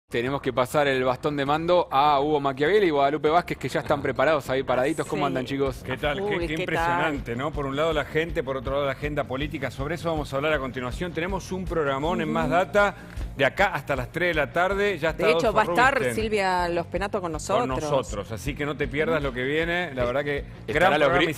Tenemos que pasar el bastón de mando a Hugo Machiavelli y Guadalupe Vázquez, que ya están preparados ahí paraditos. ¿Cómo andan, chicos? ¿Qué tal? Qué impresionante, ¿no? Por un lado la gente, por otro lado la agenda política. Sobre eso vamos a hablar a continuación. Tenemos un programón en Más Data de acá hasta las 3 de la tarde. Ya está de hecho, va a estar Rubinstein Silvia Los Penato con nosotros. Con nosotros, así que no te pierdas lo que viene. La verdad que ¿Estará gran programa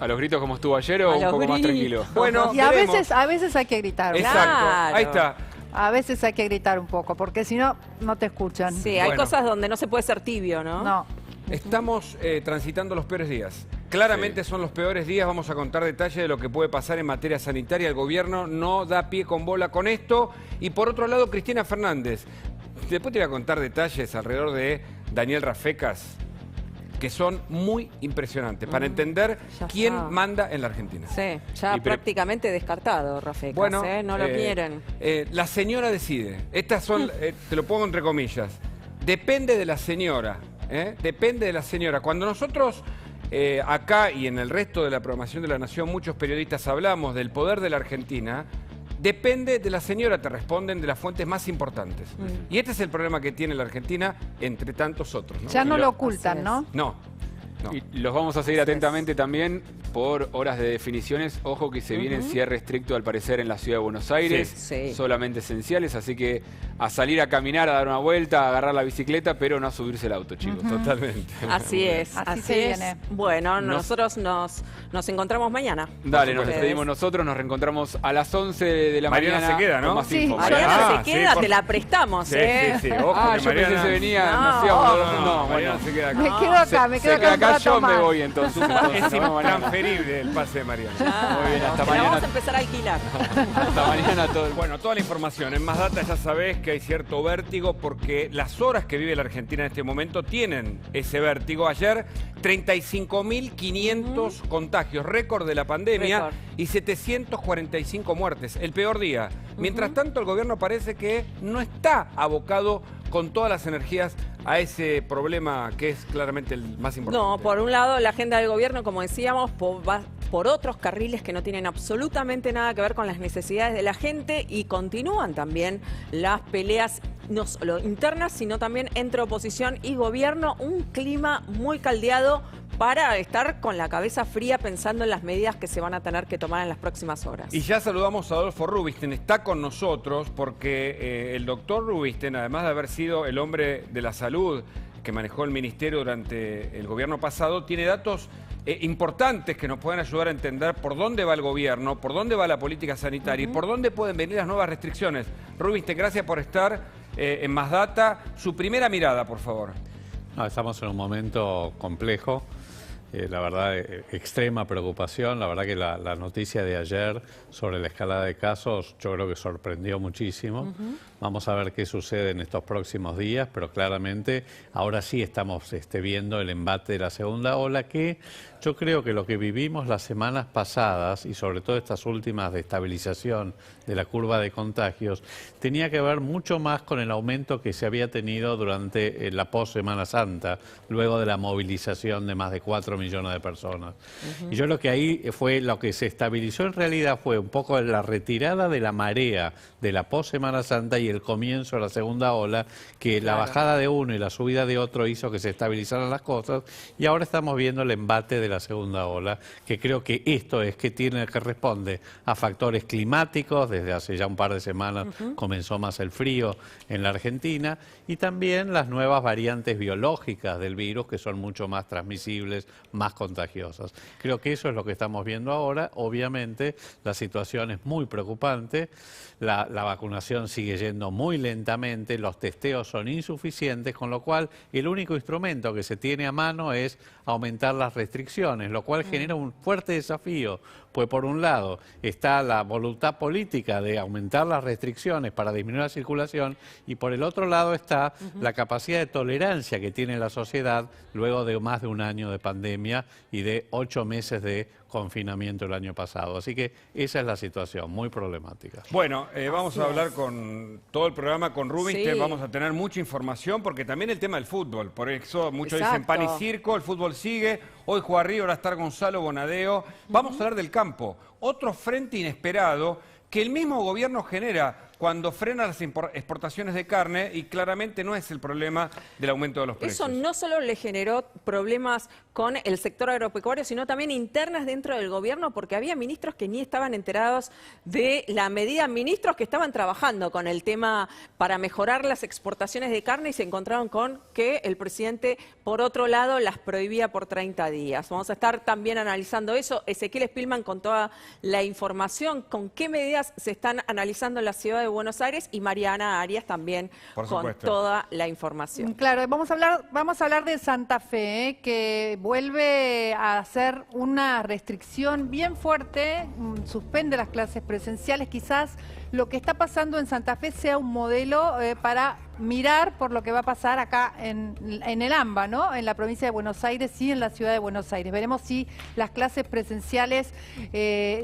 a los gritos como estuvo ayer o un poco más tranquilo? Bueno, y a veces hay que gritar. Exacto, Claro. ahí está. A veces hay que gritar un poco, porque si no, no te escuchan. Sí, hay Bueno. cosas donde no se puede ser tibio, ¿no? No. Estamos transitando los peores días. Claramente son los peores días. Vamos a contar detalles de lo que puede pasar en materia sanitaria. El gobierno no da pie con bola con esto. Y por otro lado, Cristina Fernández. Después te voy a contar detalles alrededor de Daniel Rafecas, que son muy impresionantes para entender ya quién está. manda en la Argentina. Sí, ya prácticamente descartado, Rafecas, Bueno, no lo quieren. La señora decide. Estas son, te lo pongo entre comillas, depende de la señora. Depende de la señora. Cuando nosotros acá y en el resto de la programación de La Nación, muchos periodistas hablamos del poder de la Argentina, depende de la señora, te responden de las fuentes más importantes. Y este es el problema que tiene la Argentina, entre tantos otros, ¿no? Ya no Y lo lo- ocultan, ¿no? No. Y los vamos a seguir atentamente también por horas de definiciones. Ojo que se viene cierre estricto al parecer en la ciudad de Buenos Aires, Sí. solamente esenciales, así que a salir a caminar, a dar una vuelta, a agarrar la bicicleta, pero no a subirse el auto, chicos. Totalmente. Así es, Así así se es. viene. Bueno, nosotros nos encontramos mañana. Dale, nos Ustedes. despedimos nosotros, nos reencontramos a las 11 de la Mariana mañana. se queda, ¿no? con más Sí, info. Mariana Ah, se sí, queda, por- te la prestamos, Sí, ¿eh? sí, sí. Ojo Ah, que yo pensé que se venía, No, nos íbamos los dos. No, No, Mariana bueno. se queda acá. Me quedo acá, me Se quedo queda acá un acá, rato yo me más. voy entonces. Es No, mañana. intransferible el pase de Mariana. Muy bien, hasta Te la vamos a mañana. empezar a alquilar. Hasta mañana todo. Bueno, toda la información. En Más Data ya sabés que hay cierto vértigo porque las horas que vive la Argentina en este momento tienen ese vértigo. Ayer, 35.500 contagios, récord de la pandemia, Récord. y 745 muertes, el peor día. Mientras tanto, el gobierno parece que no está abocado con todas las energías a ese problema que es claramente el más importante. No, por un lado, la agenda del gobierno, como decíamos, va por otros carriles que no tienen absolutamente nada que ver con las necesidades de la gente y continúan también las peleas no solo internas, sino también entre oposición y gobierno. Un clima muy caldeado para estar con la cabeza fría pensando en las medidas que se van a tener que tomar en las próximas horas. Y ya saludamos a Adolfo Rubinstein, está con nosotros porque el doctor Rubinstein, además de haber sido el hombre de la salud que manejó el ministerio durante el gobierno pasado, tiene datos importantes que nos pueden ayudar a entender por dónde va el gobierno, por dónde va la política sanitaria y por dónde pueden venir las nuevas restricciones. Rubinstein, gracias por estar en Más Data. Su primera mirada, por favor. No, estamos en un momento complejo, la verdad, extrema preocupación. La verdad que la noticia de ayer sobre la escalada de casos yo creo que sorprendió muchísimo. Vamos a ver qué sucede en estos próximos días, pero claramente ahora sí estamos viendo el embate de la segunda ola, que yo creo que lo que vivimos las semanas pasadas y sobre todo estas últimas de estabilización de la curva de contagios tenía que ver mucho más con el aumento que se había tenido durante la post-Semana Santa, luego de la movilización de más de 4 millones de personas. Y yo lo que ahí fue, lo que se estabilizó en realidad fue un poco la retirada de la marea de la post-Semana Santa y el comienzo de la segunda ola, que la bajada de uno y la subida de otro hizo que se estabilizaran las cosas, y ahora estamos viendo el embate de la segunda ola, que creo que esto es que responde a factores climáticos. Desde hace ya un par de semanas comenzó más el frío en la Argentina, y también las nuevas variantes biológicas del virus, que son mucho más transmisibles, más contagiosas. Creo que eso es lo que estamos viendo ahora. Obviamente la situación es muy preocupante, la vacunación sigue yendo muy lentamente, los testeos son insuficientes, con lo cual el único instrumento que se tiene a mano es aumentar las restricciones, lo cual genera un fuerte desafío, pues por un lado está la voluntad política de aumentar las restricciones para disminuir la circulación, y por el otro lado está la capacidad de tolerancia que tiene la sociedad luego de más de un año de pandemia y de 8 meses de confinamiento el año pasado. Así que esa es la situación, muy problemática. Bueno, vamos a hablar con todo el programa con Rubinstein, Sí. vamos a tener mucha información porque también el tema del fútbol, por eso muchos dicen Exacto. pan y circo, el fútbol sigue, hoy juega Río, ahora está Gonzalo Bonadeo, vamos a hablar del campo, otro frente inesperado que el mismo gobierno genera. cuando frena las exportaciones de carne y claramente no es el problema del aumento de los precios. Eso no solo le generó problemas con el sector agropecuario, sino también internas dentro del gobierno, porque había ministros que ni estaban enterados de la medida, ministros que estaban trabajando con el tema para mejorar las exportaciones de carne y se encontraron con que el presidente, por otro lado, las prohibía por 30 días. Vamos a estar también analizando eso. Ezequiel Spillman con toda la información, con qué medidas se están analizando en la ciudad de Buenos Aires, y Mariana Arias también con toda la información. Claro, vamos a hablar de Santa Fe, que vuelve a hacer una restricción bien fuerte, suspende las clases presenciales. Quizás lo que está pasando en Santa Fe sea un modelo para mirar por lo que va a pasar acá en el AMBA, ¿no? En la provincia de Buenos Aires y en la ciudad de Buenos Aires. Veremos si las clases presenciales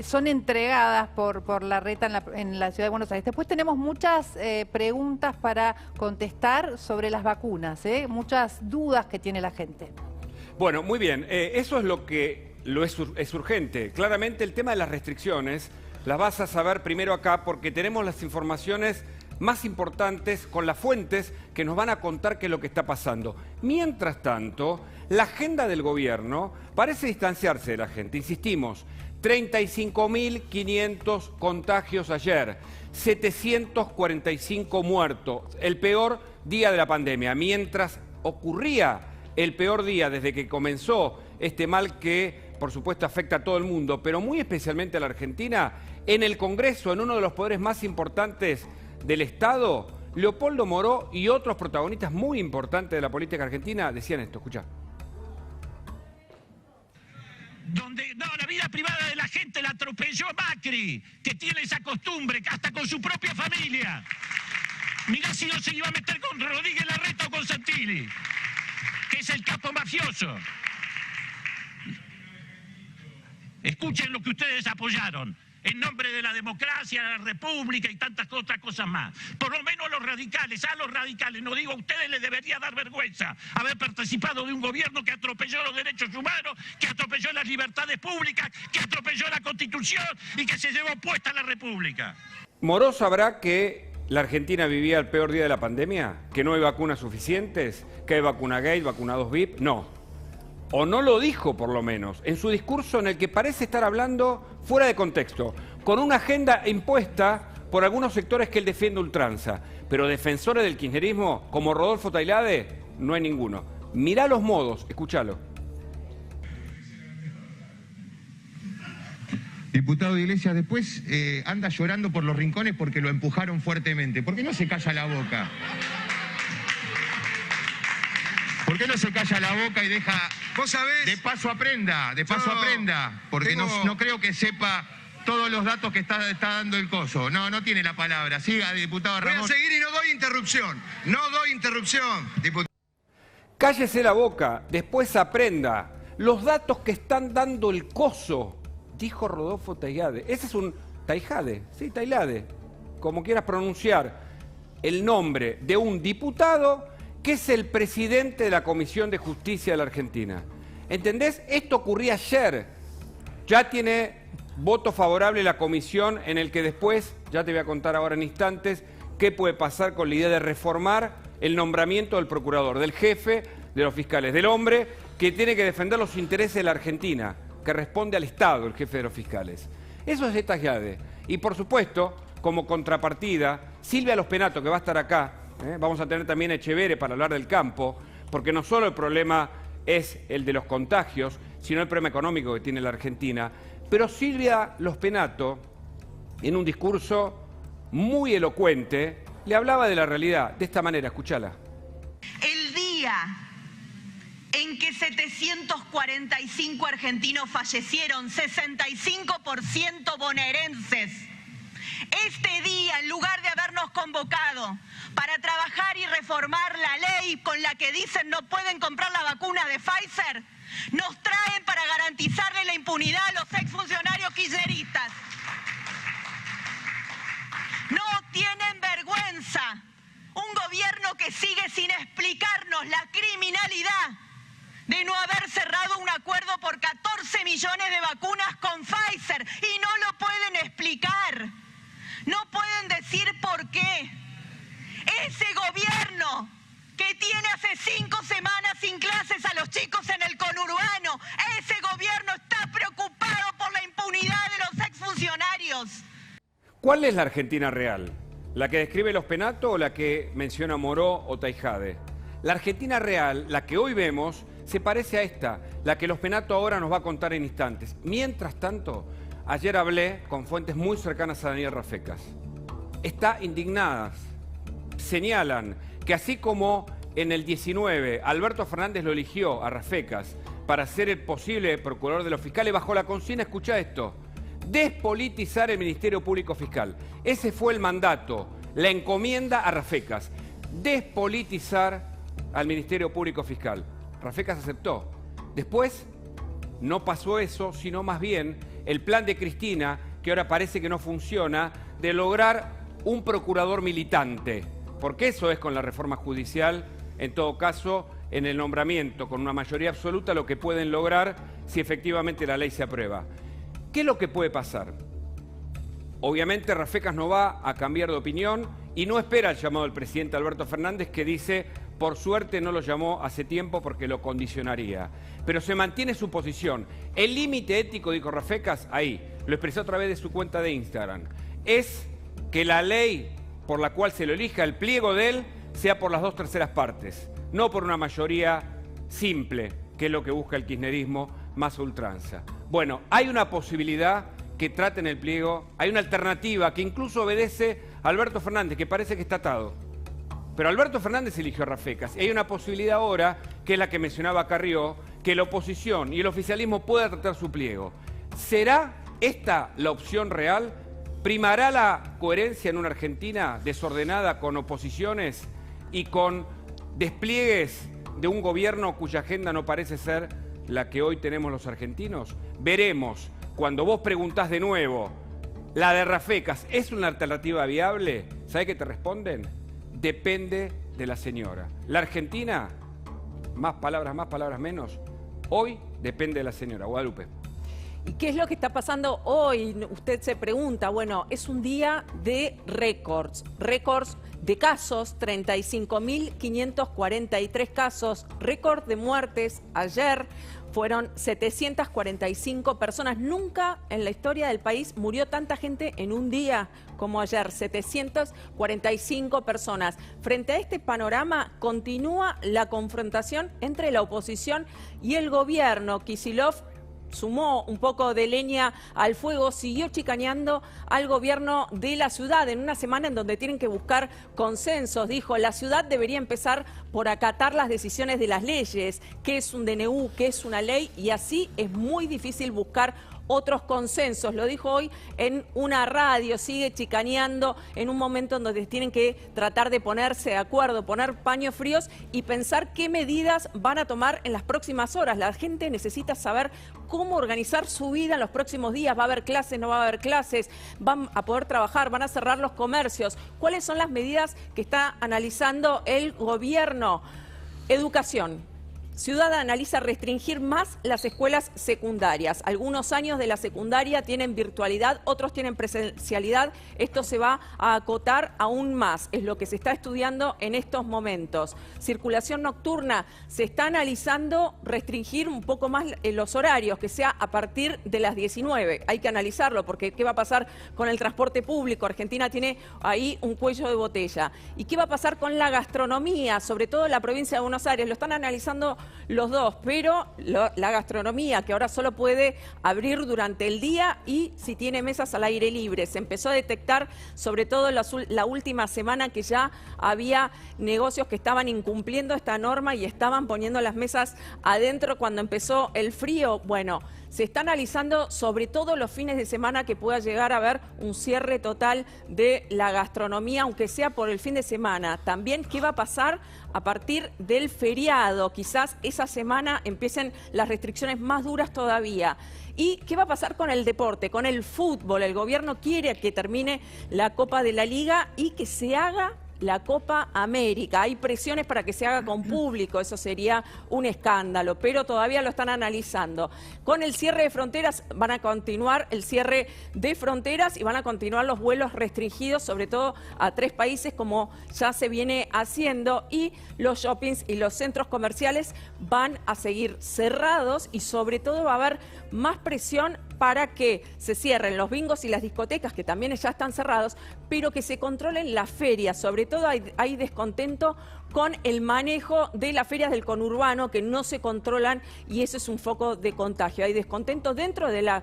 son entregadas por la reta en la ciudad de Buenos Aires. Después tenemos muchas preguntas para contestar sobre las vacunas, muchas dudas que tiene la gente. Bueno, muy bien. Eso es lo que es urgente. Claramente el tema de las restricciones las vas a saber primero acá porque tenemos las informaciones más importantes con las fuentes que nos van a contar qué es lo que está pasando. Mientras tanto, la agenda del gobierno parece distanciarse de la gente. Insistimos, 35.500 contagios ayer, 745 muertos, el peor día de la pandemia. Mientras ocurría el peor día desde que comenzó este mal que, por supuesto, afecta a todo el mundo, pero muy especialmente a la Argentina, en el Congreso, en uno de los poderes más importantes del Estado, Leopoldo Moró y otros protagonistas muy importantes de la política argentina decían esto, escuchá. La vida privada de la gente la atropelló Macri, que tiene esa costumbre, hasta con su propia familia. Mirá si no se iba a meter con Rodríguez Larreta o con Santilli, que es el capo mafioso. Escuchen lo que ustedes apoyaron. En nombre de la democracia, la república y tantas otras cosas más. Por lo menos a los radicales, no digo a ustedes, les debería dar vergüenza haber participado de un gobierno que atropelló los derechos humanos, que atropelló las libertades públicas, que atropelló la Constitución y que se llevó puesta la República. ¿Moró sabrá que la Argentina vivía el peor día de la pandemia? ¿Que no hay vacunas suficientes? ¿Que hay vacuna gate, vacunados VIP? No. O no lo dijo, por lo menos, en su discurso en el que parece estar hablando fuera de contexto, con una agenda impuesta por algunos sectores que él defiende a ultranza. Pero defensores del kirchnerismo, como Rodolfo Tailade, no hay ninguno. Mirá los modos, escúchalo. Diputado Iglesias, después anda llorando por los rincones porque lo empujaron fuertemente. ¿Por qué no se calla la boca? ¿Por qué no se calla la boca y deja... ¿Vos sabés? De paso aprenda, porque no creo que sepa todos los datos que está dando el coso. No tiene la palabra. Siga, diputado Ramón. Voy a seguir y no doy interrupción. Diputado. Cállese la boca, después aprenda. Los datos que están dando el coso, dijo Rodolfo Tailade. Ese es un Tailade, sí, Tailade, como quieras pronunciar el nombre de un diputado que es el presidente de la Comisión de Justicia de la Argentina. ¿Entendés? Esto ocurría ayer. Ya tiene voto favorable la comisión en el que después, ya te voy a contar ahora en instantes, qué puede pasar con la idea de reformar el nombramiento del procurador, del jefe de los fiscales, del hombre que tiene que defender los intereses de la Argentina, que responde al Estado, el jefe de los fiscales. Eso es de Tailade. Y por supuesto, como contrapartida, Silvia Lospenato, que va a estar acá, vamos a tener también a Echeverre para hablar del campo, porque no solo el problema es el de los contagios, sino el problema económico que tiene la Argentina. Pero Silvia Lospenato, en un discurso muy elocuente, le hablaba de la realidad de esta manera, escúchala. El día en que 745 argentinos fallecieron, 65% bonaerenses, este día, en lugar de habernos convocado para trabajar y reformar la ley con la que dicen no pueden comprar la vacuna de Pfizer, nos traen para garantizarle la impunidad a los exfuncionarios kirchneristas. No tienen vergüenza. Un gobierno que sigue sin explicarnos la criminalidad de no haber cerrado un acuerdo por 14 millones de vacunas con Pfizer y no lo pueden explicar. No pueden decir por qué. Ese gobierno que tiene hace 5 semanas sin clases a los chicos en el conurbano, ese gobierno está preocupado por la impunidad de los exfuncionarios. ¿Cuál es la Argentina real? ¿La que describe los Penato o la que menciona Moró o Taijade? La Argentina real, la que hoy vemos, se parece a esta, la que los Penato ahora nos va a contar en instantes. Mientras tanto, ayer hablé con fuentes muy cercanas a Daniel Rafecas. Está indignadas. Señalan que así como en el 19 Alberto Fernández lo eligió a Rafecas para ser el posible procurador de los fiscales, bajo la consigna, escucha esto, despolitizar el Ministerio Público Fiscal. Ese fue el mandato, la encomienda a Rafecas, despolitizar al Ministerio Público Fiscal. Rafecas aceptó. Después no pasó eso, sino más bien el plan de Cristina, que ahora parece que no funciona, de lograr un procurador militante. Porque eso es con la reforma judicial, en todo caso, en el nombramiento con una mayoría absoluta, lo que pueden lograr si efectivamente la ley se aprueba. ¿Qué es lo que puede pasar? Obviamente Rafecas no va a cambiar de opinión y no espera el llamado del presidente Alberto Fernández, que dice, por suerte no lo llamó hace tiempo porque lo condicionaría. Pero se mantiene su posición. El límite ético, dijo Rafecas, ahí, lo expresó a través de su cuenta de Instagram, es que la ley por la cual se lo elija, el pliego de él, sea por las 2/3 partes, no por una mayoría simple, que es lo que busca el kirchnerismo más ultranza. Bueno, hay una posibilidad que traten el pliego, hay una alternativa que incluso obedece a Alberto Fernández, que parece que está atado. Pero Alberto Fernández eligió a Rafecas y hay una posibilidad ahora, que es la que mencionaba Carrió, que la oposición y el oficialismo puedan tratar su pliego. ¿Será esta la opción real? ¿Primará la coherencia en una Argentina desordenada, con oposiciones y con despliegues de un gobierno cuya agenda no parece ser la que hoy tenemos los argentinos? Veremos. Cuando vos preguntás de nuevo, ¿la de Rafecas es una alternativa viable? ¿Sabés qué te responden? Depende de la señora. La Argentina, más palabras menos, hoy depende de la señora. Guadalupe. ¿Y qué es lo que está pasando hoy? Usted se pregunta, bueno, es un día de récords de casos, 35.543 casos, récord de muertes. Ayer fueron 745 personas. Nunca en la historia del país murió tanta gente en un día como ayer, 745 personas. Frente a este panorama, continúa la confrontación entre la oposición y el gobierno. Kicillof sumó un poco de leña al fuego, siguió chicaneando al gobierno de la ciudad en una semana en donde tienen que buscar consensos. Dijo, la ciudad debería empezar por acatar las decisiones de las leyes, qué es un DNU, qué es una ley, y así es muy difícil buscar otros consensos. Lo dijo hoy en una radio, sigue chicaneando en un momento en donde tienen que tratar de ponerse de acuerdo, poner paños fríos y pensar qué medidas van a tomar en las próximas horas. La gente necesita saber cómo organizar su vida en los próximos días. ¿Va a haber clases, no va a haber clases? ¿Van a poder trabajar? ¿Van a cerrar los comercios? ¿Cuáles son las medidas que está analizando el gobierno? Educación. Ciudad analiza restringir más las escuelas secundarias. Algunos años de la secundaria tienen virtualidad, otros tienen presencialidad. Esto se va a acotar aún más. Es lo que se está estudiando en estos momentos. Circulación nocturna. Se está analizando restringir un poco más los horarios, que sea a partir de las 19. Hay que analizarlo porque ¿qué va a pasar con el transporte público? Argentina tiene ahí un cuello de botella. ¿Y qué va a pasar con la gastronomía? Sobre todo en la provincia de Buenos Aires. Lo están analizando los dos, pero la gastronomía, que ahora solo puede abrir durante el día y si tiene mesas al aire libre. Se empezó a detectar, sobre todo en la última semana, que ya había negocios que estaban incumpliendo esta norma y estaban poniendo las mesas adentro cuando empezó el frío. Bueno, se está analizando sobre todo los fines de semana que pueda llegar a haber un cierre total de la gastronomía, aunque sea por el fin de semana. También qué va a pasar a partir del feriado. Quizás esa semana empiecen las restricciones más duras todavía. ¿Y qué va a pasar con el deporte, con el fútbol? El gobierno quiere que termine la Copa de la Liga y que se haga la Copa América. Hay presiones para que se haga con público, eso sería un escándalo, pero todavía lo están analizando. Con el cierre de fronteras van a continuar el cierre de fronteras y van a continuar los vuelos restringidos, sobre todo a 3 países como ya se viene haciendo, y los shoppings y los centros comerciales van a seguir cerrados y sobre todo va a haber más presión para que se cierren los bingos y las discotecas, que también ya están cerrados, pero que se controlen las ferias. Sobre todo hay descontento con el manejo de las ferias del conurbano, que no se controlan y eso es un foco de contagio. Hay descontento dentro de la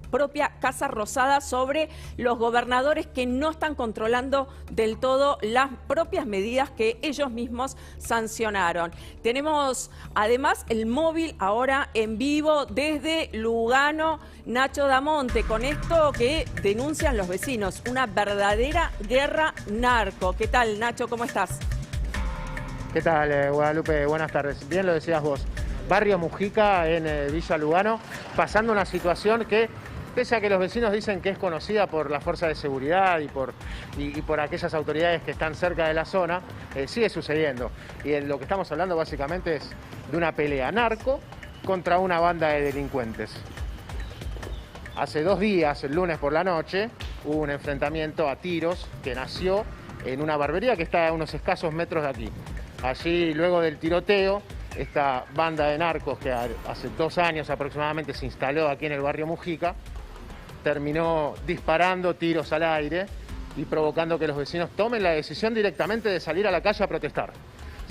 propia Casa Rosada sobre los gobernadores que no están controlando del todo las propias medidas que ellos mismos sancionaron. Tenemos además el móvil ahora en vivo desde Lugano, Nacho Damonte, con esto que denuncian los vecinos, una verdadera guerra narco. ¿Qué tal, Nacho? ¿Cómo estás? ¿Qué tal, Guadalupe? Buenas tardes. Bien lo decías vos. Barrio Mujica en Villa Lugano, pasando una situación que, pese a que los vecinos dicen que es conocida por la fuerza de seguridad y por aquellas autoridades que están cerca de la zona, sigue sucediendo. Y lo que estamos hablando básicamente es de una pelea narco contra una banda de delincuentes. Hace 2 días, el lunes por la noche, hubo un enfrentamiento a tiros que nació en una barbería que está a unos escasos metros de aquí. Allí, luego del tiroteo, esta banda de narcos que hace 2 años aproximadamente se instaló aquí en el barrio Mujica, terminó disparando tiros al aire y provocando que los vecinos tomen la decisión directamente de salir a la calle a protestar.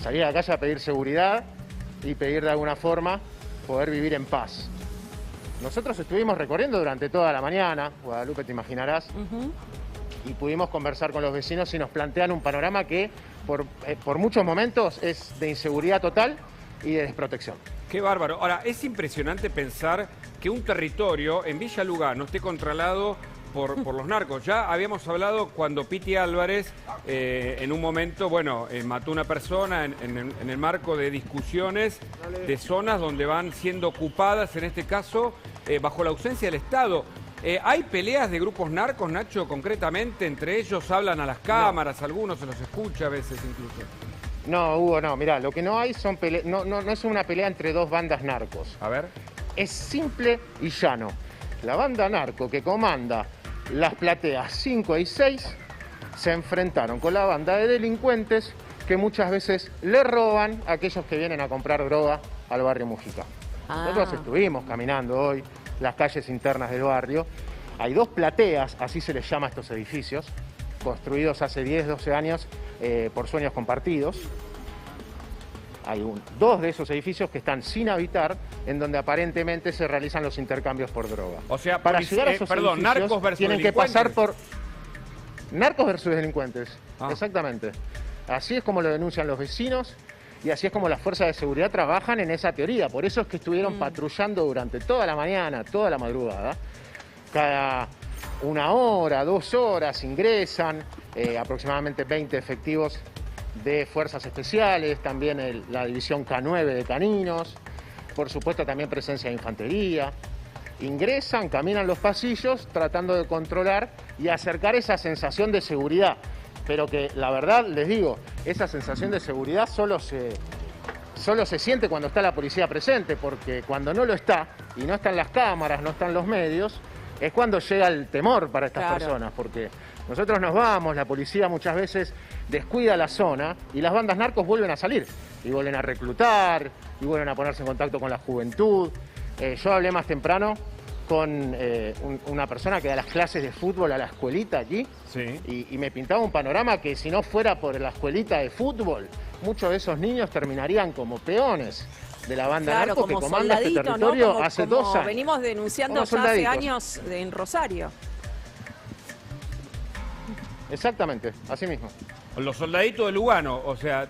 Salir a la calle a pedir seguridad y pedir de alguna forma poder vivir en paz. Nosotros estuvimos recorriendo durante toda la mañana, Guadalupe, te imaginarás, y pudimos conversar con los vecinos y nos plantean un panorama que por muchos momentos es de inseguridad total y de desprotección. Qué bárbaro. Ahora, es impresionante pensar que un territorio en Villa Lugano esté controlado por los narcos. Ya habíamos hablado cuando Piti Álvarez en un momento, mató a una persona en el marco de discusiones de zonas donde van siendo ocupadas, en este caso, bajo la ausencia del Estado. ¿Hay peleas de grupos narcos, Nacho, concretamente? Entre ellos hablan a las cámaras, algunos se los escucha a veces incluso. No, Hugo, no. Mirá, lo que no hay son peleas, no es una pelea entre 2 bandas narcos. A ver. Es simple y llano. La banda narco que comanda las plateas 5 y 6 se enfrentaron con la banda de delincuentes que muchas veces le roban a aquellos que vienen a comprar droga al barrio Mujica. Nosotros estuvimos caminando hoy las calles internas del barrio. Hay 2 plateas, así se les llama a estos edificios, construidos hace 10, 12 años por sueños compartidos. Hay 2 de esos edificios que están sin habitar, en donde aparentemente se realizan los intercambios por droga. O sea, para llegar a esos edificios, narcos versus tienen que pasar por... Narcos versus delincuentes, exactamente. Así es como lo denuncian los vecinos y así es como las fuerzas de seguridad trabajan en esa teoría. Por eso es que estuvieron patrullando durante toda la mañana, toda la madrugada. Cada 1 hora, 2 horas ingresan aproximadamente 20 efectivos de fuerzas especiales, también la división K9 de caninos, por supuesto también presencia de infantería. Ingresan, caminan los pasillos tratando de controlar y acercar esa sensación de seguridad. Pero que la verdad, les digo, esa sensación de seguridad solo se siente cuando está la policía presente, porque cuando no lo está, y no están las cámaras, no están los medios, es cuando llega el temor para estas personas, porque nosotros nos vamos, la policía muchas veces descuida la zona y las bandas narcos vuelven a salir, y vuelven a reclutar, y vuelven a ponerse en contacto con la juventud. Yo hablé más temprano con una persona que da las clases de fútbol a la escuelita aquí, y me pintaba un panorama que si no fuera por la escuelita de fútbol, muchos de esos niños terminarían como peones de la banda narco que comanda este territorio, ¿no? Hace 2 años. Venimos denunciando ya hace años en Rosario. Exactamente, así mismo. Los soldaditos de Lugano, o sea,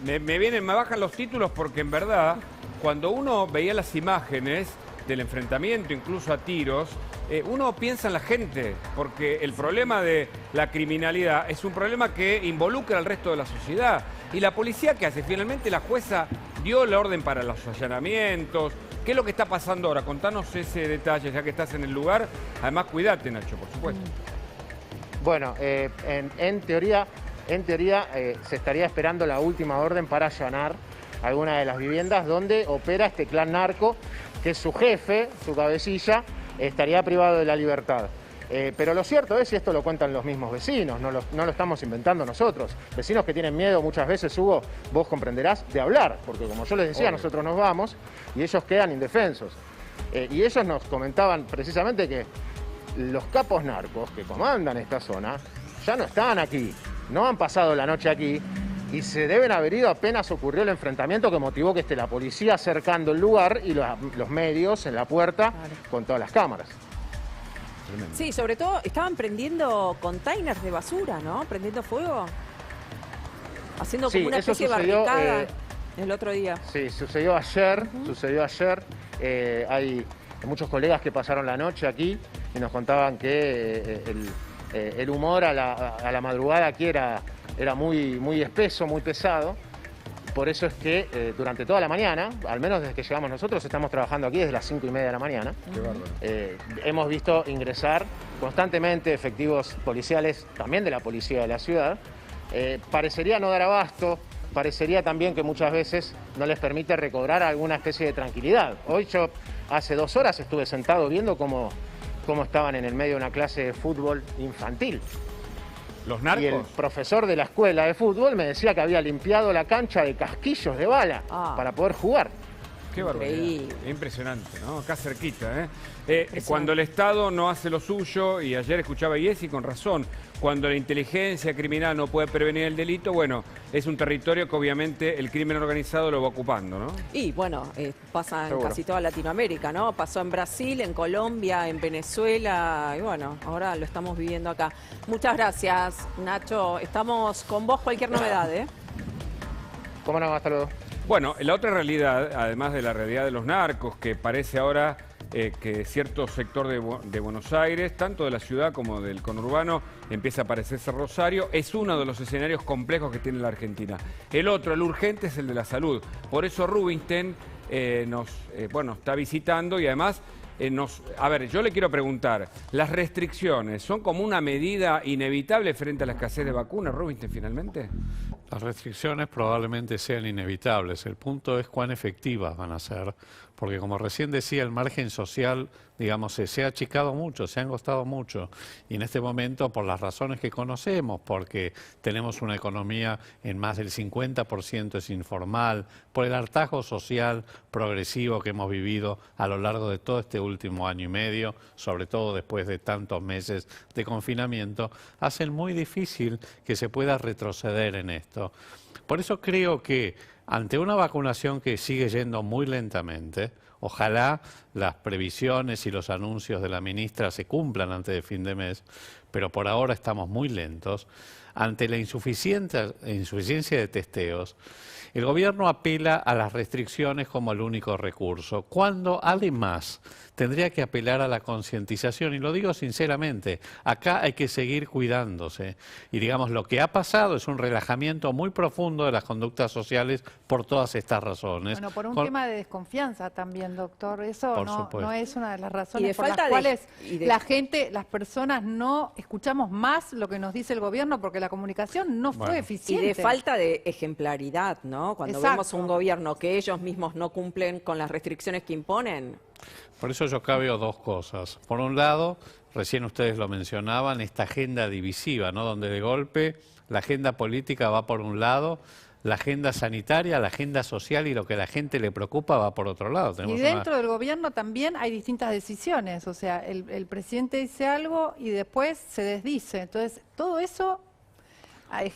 me bajan los títulos porque en verdad, cuando uno veía las imágenes del enfrentamiento, incluso a tiros, uno piensa en la gente, porque el problema de la criminalidad es un problema que involucra al resto de la sociedad. ¿Y la policía qué hace? Finalmente la jueza dio la orden para los allanamientos. ¿Qué es lo que está pasando ahora? Contanos ese detalle, ya que estás en el lugar. Además, cuídate, Nacho, por supuesto. Bueno, en teoría, en teoría se estaría esperando la última orden para allanar alguna de las viviendas donde opera este clan narco, que su jefe, su cabecilla, estaría privado de la libertad. Pero lo cierto es, y esto lo cuentan los mismos vecinos, no lo estamos inventando nosotros, vecinos que tienen miedo muchas veces, Hugo, vos comprenderás, de hablar, porque como yo les decía, nosotros nos vamos y ellos quedan indefensos. Y ellos nos comentaban precisamente que los capos narcos que comandan esta zona ya no están aquí, no han pasado la noche aquí y se deben haber ido apenas ocurrió el enfrentamiento que motivó que esté la policía cercando el lugar y los medios en la puerta con todas las cámaras. Sí, sobre todo estaban prendiendo containers de basura, ¿no? Prendiendo fuego. Haciendo como una especie de barricada el otro día. Sí, sucedió ayer, hay muchos colegas que pasaron la noche aquí y nos contaban que el humor a la madrugada aquí era muy espeso, muy pesado. Por eso es que durante toda la mañana, al menos desde que llegamos nosotros, estamos trabajando aquí desde las 5:30 de la mañana. Qué bárbaro. Hemos visto ingresar constantemente efectivos policiales, también de la policía de la ciudad. Parecería no dar abasto, parecería también que muchas veces no les permite recobrar alguna especie de tranquilidad. Hoy yo hace 2 horas estuve sentado viendo cómo estaban en el medio de una clase de fútbol infantil. ¿Los narcos? Y el profesor de la escuela de fútbol me decía que había limpiado la cancha de casquillos de bala para poder jugar. Qué barbaridad. Impresionante, ¿no? Acá cerquita, cuando el Estado no hace lo suyo, y ayer escuchaba a Iesi con razón, cuando la inteligencia criminal no puede prevenir el delito, bueno, es un territorio que obviamente el crimen organizado lo va ocupando, ¿no? Y bueno, pasa en casi toda Latinoamérica, ¿no? Pasó en Brasil, en Colombia, en Venezuela, y bueno, ahora lo estamos viviendo acá. Muchas gracias, Nacho. Estamos con vos, cualquier novedad, ¿eh? ¿Cómo no? Hasta luego. Bueno, la otra realidad, además de la realidad de los narcos, que parece ahora que cierto sector de Buenos Aires, tanto de la ciudad como del conurbano, empieza a parecerse Rosario, es uno de los escenarios complejos que tiene la Argentina. El otro, el urgente, es el de la salud. Por eso Rubinstein nos está visitando y además a ver, yo le quiero preguntar, ¿las restricciones son como una medida inevitable frente a la escasez de vacunas, Rubinstein, finalmente? Las restricciones probablemente sean inevitables. El punto es cuán efectivas van a ser, porque como recién decía, el margen social, digamos, se ha achicado mucho, se ha angostado mucho. Y en este momento, por las razones que conocemos, porque tenemos una economía en más del 50% es informal, por el hartazgo social progresivo que hemos vivido a lo largo de todo este último año y medio, sobre todo después de tantos meses de confinamiento, hacen muy difícil que se pueda retroceder en esto. Por eso creo que ante una vacunación que sigue yendo muy lentamente, ojalá las previsiones y los anuncios de la ministra se cumplan antes de fin de mes, pero por ahora estamos muy lentos. Ante la insuficiencia de testeos, el gobierno apela a las restricciones como el único recurso, cuando además tendría que apelar a la concientización, y lo digo sinceramente, acá hay que seguir cuidándose. Y digamos, lo que ha pasado es un relajamiento muy profundo de las conductas sociales por todas estas razones. Bueno, por un tema de desconfianza también, doctor, eso no es una de las razones por las cuales las personas no escuchamos más lo que nos dice el gobierno, porque la comunicación no fue eficiente. Y de falta de ejemplaridad, ¿no? Cuando vemos un gobierno que ellos mismos no cumplen con las restricciones que imponen. Por eso yo acá veo 2 cosas. Por un lado, recién ustedes lo mencionaban, esta agenda divisiva, ¿no? Donde de golpe la agenda política va por un lado, la agenda sanitaria, la agenda social y lo que a la gente le preocupa va por otro lado. Y dentro del gobierno también hay distintas decisiones, o sea, el presidente dice algo y después se desdice. Entonces, todo eso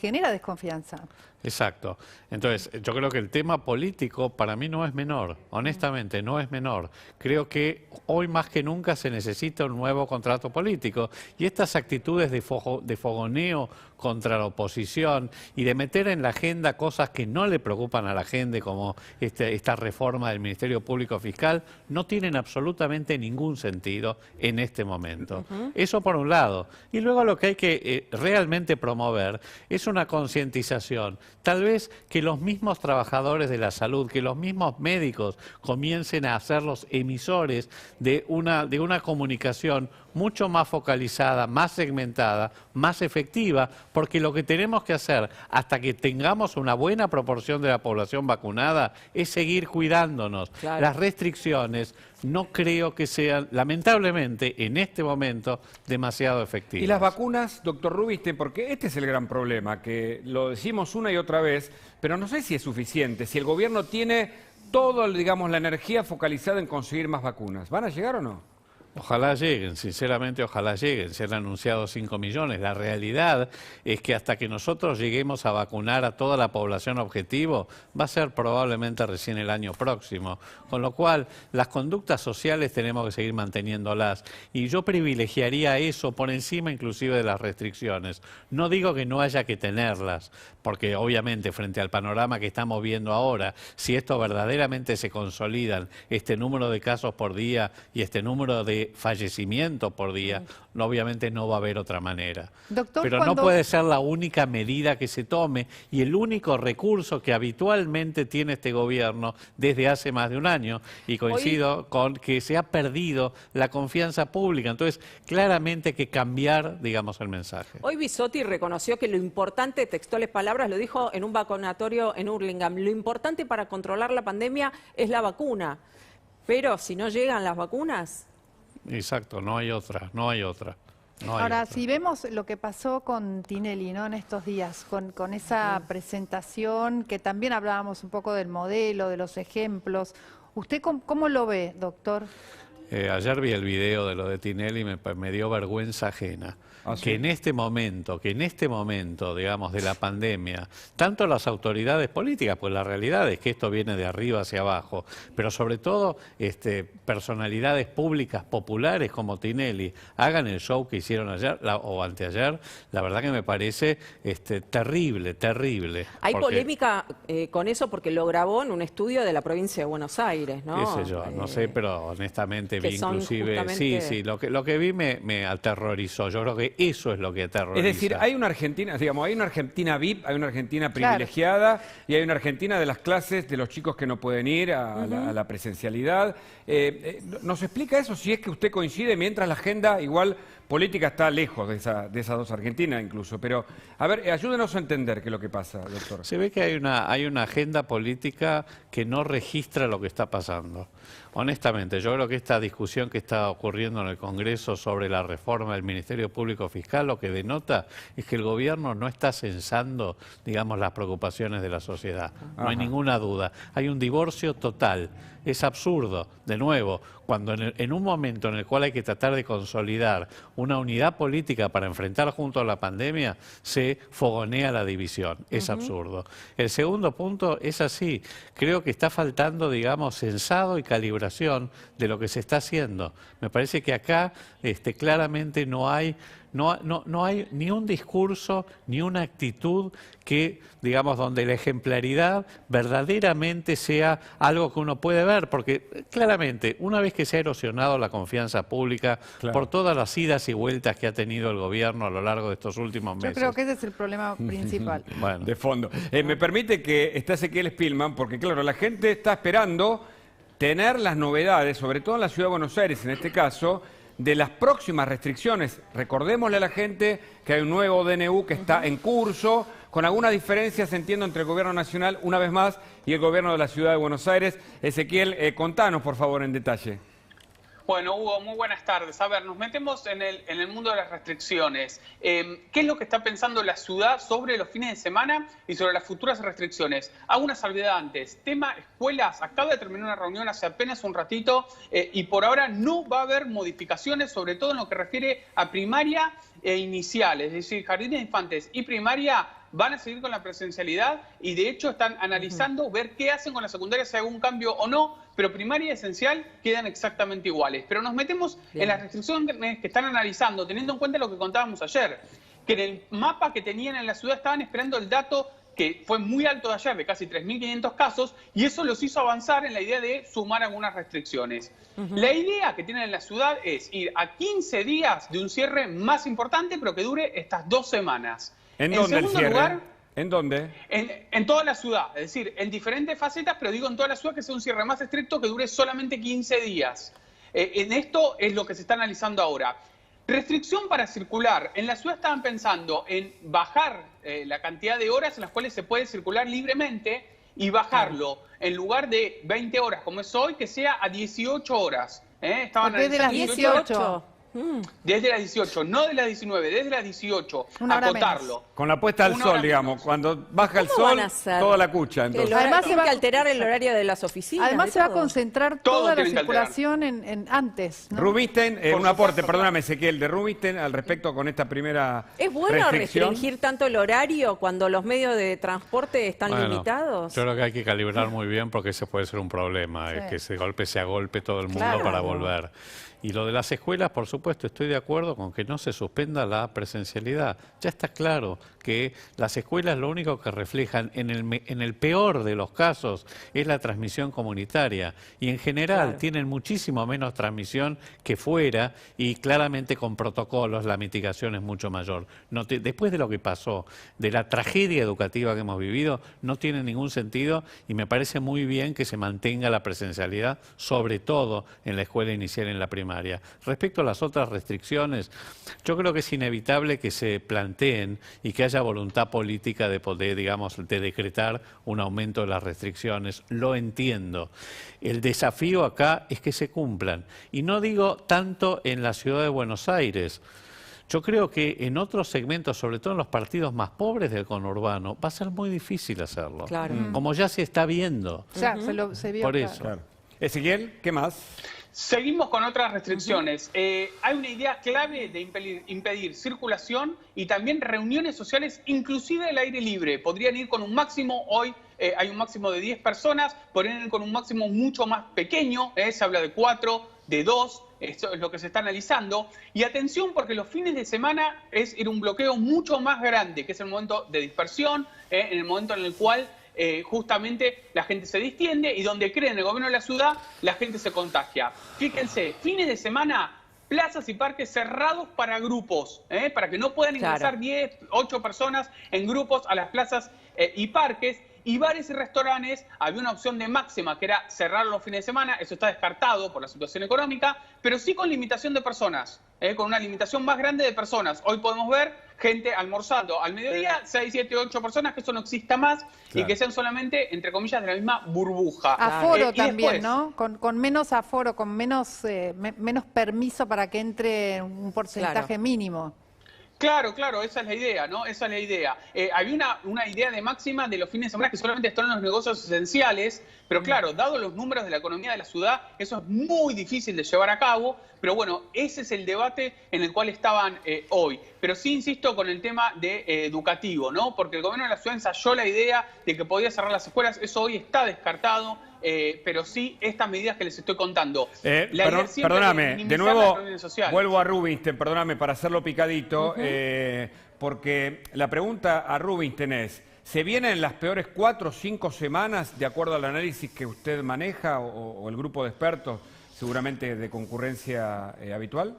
genera desconfianza. Exacto. Entonces, yo creo que el tema político para mí no es menor, honestamente no es menor. Creo que hoy más que nunca se necesita un nuevo contrato político y estas actitudes de fogoneo contra la oposición y de meter en la agenda cosas que no le preocupan a la gente, como esta reforma del Ministerio Público Fiscal, no tienen absolutamente ningún sentido en este momento. Eso por un lado. Y luego lo que hay que realmente promover es una concientización. Tal vez que los mismos trabajadores de la salud, que los mismos médicos comiencen a ser los emisores de una comunicación mucho más focalizada, más segmentada, más efectiva, porque lo que tenemos que hacer hasta que tengamos una buena proporción de la población vacunada es seguir cuidándonos. Claro. Las restricciones no creo que sean, lamentablemente, en este momento, demasiado efectivas. Y las vacunas, doctor Rubinstein, porque este es el gran problema, que lo decimos una y otra vez, pero no sé si es suficiente, si el gobierno tiene toda, digamos, la energía focalizada en conseguir más vacunas. ¿Van a llegar o no? Ojalá lleguen, sinceramente ojalá lleguen. Se han anunciado 5 millones. La realidad es que hasta que nosotros lleguemos a vacunar a toda la población objetivo, va a ser probablemente recién el año próximo. Con lo cual, las conductas sociales tenemos que seguir manteniéndolas. Y yo privilegiaría eso por encima inclusive de las restricciones. No digo que no haya que tenerlas, porque obviamente frente al panorama que estamos viendo ahora, si esto verdaderamente se consolidan, este número de casos por día y este número de fallecimiento por día, obviamente no va a haber otra manera. Doctor, pero no puede ser la única medida que se tome y el único recurso que habitualmente tiene este gobierno desde hace más de un año, y coincido con que se ha perdido la confianza pública. Entonces, claramente hay que cambiar, digamos, el mensaje. Hoy Bisotti reconoció que lo importante, textuales palabras, lo dijo en un vacunatorio en Hurlingham, lo importante para controlar la pandemia es la vacuna, pero si no llegan las vacunas... Exacto, no hay otra, no hay otra. No hay Ahora, otra. si vemos lo que pasó con Tinelli, ¿no?, en estos días, con esa presentación, que también hablábamos un poco del modelo, de los ejemplos, ¿usted cómo lo ve, doctor? Ayer vi el video de lo de Tinelli y me dio vergüenza ajena. ¿Ah, sí? Que en este momento, digamos, de la pandemia, tanto las autoridades políticas, pues la realidad es que esto viene de arriba hacia abajo, pero sobre todo personalidades públicas populares como Tinelli hagan el show que hicieron ayer o anteayer, la verdad que me parece terrible, terrible. Hay porque, polémica con eso porque lo grabó en un estudio de la provincia de Buenos Aires, ¿no? Qué sé yo, no sé, pero honestamente vi son inclusive, justamente... sí, lo que vi me aterrorizó. Yo creo que eso es lo que aterroriza. Es decir, hay una Argentina, digamos, hay una Argentina VIP, hay una Argentina privilegiada, y hay una Argentina de las clases de los chicos que no pueden ir a la presencialidad. ¿Nos explica eso, si es que usted coincide, mientras la agenda igual política está lejos de esas dos Argentinas incluso? Pero, a ver, ayúdenos a entender qué es lo que pasa, doctor. Se ve que hay una agenda política que no registra lo que está pasando. Honestamente, yo creo que esta discusión que está ocurriendo en el Congreso sobre la reforma del Ministerio Público Fiscal lo que denota es que el gobierno no está censando, digamos, las preocupaciones de la sociedad. No hay ninguna duda. Hay un divorcio total. Es absurdo, de nuevo, cuando en un momento en el cual hay que tratar de consolidar una unidad política para enfrentar junto a la pandemia, se fogonea la división. Es absurdo. El segundo punto es así. Creo que está faltando, digamos, sensado y calibración de lo que se está haciendo. Me parece que acá claramente no hay ni un discurso ni una actitud que, digamos, donde la ejemplaridad verdaderamente sea algo que uno puede ver, porque claramente una vez que se ha erosionado la confianza pública por todas las idas y vueltas que ha tenido el gobierno a lo largo de estos últimos meses. Yo creo que ese es el problema principal. Bueno. De fondo. Me permite que está Ezequiel Spillman, porque claro, la gente está esperando tener las novedades, sobre todo en la Ciudad de Buenos Aires en este caso, de las próximas restricciones. Recordémosle a la gente que hay un nuevo DNU que está en curso, con algunas diferencias, entiendo, entre el Gobierno Nacional, una vez más, y el Gobierno de la Ciudad de Buenos Aires. Ezequiel, contanos, por favor, en detalle. Bueno, Hugo, muy buenas tardes. A ver, nos metemos en el mundo de las restricciones. ¿Qué es lo que está pensando la ciudad sobre los fines de semana y sobre las futuras restricciones? Hago una salvedad antes. Tema escuelas. Acaba de terminar una reunión hace apenas un ratito y por ahora no va a haber modificaciones, sobre todo en lo que refiere a primaria e inicial. Es decir, jardines de infantes y primaria van a seguir con la presencialidad y de hecho están analizando ver qué hacen con la secundaria, si hay algún cambio o no, pero primaria y esencial quedan exactamente iguales. Pero nos metemos en las restricciones que están analizando, teniendo en cuenta lo que contábamos ayer, que en el mapa que tenían en la ciudad estaban esperando el dato que fue muy alto de ayer, de casi 3.500 casos, y eso los hizo avanzar en la idea de sumar algunas restricciones. La idea que tienen en la ciudad es ir a 15 días de un cierre más importante, pero que dure estas 2 semanas. ¿En dónde el cierre? Lugar, ¿en dónde? En toda la ciudad, es decir, en diferentes facetas, pero digo en toda la ciudad, que sea un cierre más estricto que dure solamente 15 días. En esto es lo que se está analizando ahora. Restricción para circular. En la ciudad estaban pensando en bajar la cantidad de horas en las cuales se puede circular libremente y bajarlo en lugar de 20 horas como es hoy, que sea a 18 horas. Estaban desde las 18. Desde las 18, no de las 19, desde las 18, acotarlo. Con la puesta al sol, digamos, cuando baja el sol, toda la cucha. Entonces. Además se va a alterar el horario de las oficinas. Además se va a concentrar toda la circulación en antes, ¿no? Rubinstein, un aporte, perdóname Ezequiel, de Rubinstein al respecto con esta primera ¿Es bueno restricción? restringir tanto el horario cuando los medios de transporte están limitados? Yo creo que hay que calibrar muy bien porque ese puede ser un problema, que se golpe sea golpe todo el mundo para volver. Y lo de las escuelas, por supuesto, estoy de acuerdo con que no se suspenda la presencialidad. Ya está claro que las escuelas lo único que reflejan en el peor de los casos es la transmisión comunitaria y en general tienen muchísimo menos transmisión que fuera y claramente con protocolos la mitigación es mucho mayor. Después de lo que pasó, de la tragedia educativa que hemos vivido, no tiene ningún sentido y me parece muy bien que se mantenga la presencialidad, sobre todo en la escuela inicial y en la primaria. Respecto a las otras restricciones, yo creo que es inevitable que se planteen y que haya voluntad política de poder, digamos, de decretar un aumento de las restricciones. Lo entiendo. El desafío acá es que se cumplan. Y no digo tanto en la ciudad de Buenos Aires. Yo creo que en otros segmentos, sobre todo en los partidos más pobres del conurbano, va a ser muy difícil hacerlo. Claro. Como ya se está viendo. O sea, se vio. Por eso. Claro. Ezequiel, ¿qué más? Seguimos con otras restricciones. Hay una idea clave de impedir circulación y también reuniones sociales, inclusive al aire libre. Podrían ir con un máximo, hoy hay un máximo de 10 personas, podrían ir con un máximo mucho más pequeño, se habla de 4, de 2, esto es lo que se está analizando. Y atención porque los fines de semana es ir un bloqueo mucho más grande, que es el momento de dispersión, en el momento en el cual justamente la gente se distiende y donde cree en el gobierno de la ciudad, la gente se contagia. Fíjense, fines de semana, plazas y parques cerrados para grupos, para que no puedan ingresar 10, 8 personas en grupos a las plazas y parques. Y bares y restaurantes, había una opción de máxima que era cerrar los fines de semana, eso está descartado por la situación económica, pero sí con limitación de personas, con una limitación más grande de personas. Hoy podemos ver gente almorzando al mediodía, 6, 7, 8 personas, que eso no exista más y que sean solamente, entre comillas, de la misma burbuja. Aforo también, después, ¿no? Con menos aforo, con menos permiso para que entre un porcentaje mínimo. Claro, esa es la idea, ¿no? Esa es la idea. Había una idea de máxima de los fines de semana que solamente están en los negocios esenciales, pero claro, dado los números de la economía de la ciudad, eso es muy difícil de llevar a cabo, pero bueno, ese es el debate en el cual estaban hoy. Pero sí insisto con el tema de educativo, ¿no? Porque el gobierno de la ciudad ensayó la idea de que podía cerrar las escuelas, eso hoy está descartado. Pero sí estas medidas que les estoy contando. Perdóname, de nuevo vuelvo a Rubinstein, perdóname para hacerlo picadito, porque la pregunta a Rubinstein es, ¿se vienen las peores 4 o 5 semanas de acuerdo al análisis que usted maneja o el grupo de expertos, seguramente de concurrencia habitual?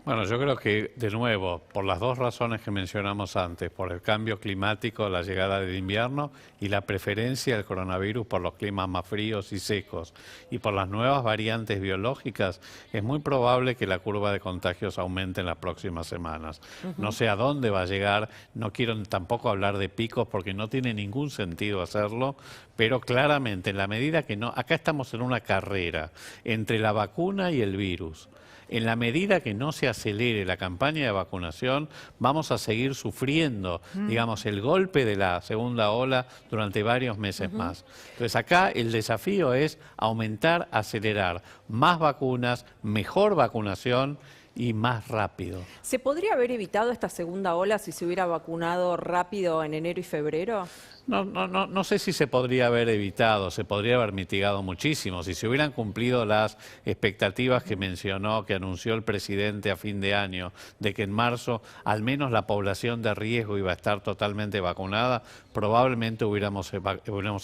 Bueno, yo creo que, de nuevo, por las dos razones que mencionamos antes, por el cambio climático, la llegada del invierno y la preferencia del coronavirus por los climas más fríos y secos, y por las nuevas variantes biológicas, es muy probable que la curva de contagios aumente en las próximas semanas. No sé a dónde va a llegar, no quiero tampoco hablar de picos porque no tiene ningún sentido hacerlo, pero claramente, en la medida que no, acá estamos en una carrera entre la vacuna y el virus. En la medida que no se acelere la campaña de vacunación, vamos a seguir sufriendo, digamos, el golpe de la segunda ola durante varios meses más. Entonces acá el desafío es aumentar, acelerar más vacunas, mejor vacunación y más rápido. ¿Se podría haber evitado esta segunda ola si se hubiera vacunado rápido en enero y febrero? No sé si se podría haber evitado, se podría haber mitigado muchísimo. Si se hubieran cumplido las expectativas que mencionó, que anunció el presidente a fin de año, de que en marzo al menos la población de riesgo iba a estar totalmente vacunada, probablemente hubiéramos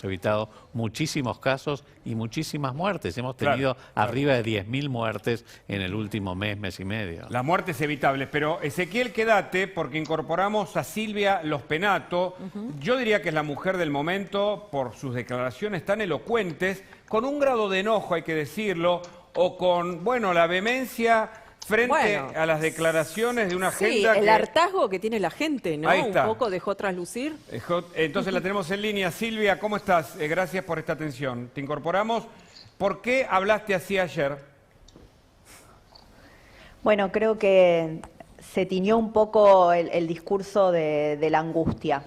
evitado muchísimos casos y muchísimas muertes. Hemos tenido arriba de 10.000 muertes en el último mes y medio. Las muertes evitables, pero Ezequiel, quédate porque incorporamos a Silvia Lospenato. Yo diría que es la mujer del momento por sus declaraciones tan elocuentes, con un grado de enojo, hay que decirlo, o con, bueno, la vehemencia frente a las declaraciones de una agenda el hartazgo que tiene la gente, ¿no? Ahí está. Un poco dejó traslucir. Entonces la tenemos en línea. Silvia, ¿cómo estás? Gracias por esta atención. Te incorporamos. ¿Por qué hablaste así ayer? Bueno, creo que se tiñó un poco el discurso de la angustia,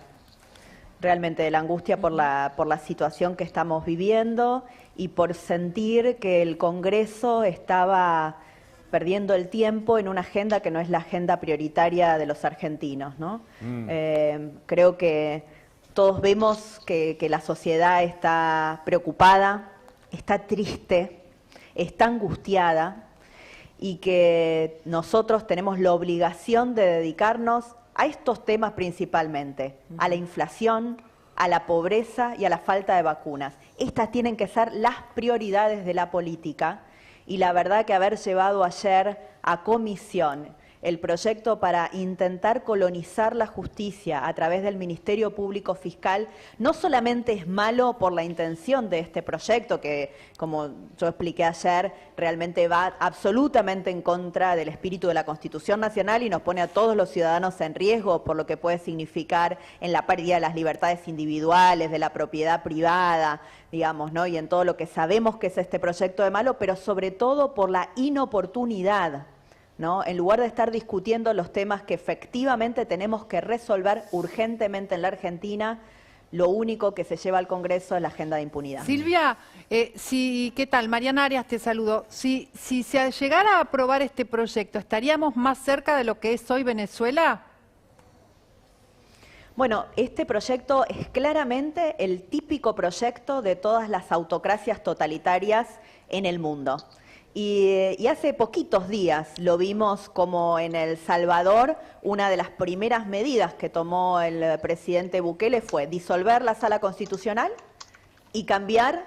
realmente de la angustia por la situación que estamos viviendo y por sentir que el Congreso estaba perdiendo el tiempo en una agenda que no es la agenda prioritaria de los argentinos, ¿no? Creo que todos vemos que la sociedad está preocupada, está triste, está angustiada, y que nosotros tenemos la obligación de dedicarnos a estos temas principalmente, a la inflación, a la pobreza y a la falta de vacunas. Estas tienen que ser las prioridades de la política y la verdad que haber llevado ayer a comisión el proyecto para intentar colonizar la justicia a través del Ministerio Público Fiscal no solamente es malo por la intención de este proyecto, que como yo expliqué ayer, realmente va absolutamente en contra del espíritu de la Constitución Nacional y nos pone a todos los ciudadanos en riesgo por lo que puede significar en la pérdida de las libertades individuales, de la propiedad privada, digamos, ¿no? Y en todo lo que sabemos que es este proyecto de malo, pero sobre todo por la inoportunidad, ¿no? En lugar de estar discutiendo los temas que efectivamente tenemos que resolver urgentemente en la Argentina, lo único que se lleva al Congreso es la agenda de impunidad. Silvia, ¿qué tal? Mariana Arias te saludo. Si se llegara a aprobar este proyecto, ¿estaríamos más cerca de lo que es hoy Venezuela? Bueno, este proyecto es claramente el típico proyecto de todas las autocracias totalitarias en el mundo. Y hace poquitos días lo vimos como en El Salvador, una de las primeras medidas que tomó el presidente Bukele fue disolver la Sala Constitucional y cambiar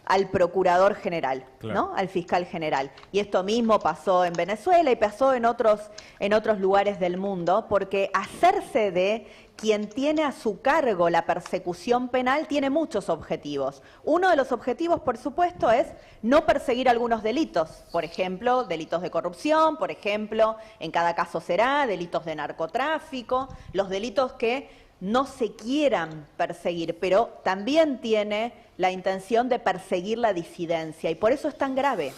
al procurador general, ¿no? Al fiscal general. Y esto mismo pasó en Venezuela y pasó en otros lugares del mundo, porque hacerse de quien tiene a su cargo la persecución penal tiene muchos objetivos. Uno de los objetivos, por supuesto, es no perseguir algunos delitos. Por ejemplo, delitos de corrupción, por ejemplo, en cada caso será, delitos de narcotráfico, los delitos que no se quieran perseguir, pero también tiene la intención de perseguir la disidencia. Y por eso es tan grave.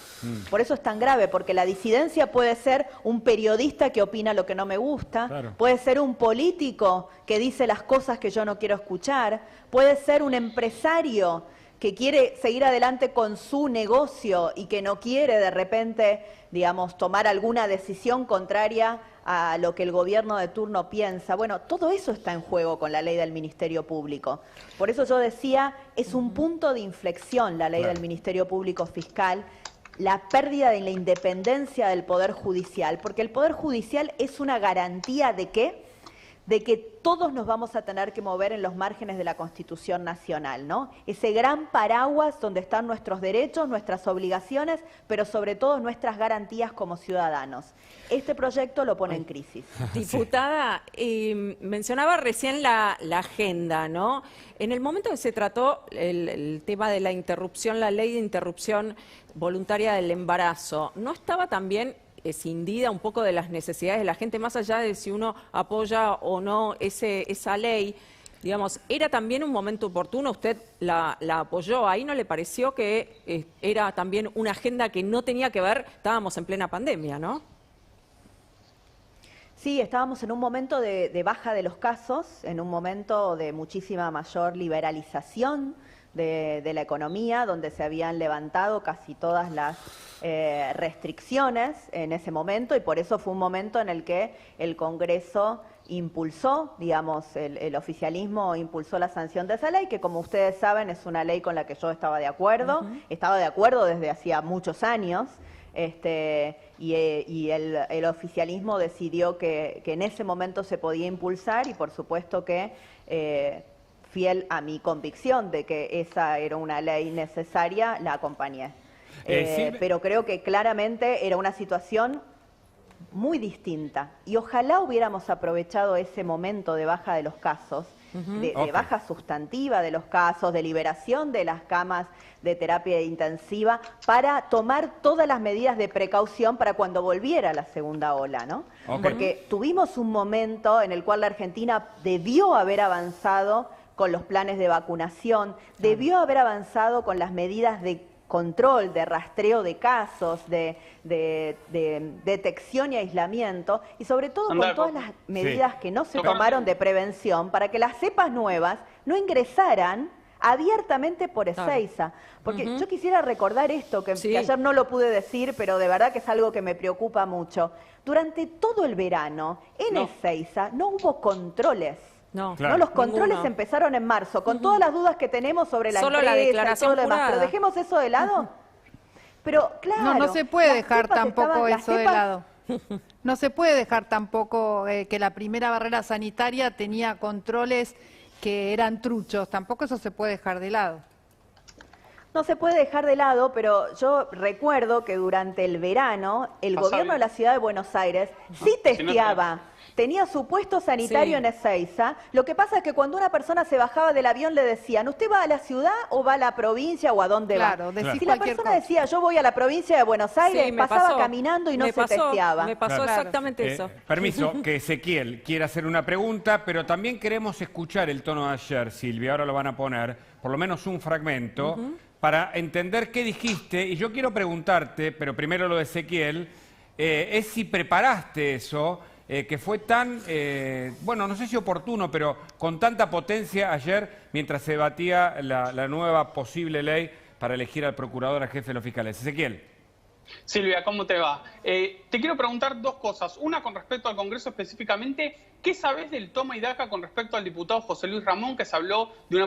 Por eso es tan grave, porque la disidencia puede ser un periodista que opina lo que no me gusta, puede ser un político que dice las cosas que yo no quiero escuchar, puede ser un empresario que quiere seguir adelante con su negocio y que no quiere de repente, digamos, tomar alguna decisión contraria a lo que el gobierno de turno piensa. Bueno, todo eso está en juego con la ley del Ministerio Público. Por eso yo decía, es un punto de inflexión la ley del Ministerio Público Fiscal, la pérdida de la independencia del Poder Judicial, porque el Poder Judicial es una garantía de ¿qué? De que todos nos vamos a tener que mover en los márgenes de la Constitución Nacional, ¿no? Ese gran paraguas donde están nuestros derechos, nuestras obligaciones, pero sobre todo nuestras garantías como ciudadanos. Este proyecto lo pone en crisis. Diputada, mencionaba recién la agenda, ¿no? En el momento que se trató el tema de la interrupción, la ley de interrupción voluntaria del embarazo, ¿no estaba también escindida un poco de las necesidades de la gente, más allá de si uno apoya o no esa ley? Digamos, ¿era también un momento oportuno? Usted la apoyó. ¿Ahí no le pareció que era también una agenda que no tenía que ver? Estábamos en plena pandemia, ¿no? Sí, estábamos en un momento de baja de los casos, en un momento de muchísima mayor liberalización de la economía, donde se habían levantado casi todas las restricciones en ese momento, y por eso fue un momento en el que el Congreso impulsó, digamos, el oficialismo impulsó la sanción de esa ley, que como ustedes saben es una ley con la que yo estaba de acuerdo, estaba de acuerdo desde hacía muchos años, y el oficialismo decidió que en ese momento se podía impulsar, y por supuesto que fiel a mi convicción de que esa era una ley necesaria, la acompañé. Pero creo que claramente era una situación muy distinta y ojalá hubiéramos aprovechado ese momento de baja de los casos de baja sustantiva de los casos, de liberación de las camas de terapia intensiva, para tomar todas las medidas de precaución para cuando volviera la segunda ola, ¿no? Porque tuvimos un momento en el cual la Argentina debió haber avanzado con los planes de vacunación, debió haber avanzado con las medidas de control, de rastreo de casos, de detección y aislamiento, y sobre todo con todas las medidas que no se tomaron de prevención para que las cepas nuevas no ingresaran abiertamente por Ezeiza. Porque yo quisiera recordar esto, que ayer no lo pude decir, pero de verdad que es algo que me preocupa mucho. Durante todo el verano, en Ezeiza no hubo controles. Los controles empezaron en marzo, con todas las dudas que tenemos sobre la empresa, la declaración y todo lo demás. Pero dejemos eso de lado. Pero claro, no se puede dejar tampoco eso de lado. No se puede dejar tampoco que la primera barrera sanitaria tenía controles que eran truchos. Tampoco eso se puede dejar de lado. No se puede dejar de lado, pero yo recuerdo que durante el verano el gobierno de la ciudad de Buenos Aires sí testeaba. Tenía su puesto sanitario en Ezeiza. Lo que pasa es que cuando una persona se bajaba del avión le decían, ¿usted va a la ciudad o va a la provincia o a dónde va? Si la persona decía, yo voy a la provincia de Buenos Aires, pasaba caminando y no se testeaba. Me pasó exactamente eso. Permiso, que Ezequiel quiere hacer una pregunta, pero también queremos escuchar el tono de ayer, Silvia, ahora lo van a poner, por lo menos un fragmento, para entender qué dijiste. Y yo quiero preguntarte, pero primero lo de Ezequiel, es si preparaste eso, que fue tan, bueno, no sé si oportuno, pero con tanta potencia ayer mientras se debatía la nueva posible ley para elegir al procurador, al jefe de los fiscales. Ezequiel. Silvia, ¿cómo te va? Te quiero preguntar dos cosas. Una con respecto al Congreso específicamente. ¿Qué sabés del toma y daca con respecto al diputado José Luis Ramón, que se habló de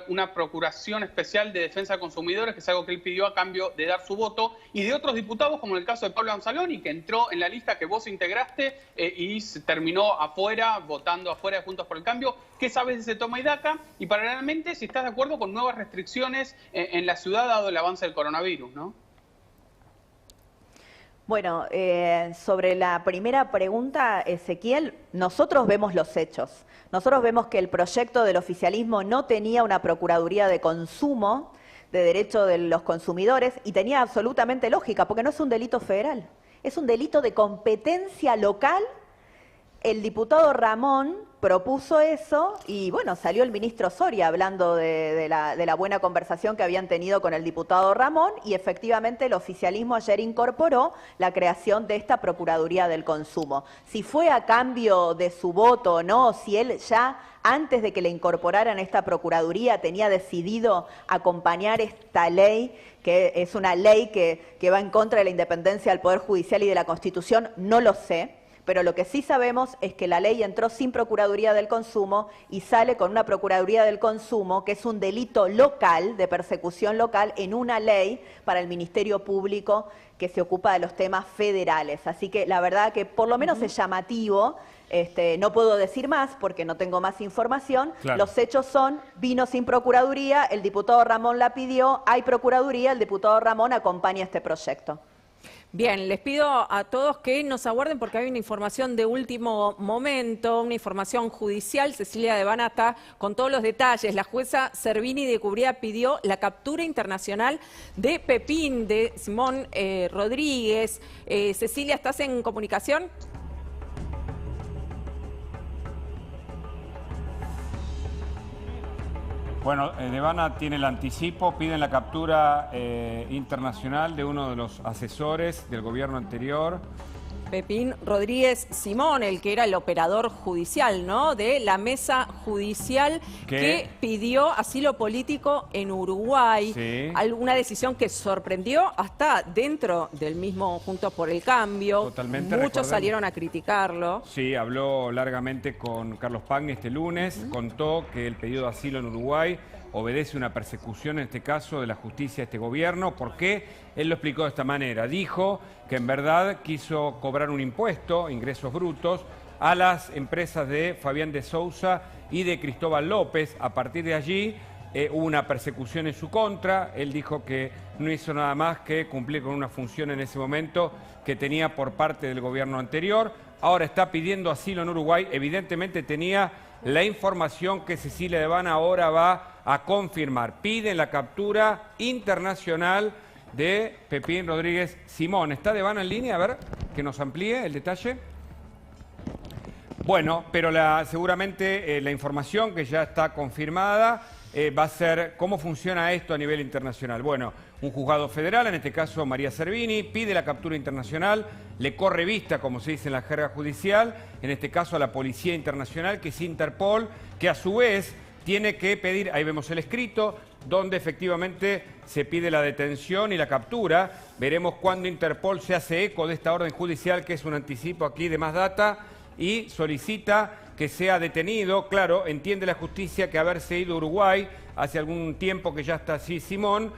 una procuración especial de defensa de consumidores, que es algo que él pidió a cambio de dar su voto, y de otros diputados, como en el caso de Pablo Anzaloni, que entró en la lista que vos integraste y se terminó afuera, votando afuera de Juntos por el Cambio? ¿Qué sabés de ese toma y daca? Y paralelamente, si estás de acuerdo con nuevas restricciones en la ciudad, dado el avance del coronavirus, ¿no? Bueno, sobre la primera pregunta, Ezequiel, nosotros vemos los hechos. Nosotros vemos que el proyecto del oficialismo no tenía una Procuraduría de Consumo, de Derecho de los Consumidores, y tenía absolutamente lógica, porque no es un delito federal, es un delito de competencia local. El diputado Ramón propuso eso y, bueno, salió el ministro Soria hablando de la buena conversación que habían tenido con el diputado Ramón, y efectivamente el oficialismo ayer incorporó la creación de esta Procuraduría del Consumo. Si fue a cambio de su voto o no, si él ya antes de que le incorporaran esta Procuraduría tenía decidido acompañar esta ley, que es una ley que va en contra de la independencia del Poder Judicial y de la Constitución, no lo sé. Pero lo que sí sabemos es que la ley entró sin Procuraduría del Consumo y sale con una Procuraduría del Consumo, que es un delito local, de persecución local, en una ley para el Ministerio Público que se ocupa de los temas federales. Así que la verdad que por lo menos es llamativo. No puedo decir más porque no tengo más información. Los hechos son, vino sin Procuraduría, el diputado Ramón la pidió, hay Procuraduría, el diputado Ramón acompaña este proyecto. Bien, les pido a todos que nos aguarden porque hay una información de último momento, una información judicial. Cecilia Devana está con todos los detalles. La jueza Servini de Cubría pidió la captura internacional de Pepín, de Simón Rodríguez. Cecilia, ¿estás en comunicación? Bueno, Devana tiene el anticipo, piden la captura internacional de uno de los asesores del gobierno anterior. Pepín Rodríguez Simón, el que era el operador judicial, ¿no? De la mesa judicial que pidió asilo político en Uruguay. Sí. Alguna decisión que sorprendió hasta dentro del mismo Juntos por el Cambio. Totalmente. Muchos salieron a criticarlo. Sí, habló largamente con Carlos Pagni este lunes, contó que el pedido de asilo en Uruguay obedece una persecución, en este caso, de la justicia de este gobierno. ¿Por qué? Él lo explicó de esta manera. Dijo que en verdad quiso cobrar un impuesto, ingresos brutos, a las empresas de Fabián de Sousa y de Cristóbal López. A partir de allí hubo una persecución en su contra. Él dijo que no hizo nada más que cumplir con una función en ese momento que tenía por parte del gobierno anterior. Ahora está pidiendo asilo en Uruguay. Evidentemente tenía la información que Cecilia Devane ahora va a confirmar. Piden la captura internacional de Pepín Rodríguez Simón. ¿Está Devane en línea? A ver, que nos amplíe el detalle. Bueno, pero seguramente la información que ya está confirmada va a ser cómo funciona esto a nivel internacional. Bueno, un juzgado federal, en este caso María Servini, pide la captura internacional, le corre vista, como se dice en la jerga judicial, en este caso a la Policía Internacional, que es Interpol, que a su vez tiene que pedir, ahí vemos el escrito, donde efectivamente se pide la detención y la captura. Veremos cuándo Interpol se hace eco de esta orden judicial, que es un anticipo aquí de Más Data, y solicita que sea detenido. Claro, entiende la justicia que haberse ido a Uruguay hace algún tiempo que ya está así Simón,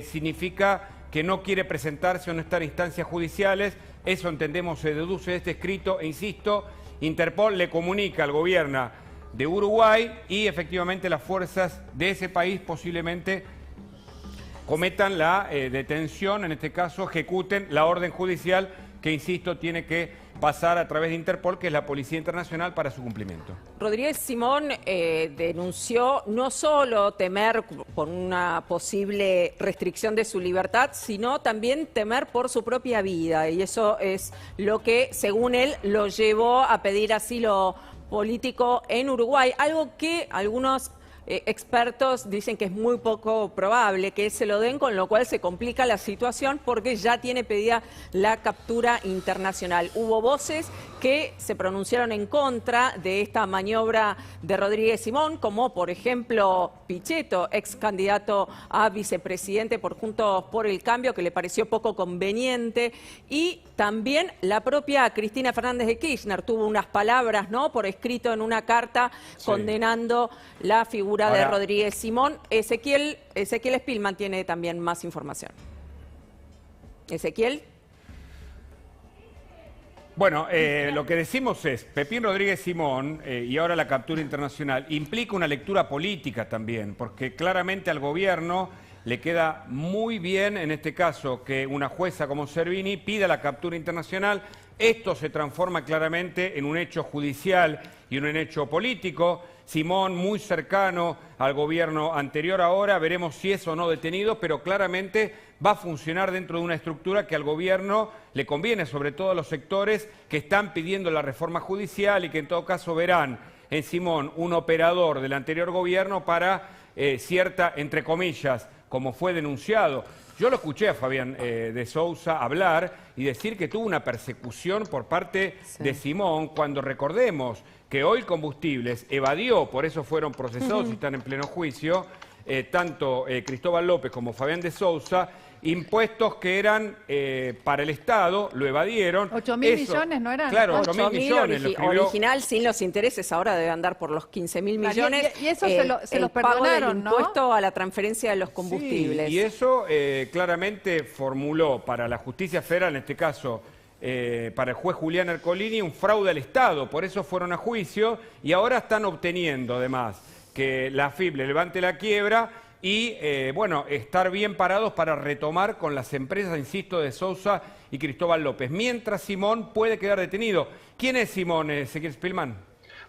significa que no quiere presentarse o no estar en instancias judiciales. Eso entendemos, se deduce de este escrito, e insisto, Interpol le comunica al gobierno de Uruguay y efectivamente las fuerzas de ese país posiblemente cometan la detención, en este caso ejecuten la orden judicial que, insisto, tiene que pasar a través de Interpol, que es la Policía Internacional, para su cumplimiento. Rodríguez Simón denunció no solo temer por una posible restricción de su libertad, sino también temer por su propia vida. Y eso es lo que, según él, lo llevó a pedir asilo político en Uruguay, algo que algunos expertos dicen que es muy poco probable que se lo den, con lo cual se complica la situación porque ya tiene pedida la captura internacional. Hubo voces que se pronunciaron en contra de esta maniobra de Rodríguez Simón, como por ejemplo Pichetto, ex candidato a vicepresidente por Juntos por el Cambio, que le pareció poco conveniente, y también la propia Cristina Fernández de Kirchner tuvo unas palabras, ¿no?, por escrito en una carta condenando la figura de Rodríguez Simón. Ezequiel Spillman tiene también más información. Ezequiel. Bueno, lo que decimos es, Pepín Rodríguez Simón, y ahora la captura internacional, implica una lectura política también, porque claramente al gobierno le queda muy bien, en este caso, que una jueza como Servini pida la captura internacional. Esto se transforma claramente en un hecho judicial y en un hecho político. Simón, muy cercano al gobierno anterior ahora, veremos si es o no detenido, pero claramente va a funcionar dentro de una estructura que al gobierno le conviene, sobre todo a los sectores que están pidiendo la reforma judicial y que en todo caso verán en Simón un operador del anterior gobierno para cierta, entre comillas, como fue denunciado. Yo lo escuché a Fabián de Sousa hablar y decir que tuvo una persecución por parte de Simón, cuando recordemos que Oil Combustibles evadió, por eso fueron procesados y están en pleno juicio, tanto Cristóbal López como Fabián de Sousa, impuestos que eran para el Estado, lo evadieron. 8.000 millones, ¿no eran? Claro, 8.000 millones. Original, sin los intereses, ahora debe andar por los 15.000 millones. Y eso se los perdonaron, ¿no? El impuesto a la transferencia de los combustibles. Sí, y eso claramente formuló para la justicia federal, en este caso para el juez Julián Ercolini, un fraude al Estado. Por eso fueron a juicio y ahora están obteniendo, además, que la AFIP le levante la quiebra y, bueno, estar bien parados para retomar con las empresas, insisto, de Sousa y Cristóbal López. Mientras Simón puede quedar detenido. ¿Quién es Simón, Ezequiel Spillman?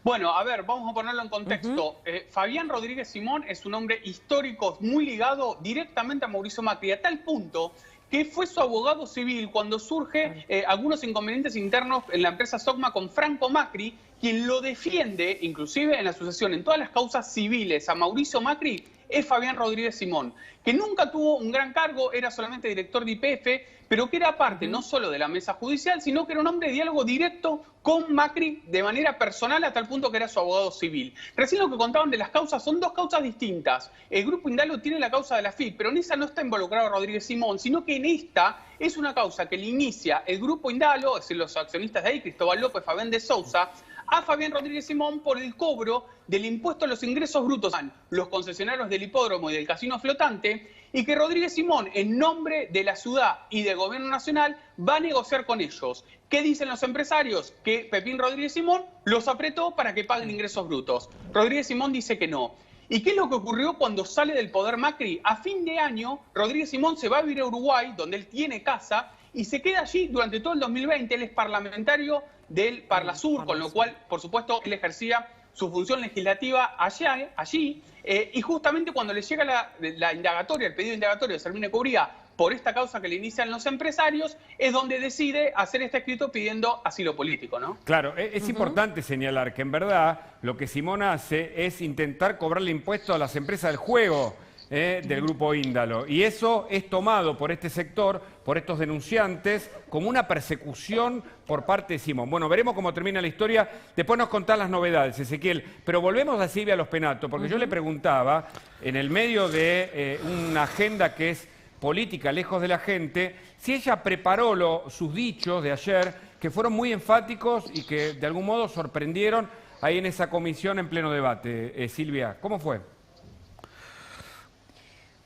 Bueno, a ver, vamos a ponerlo en contexto. Fabián Rodríguez Simón es un hombre histórico muy ligado directamente a Mauricio Macri, a tal punto que fue su abogado civil cuando surge algunos inconvenientes internos en la empresa Sogma con Franco Macri, quien lo defiende, inclusive en la sucesión, en todas las causas civiles a Mauricio Macri, es Fabián Rodríguez Simón, que nunca tuvo un gran cargo, era solamente director de YPF, pero que era parte no solo de la mesa judicial, sino que era un hombre de diálogo directo con Macri de manera personal, hasta el punto que era su abogado civil. Recién lo que contaban de las causas son dos causas distintas. El Grupo Indalo tiene la causa de la AFIP, pero en esa no está involucrado Rodríguez Simón, sino que en esta es una causa que le inicia el Grupo Indalo, es decir, los accionistas de ahí, Cristóbal López, Fabián de Sousa, a Fabián Rodríguez Simón por el cobro del impuesto a los ingresos brutos a los concesionarios del hipódromo y del casino flotante, y que Rodríguez Simón, en nombre de la ciudad y del gobierno nacional, va a negociar con ellos. ¿Qué dicen los empresarios? Que Pepín Rodríguez Simón los apretó para que paguen ingresos brutos. Rodríguez Simón dice que no. ¿Y qué es lo que ocurrió cuando sale del poder Macri? A fin de año, Rodríguez Simón se va a vivir a Uruguay, donde él tiene casa, y se queda allí durante todo el 2020. Él es parlamentario del Parlasur, con lo cual, por supuesto, él ejercía su función legislativa allí y justamente cuando le llega la indagatoria, el pedido indagatorio de Servini Cubría por esta causa que le inician los empresarios, es donde decide hacer este escrito pidiendo asilo político, ¿no? Claro, es importante señalar que en verdad lo que Simón hace es intentar cobrarle impuestos a las empresas del juego del grupo Índalo. Y eso es tomado por este sector, por estos denunciantes, como una persecución por parte de Simón. Bueno, veremos cómo termina la historia. Después nos contás las novedades, Ezequiel. Pero volvemos a Silvia Los Penato, porque yo le preguntaba, en el medio de una agenda que es política lejos de la gente, si ella preparó sus dichos de ayer, que fueron muy enfáticos y que de algún modo sorprendieron ahí en esa comisión en pleno debate. Silvia, ¿cómo fue?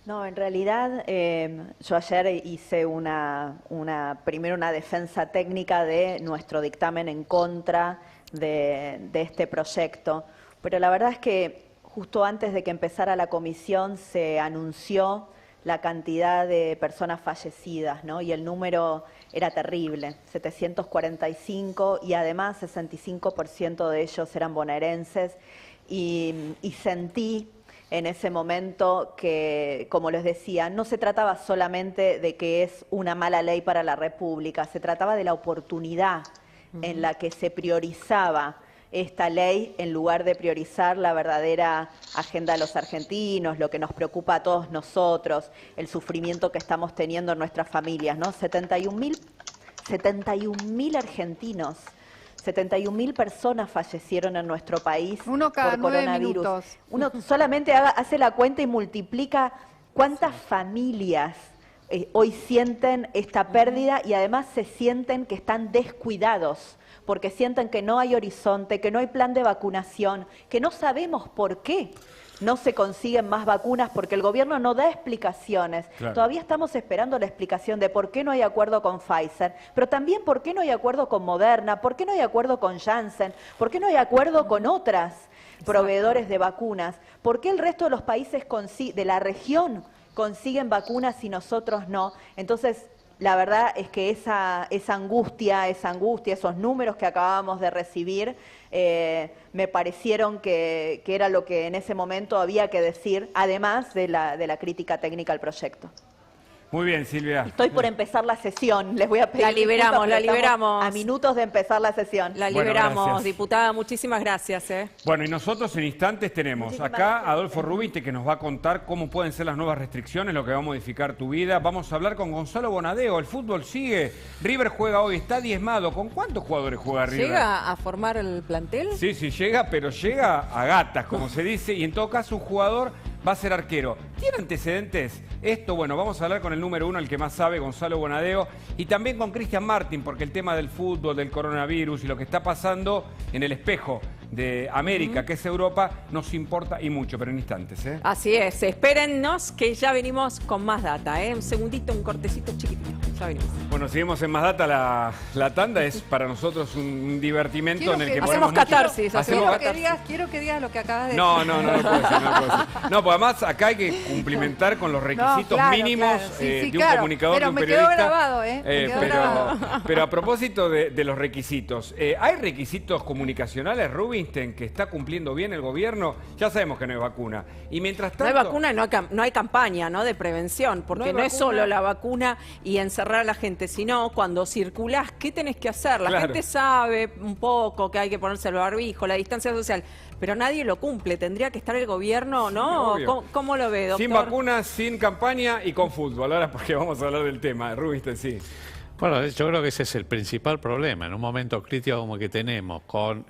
No, en realidad yo ayer hice primero una defensa técnica de nuestro dictamen en contra de este proyecto, pero la verdad es que justo antes de que empezara la comisión se anunció la cantidad de personas fallecidas, ¿no? Y el número era terrible, 745, y además 65% de ellos eran bonaerenses, y sentí en ese momento que, como les decía, no se trataba solamente de que es una mala ley para la República, se trataba de la oportunidad en la que se priorizaba esta ley en lugar de priorizar la verdadera agenda de los argentinos, lo que nos preocupa a todos nosotros, el sufrimiento que estamos teniendo en nuestras familias, ¿no? 71.000 argentinos, 71.000 personas fallecieron en nuestro país Uno cada por 9 coronavirus. minutos. Uno solamente hace la cuenta y multiplica cuántas familias hoy sienten esta pérdida y además se sienten que están descuidados, porque sienten que no hay horizonte, que no hay plan de vacunación, que no sabemos por qué no se consiguen más vacunas, porque el gobierno no da explicaciones. Claro. Todavía estamos esperando la explicación de por qué no hay acuerdo con Pfizer, pero también por qué no hay acuerdo con Moderna, por qué no hay acuerdo con Janssen, por qué no hay acuerdo con otras proveedores de vacunas, por qué el resto de los países de la región consiguen vacunas y nosotros no. Entonces, la verdad es que esa angustia, esos números que acabábamos de recibir, me parecieron que era lo que en ese momento había que decir, además de la crítica técnica al proyecto. Muy bien, Silvia. Estoy por empezar la sesión, les voy a pedir La liberamos, disculpas, la pero estamos liberamos. a minutos de empezar la sesión. La Bueno, liberamos, gracias. diputada, muchísimas gracias. Bueno, y nosotros en instantes tenemos Muchísimas acá gracias. a Adolfo Rubiste, que nos va a contar cómo pueden ser las nuevas restricciones, lo que va a modificar tu vida. Vamos a hablar con Gonzalo Bonadeo. El fútbol sigue. River juega hoy, está diezmado. ¿Con cuántos jugadores juega River? ¿Llega a formar el plantel? Sí, llega, pero llega a gatas, como se dice, y en todo caso un jugador va a ser arquero. ¿Tiene antecedentes esto? Bueno, vamos a hablar con el número uno, el que más sabe, Gonzalo Bonadeo, y también con Cristian Martín, porque el tema del fútbol, del coronavirus y lo que está pasando en el espejo de América, que es Europa, nos importa y mucho, pero en instantes. Así es, espérennos que ya venimos con más data. Un segundito, un cortecito chiquitito, ya venimos. Bueno, seguimos en Más Data, la tanda es para nosotros un divertimento Quiero en el que- que Hacemos ponemos mucho- catarsis, hacemos Quiero que digas lo que acabas de decir. No puedo decir, no puedo decir. No, pues además acá hay que cumplimentar con los requisitos claro, mínimos claro. Sí, sí, de un claro. comunicador, Pero de un me quedó periodista. grabado, me quedó grabado. Pero a propósito de los requisitos, ¿hay requisitos comunicacionales, Rubinstein, que está cumpliendo bien el gobierno? Ya sabemos que no hay vacuna. Y mientras tanto... No hay vacuna, no hay campaña, ¿no?, de prevención, porque no es vacuna. solo la vacuna y encerrar a la gente, sino cuando circulás, ¿qué tenés que hacer? La Claro. gente sabe un poco que hay que ponerse el barbijo, la distancia social, pero nadie lo cumple. Tendría que estar el gobierno, ¿no? obvio. ¿Cómo lo ve, doctor? Sin vacunas, sin campaña y con fútbol. Ahora porque vamos a hablar del tema. Rubinstein, sí. Bueno, yo creo que ese es el principal problema. En un momento crítico como que tenemos, con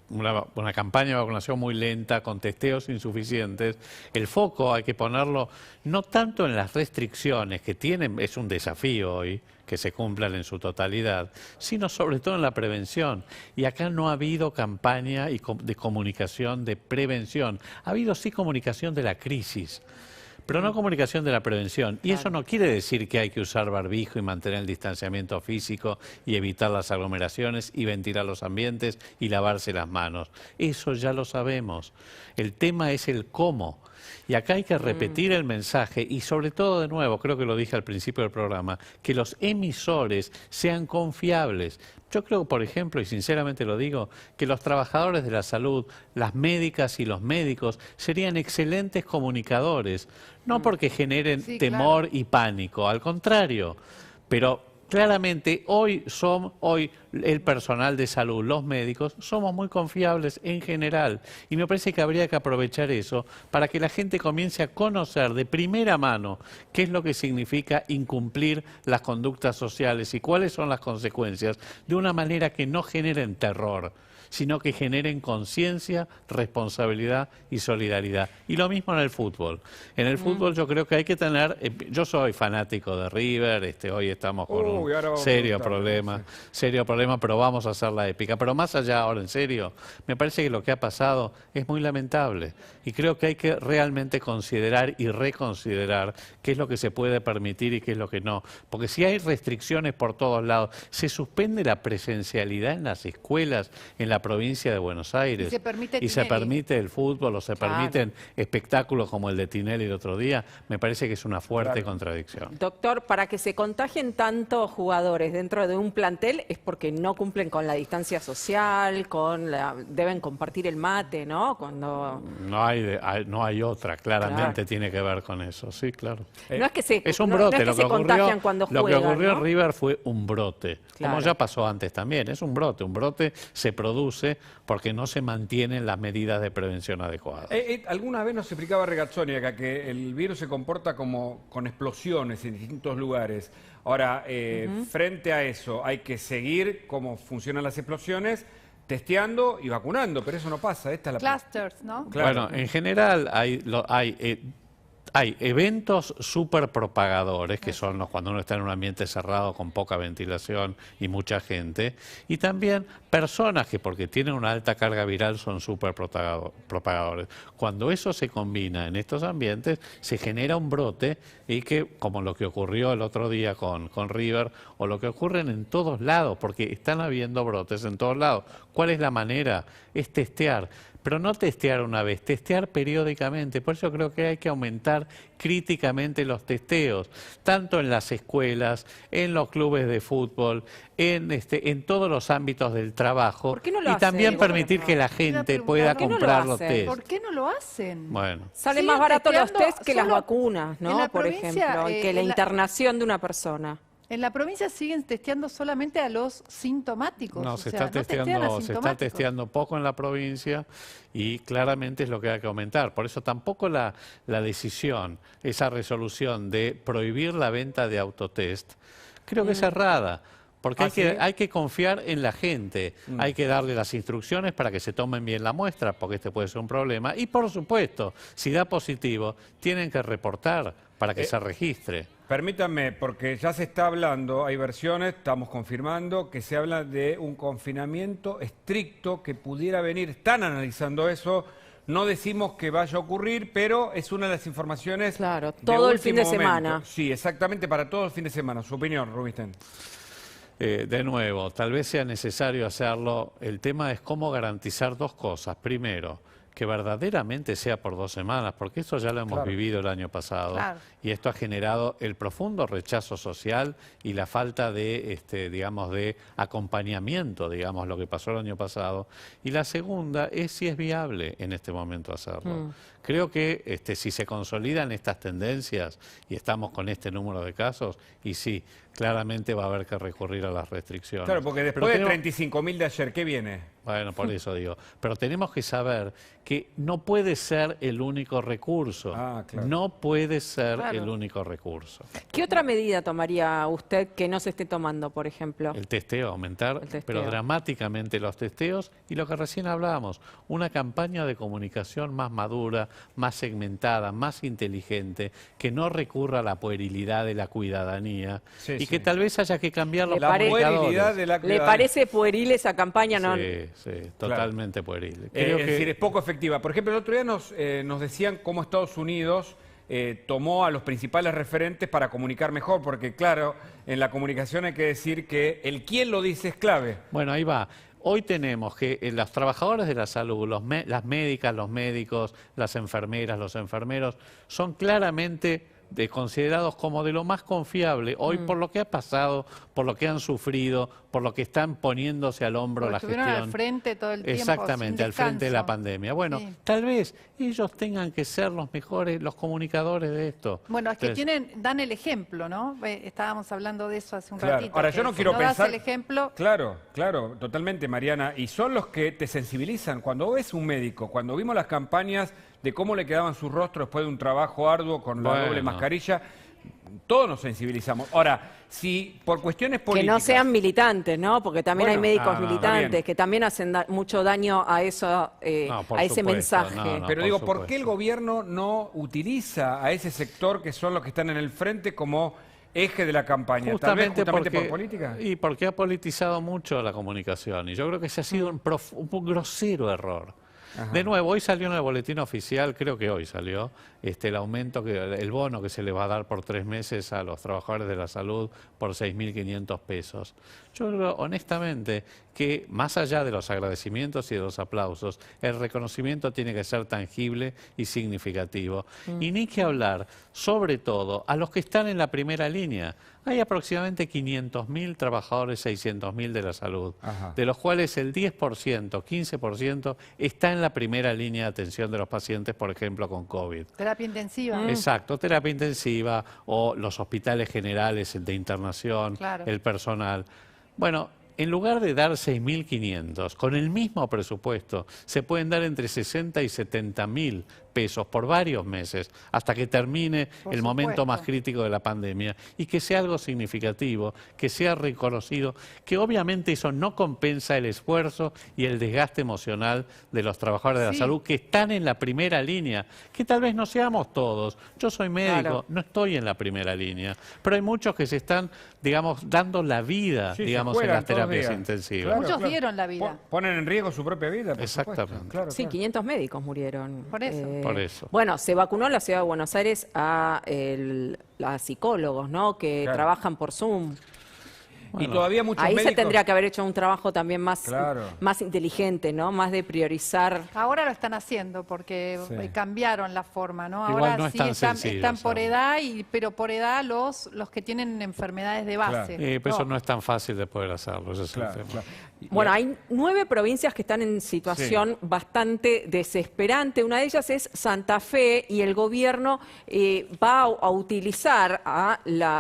una campaña de vacunación muy lenta, con testeos insuficientes, el foco hay que ponerlo no tanto en las restricciones que tienen, es un desafío hoy, que se cumplan en su totalidad, sino sobre todo en la prevención. Y acá no ha habido campaña de comunicación de prevención. Ha habido sí comunicación de la crisis, pero no comunicación de la prevención. Y eso no quiere decir que hay que usar barbijo y mantener el distanciamiento físico y evitar las aglomeraciones y ventilar los ambientes y lavarse las manos. Eso ya lo sabemos. El tema es el cómo. Y acá hay que repetir el mensaje y sobre todo, de nuevo, creo que lo dije al principio del programa, que los emisores sean confiables. Yo creo, por ejemplo, y sinceramente lo digo, que los trabajadores de la salud, las médicas y los médicos serían excelentes comunicadores, no porque generen temor y pánico, al contrario, pero claramente hoy el personal de salud, los médicos, somos muy confiables en general y me parece que habría que aprovechar eso para que la gente comience a conocer de primera mano qué es lo que significa incumplir las conductas sociales y cuáles son las consecuencias de una manera que no generen terror, sino que generen conciencia, responsabilidad y solidaridad. Y lo mismo en el fútbol. En el fútbol yo creo que hay que tener... yo soy fanático de River, hoy estamos con un serio problema, pero vamos a hacer la épica. Pero más allá, ahora en serio, me parece que lo que ha pasado es muy lamentable. Y creo que hay que realmente considerar y reconsiderar qué es lo que se puede permitir y qué es lo que no. Porque si hay restricciones por todos lados, se suspende la presencialidad en las escuelas, en la provincia de Buenos Aires, y se permite el fútbol o se permiten espectáculos como el de Tinelli el otro día, me parece que es una fuerte contradicción. Doctor, para que se contagien tantos jugadores dentro de un plantel es porque no cumplen con la distancia social, deben compartir el mate, ¿no? No hay otra, claramente tiene que ver con eso, sí, claro. No es que se, es un brote, no es que se contagian cuando juegan. Lo que ocurrió en River fue un brote, claro, como ya pasó antes también, es un brote se produce porque no se mantienen las medidas de prevención adecuadas. Alguna vez nos explicaba Regazzoni acá que el virus se comporta como con explosiones en distintos lugares. Ahora, frente a eso, hay que seguir cómo funcionan las explosiones, testeando y vacunando, pero eso no pasa. Esta es la clusters, ¿no? Claro. Bueno, en general hay eventos superpropagadores, que son cuando uno está en un ambiente cerrado con poca ventilación y mucha gente, y también personas que porque tienen una alta carga viral son superpropagadores. Cuando eso se combina en estos ambientes, se genera un brote y que, como lo que ocurrió el otro día con River, o lo que ocurre en todos lados, porque están habiendo brotes en todos lados. ¿Cuál es la manera? Es testear. Pero no testear una vez, testear periódicamente. Por eso creo que hay que aumentar críticamente los testeos, tanto en las escuelas, en los clubes de fútbol, en todos los ámbitos del trabajo. ¿Por qué no lo y hacen? también permitir que la gente pueda comprar los test. ¿Por qué no lo hacen? Bueno. Sale más barato los test que las vacunas, ¿no? Por ejemplo, que la internación de una persona. En la provincia siguen testeando solamente a los sintomáticos. No, se está testeando poco en la provincia y claramente es lo que hay que aumentar. Por eso tampoco la decisión, esa resolución de prohibir la venta de autotest, creo que es errada. Porque hay que confiar en la gente, hay que darle las instrucciones para que se tomen bien la muestra, porque este puede ser un problema. Y por supuesto, si da positivo, tienen que reportar para que se registre. Permítanme, porque ya se está hablando, hay versiones, estamos confirmando, que se habla de un confinamiento estricto que pudiera venir. Están analizando eso, no decimos que vaya a ocurrir, pero es una de las informaciones. Claro, todo el fin de semana. Sí, exactamente, para todo el fin de semana. Su opinión, Rubinstein. De nuevo, tal vez sea necesario hacerlo. El tema es cómo garantizar dos cosas. Primero, que verdaderamente sea por 2 semanas, porque eso ya lo hemos vivido el año pasado, y esto ha generado el profundo rechazo social y la falta de, digamos, de acompañamiento, digamos, lo que pasó el año pasado. Y la segunda es si es viable en este momento hacerlo. Creo que si se consolidan estas tendencias y estamos con este número de casos, y sí, claramente va a haber que recurrir a las restricciones. Claro, porque después de 35.000 de ayer, ¿qué viene? Bueno, por eso digo. Pero tenemos que saber que no puede ser el único recurso. No puede ser el único recurso. ¿Qué otra medida tomaría usted que no se esté tomando, por ejemplo? El testeo, aumentar, pero dramáticamente los testeos y lo que recién hablábamos, una campaña de comunicación más madura, más segmentada, más inteligente, que no recurra a la puerilidad de la cuidadanía y que tal vez haya que cambiar los puerilidad de la ¿Le parece pueril esa campaña? No. Sí, totalmente pueril. Es decir, es poco efectiva. Por ejemplo, el otro día nos decían cómo Estados Unidos tomó a los principales referentes para comunicar mejor, porque claro, en la comunicación hay que decir que el quién lo dice es clave. Bueno, ahí va. hoy tenemos que los trabajadores de la salud, las médicas, los médicos, las enfermeras, los enfermeros, son claramente considerados como de lo más confiable hoy por lo que ha pasado, por lo que han sufrido, por lo que están poniéndose al hombro la gestión. Estuvieron al frente todo el tiempo. Exactamente, al frente de la pandemia. Bueno, sí, tal vez ellos tengan que ser los mejores, los comunicadores de esto. Bueno, es que Entonces, dan el ejemplo, ¿no? Estábamos hablando de eso hace un Claro. ratito. Ahora, que yo no si quiero das pensar... el ejemplo... Claro, totalmente, Mariana. Y son los que te sensibilizan. Cuando ves un médico, cuando vimos las campañas de cómo le quedaban sus rostros después de un trabajo arduo con la doble mascarilla, todos nos sensibilizamos. Ahora, si por cuestiones políticas... Que no sean militantes, ¿no? Porque también hay médicos militantes está que también hacen mucho daño a eso, a ese mensaje. Pero digo, ¿por qué el gobierno no utiliza a ese sector que son los que están en el frente como eje de la campaña? Justamente Justamente por política. Y porque ha politizado mucho la comunicación. Y yo creo que ese ha sido un grosero error. Ajá. De nuevo, hoy salió en el boletín oficial, creo que hoy salió, el aumento, el bono que se le va a dar por 3 meses a los trabajadores de la salud por 6.500 pesos. Yo creo, honestamente, que más allá de los agradecimientos y de los aplausos, el reconocimiento tiene que ser tangible y significativo. Y ni que hablar, sobre todo, a los que están en la primera línea. Hay aproximadamente 500.000 trabajadores, 600.000 de la salud, de los cuales el 10%, 15% está en la primera línea de atención de los pacientes, por ejemplo, con COVID. Terapia intensiva. Exacto, terapia intensiva o los hospitales generales de internación, Claro. el personal. Bueno, en lugar de dar 6.500, con el mismo presupuesto, se pueden dar entre 60 y 70.000 pesos por varios meses, hasta que termine el momento más crítico de la pandemia, y que sea algo significativo, que sea reconocido, que obviamente eso no compensa el esfuerzo y el desgaste emocional de los trabajadores de la salud, que están en la primera línea, que tal vez no seamos todos. Yo soy médico, no estoy en la primera línea, pero hay muchos que se están, digamos, dando la vida, digamos, en las terapias intensivas. Muchos dieron la vida. Ponen en riesgo su propia vida, por Exactamente. supuesto. Sí, 500 médicos murieron. Por eso. Por eso. Bueno, se vacunó en la ciudad de Buenos Aires a psicólogos, ¿no? Que trabajan por Zoom. Y todavía muchos Ahí médicos... se tendría que haber hecho un trabajo también más Claro. inteligente, ¿no? Más de priorizar. Ahora lo están haciendo porque cambiaron la forma, ¿no? Igual Ahora no es sí tan están sencillo, por edad, pero por edad los que tienen enfermedades de base. Pero eso no es tan fácil de poder hacerlo, ese es el tema. Bueno, hay 9 provincias que están en situación bastante desesperante. Una de ellas es Santa Fe y el gobierno va a utilizar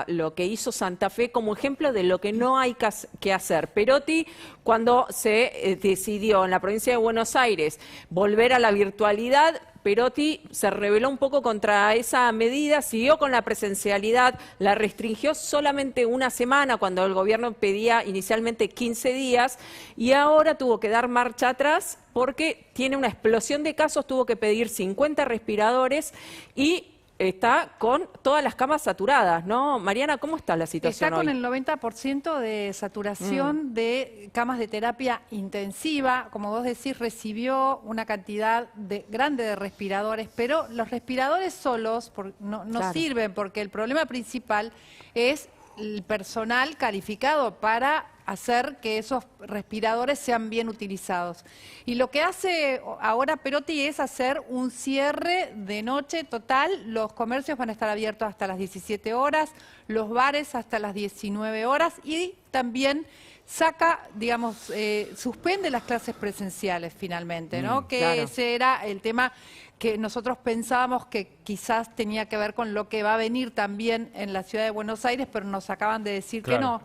lo que hizo Santa Fe como ejemplo de lo que no hay que hacer. Perotti, cuando se decidió en la provincia de Buenos Aires volver a la virtualidad, Perotti se rebeló un poco contra esa medida, siguió con la presencialidad, la restringió solamente una semana cuando el gobierno pedía inicialmente 15 días y ahora tuvo que dar marcha atrás porque tiene una explosión de casos, tuvo que pedir 50 respiradores y está con todas las camas saturadas, ¿no? Mariana, ¿cómo está la situación Está con hoy? el 90% de saturación de camas de terapia intensiva. Como vos decís, recibió una cantidad grande de respiradores, pero los respiradores solos no sirven porque el problema principal es el personal calificado para hacer que esos respiradores sean bien utilizados. Y lo que hace ahora Perotti es hacer un cierre de noche total. Los comercios van a estar abiertos hasta las 17 horas, los bares hasta las 19 horas y también saca, digamos, suspende las clases presenciales finalmente, ¿no? Que ese era el tema que nosotros pensábamos que quizás tenía que ver con lo que va a venir también en la ciudad de Buenos Aires, pero nos acaban de decir que no,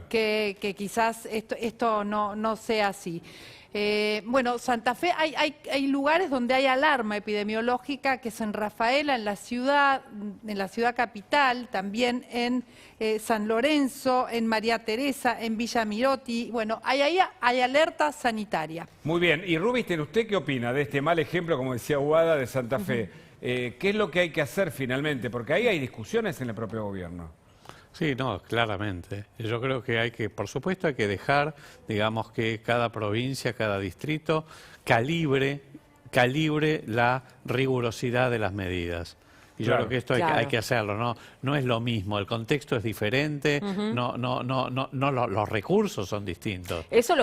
que quizás esto no sea así. Bueno, Santa Fe, hay lugares donde hay alarma epidemiológica, que es en Rafaela, en la ciudad capital, también en San Lorenzo, en María Teresa, en Villa Mirotti. Bueno, hay alerta sanitaria. Muy bien. Y Rubinstein, ¿usted qué opina de este mal ejemplo, como decía Aguada, de Santa Fe? ¿Qué es lo que hay que hacer finalmente? Porque ahí hay discusiones en el propio gobierno. Sí, no, claramente. Yo creo que por supuesto hay que dejar, digamos, que cada provincia, cada distrito calibre la rigurosidad de las medidas. Y yo creo que esto hay que hacerlo, no es lo mismo, el contexto es diferente, los recursos son distintos. Eso es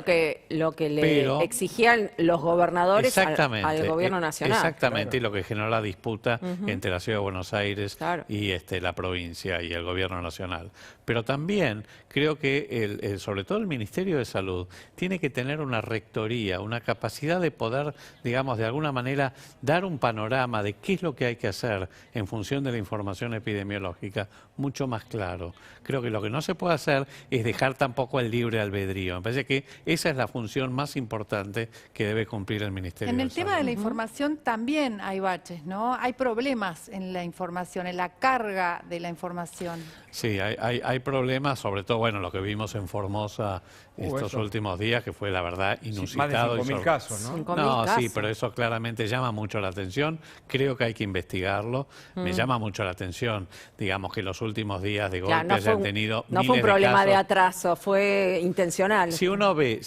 lo que le exigían los gobernadores al gobierno nacional. Exactamente, y lo que generó la disputa entre la Ciudad de Buenos Aires y la provincia y el gobierno nacional. Pero también creo que sobre todo el Ministerio de Salud tiene que tener una rectoría, una capacidad de poder, digamos, de alguna manera dar un panorama de qué es lo que hay que hacer en función de la información epidemiológica mucho más claro. Creo que lo que no se puede hacer es dejar tampoco el libre albedrío. Me parece que esa es la función más importante que debe cumplir el Ministerio de Salud. En el tema de la información también hay baches, ¿no? Hay problemas en la información, en la carga de la información. Sí, hay problemas, sobre todo, bueno, lo que vimos en Formosa estos últimos días, que fue la verdad inusitado. Más de 5.000 casos, ¿no? 5.000 casos. Sí, pero eso claramente llama mucho la atención. Creo que hay que investigarlo. Me llama mucho la atención, digamos, que los últimos días de golpe hayan tenido no fue un problema de atraso, fue intencional. Si uno ve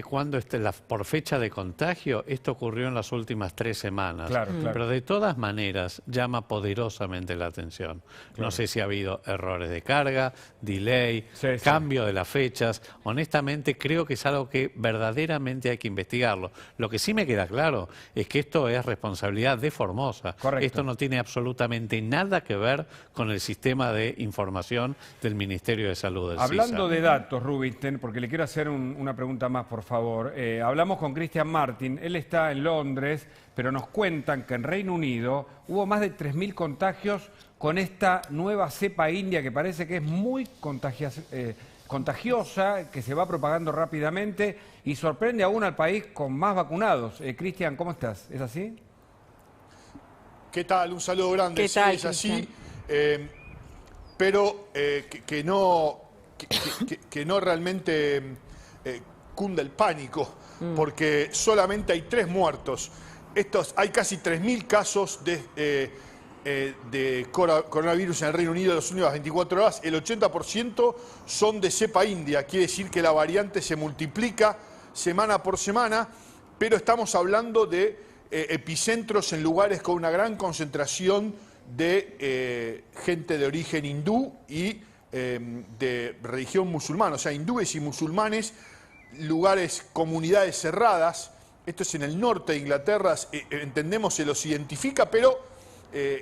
cuándo por fecha de contagio, esto ocurrió en las últimas 3 semanas. Claro. Pero de todas maneras llama poderosamente la atención. No sé si ha habido errores de carga, delay, cambio de las fechas. Honestamente creo que es algo que verdaderamente hay que investigarlo. Lo que sí me queda claro es que esto es responsabilidad de Formosa. Correcto. Esto no tiene absolutamente nada que ver con el sistema de información del Ministerio de Salud. Hablando de datos, Rubinstein, porque le quiero hacer una pregunta más, por favor. Hablamos con Christian Martin, él está en Londres, pero nos cuentan que en Reino Unido hubo más de 3.000 contagios con esta nueva cepa india que parece que es muy contagiosa, que se va propagando rápidamente y sorprende aún al país con más vacunados. Cristian, ¿cómo estás? ¿Es así? ¿Qué tal? Un saludo grande. ¿Qué sí, tal, es así, pero que no realmente cunda el pánico, porque solamente hay 3 muertos. Hay casi 3.000 casos de coronavirus en el Reino Unido en las últimas 24 horas. El 80% son de cepa india, quiere decir que la variante se multiplica semana por semana, pero estamos hablando de epicentros en lugares con una gran concentración de gente de origen hindú y de religión musulmana, o sea, hindúes y musulmanes, lugares, comunidades cerradas. Esto es en el norte de Inglaterra, entendemos, se los identifica, pero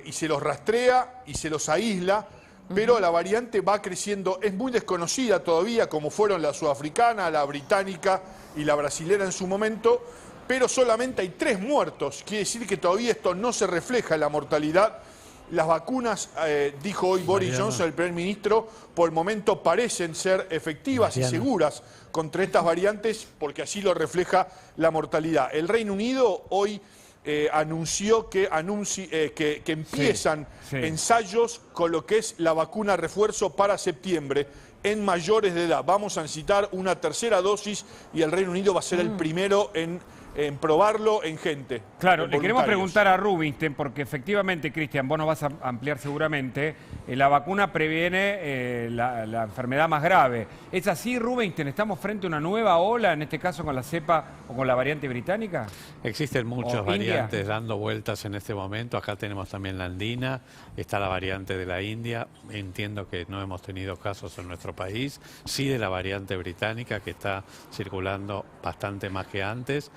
y se los rastrea y se los aísla, pero la variante va creciendo, es muy desconocida todavía, como fueron la sudafricana, la británica y la brasilera en su momento, pero solamente hay 3 muertos, quiere decir que todavía esto no se refleja en la mortalidad. Las vacunas, dijo hoy Boris Johnson, el primer ministro, por el momento parecen ser efectivas y seguras contra estas variantes, porque así lo refleja la mortalidad. El Reino Unido hoy anunció que empiezan ensayos con lo que es la vacuna refuerzo para septiembre en mayores de edad. Vamos a necesitar una 3ª dosis y el Reino Unido va a ser el primero en probarlo en gente. Claro, le queremos preguntar a Rubinstein, porque efectivamente, Cristian, vos nos vas a ampliar seguramente, la vacuna previene la enfermedad más grave. ¿Es así, Rubinstein? ¿Estamos frente a una nueva ola, en este caso con la cepa o con la variante británica? Existen muchas variantes dando vueltas en este momento. Acá tenemos también la andina, está la variante de la India. Entiendo que no hemos tenido casos en nuestro país. Sí de la variante británica, que está circulando bastante más que antes.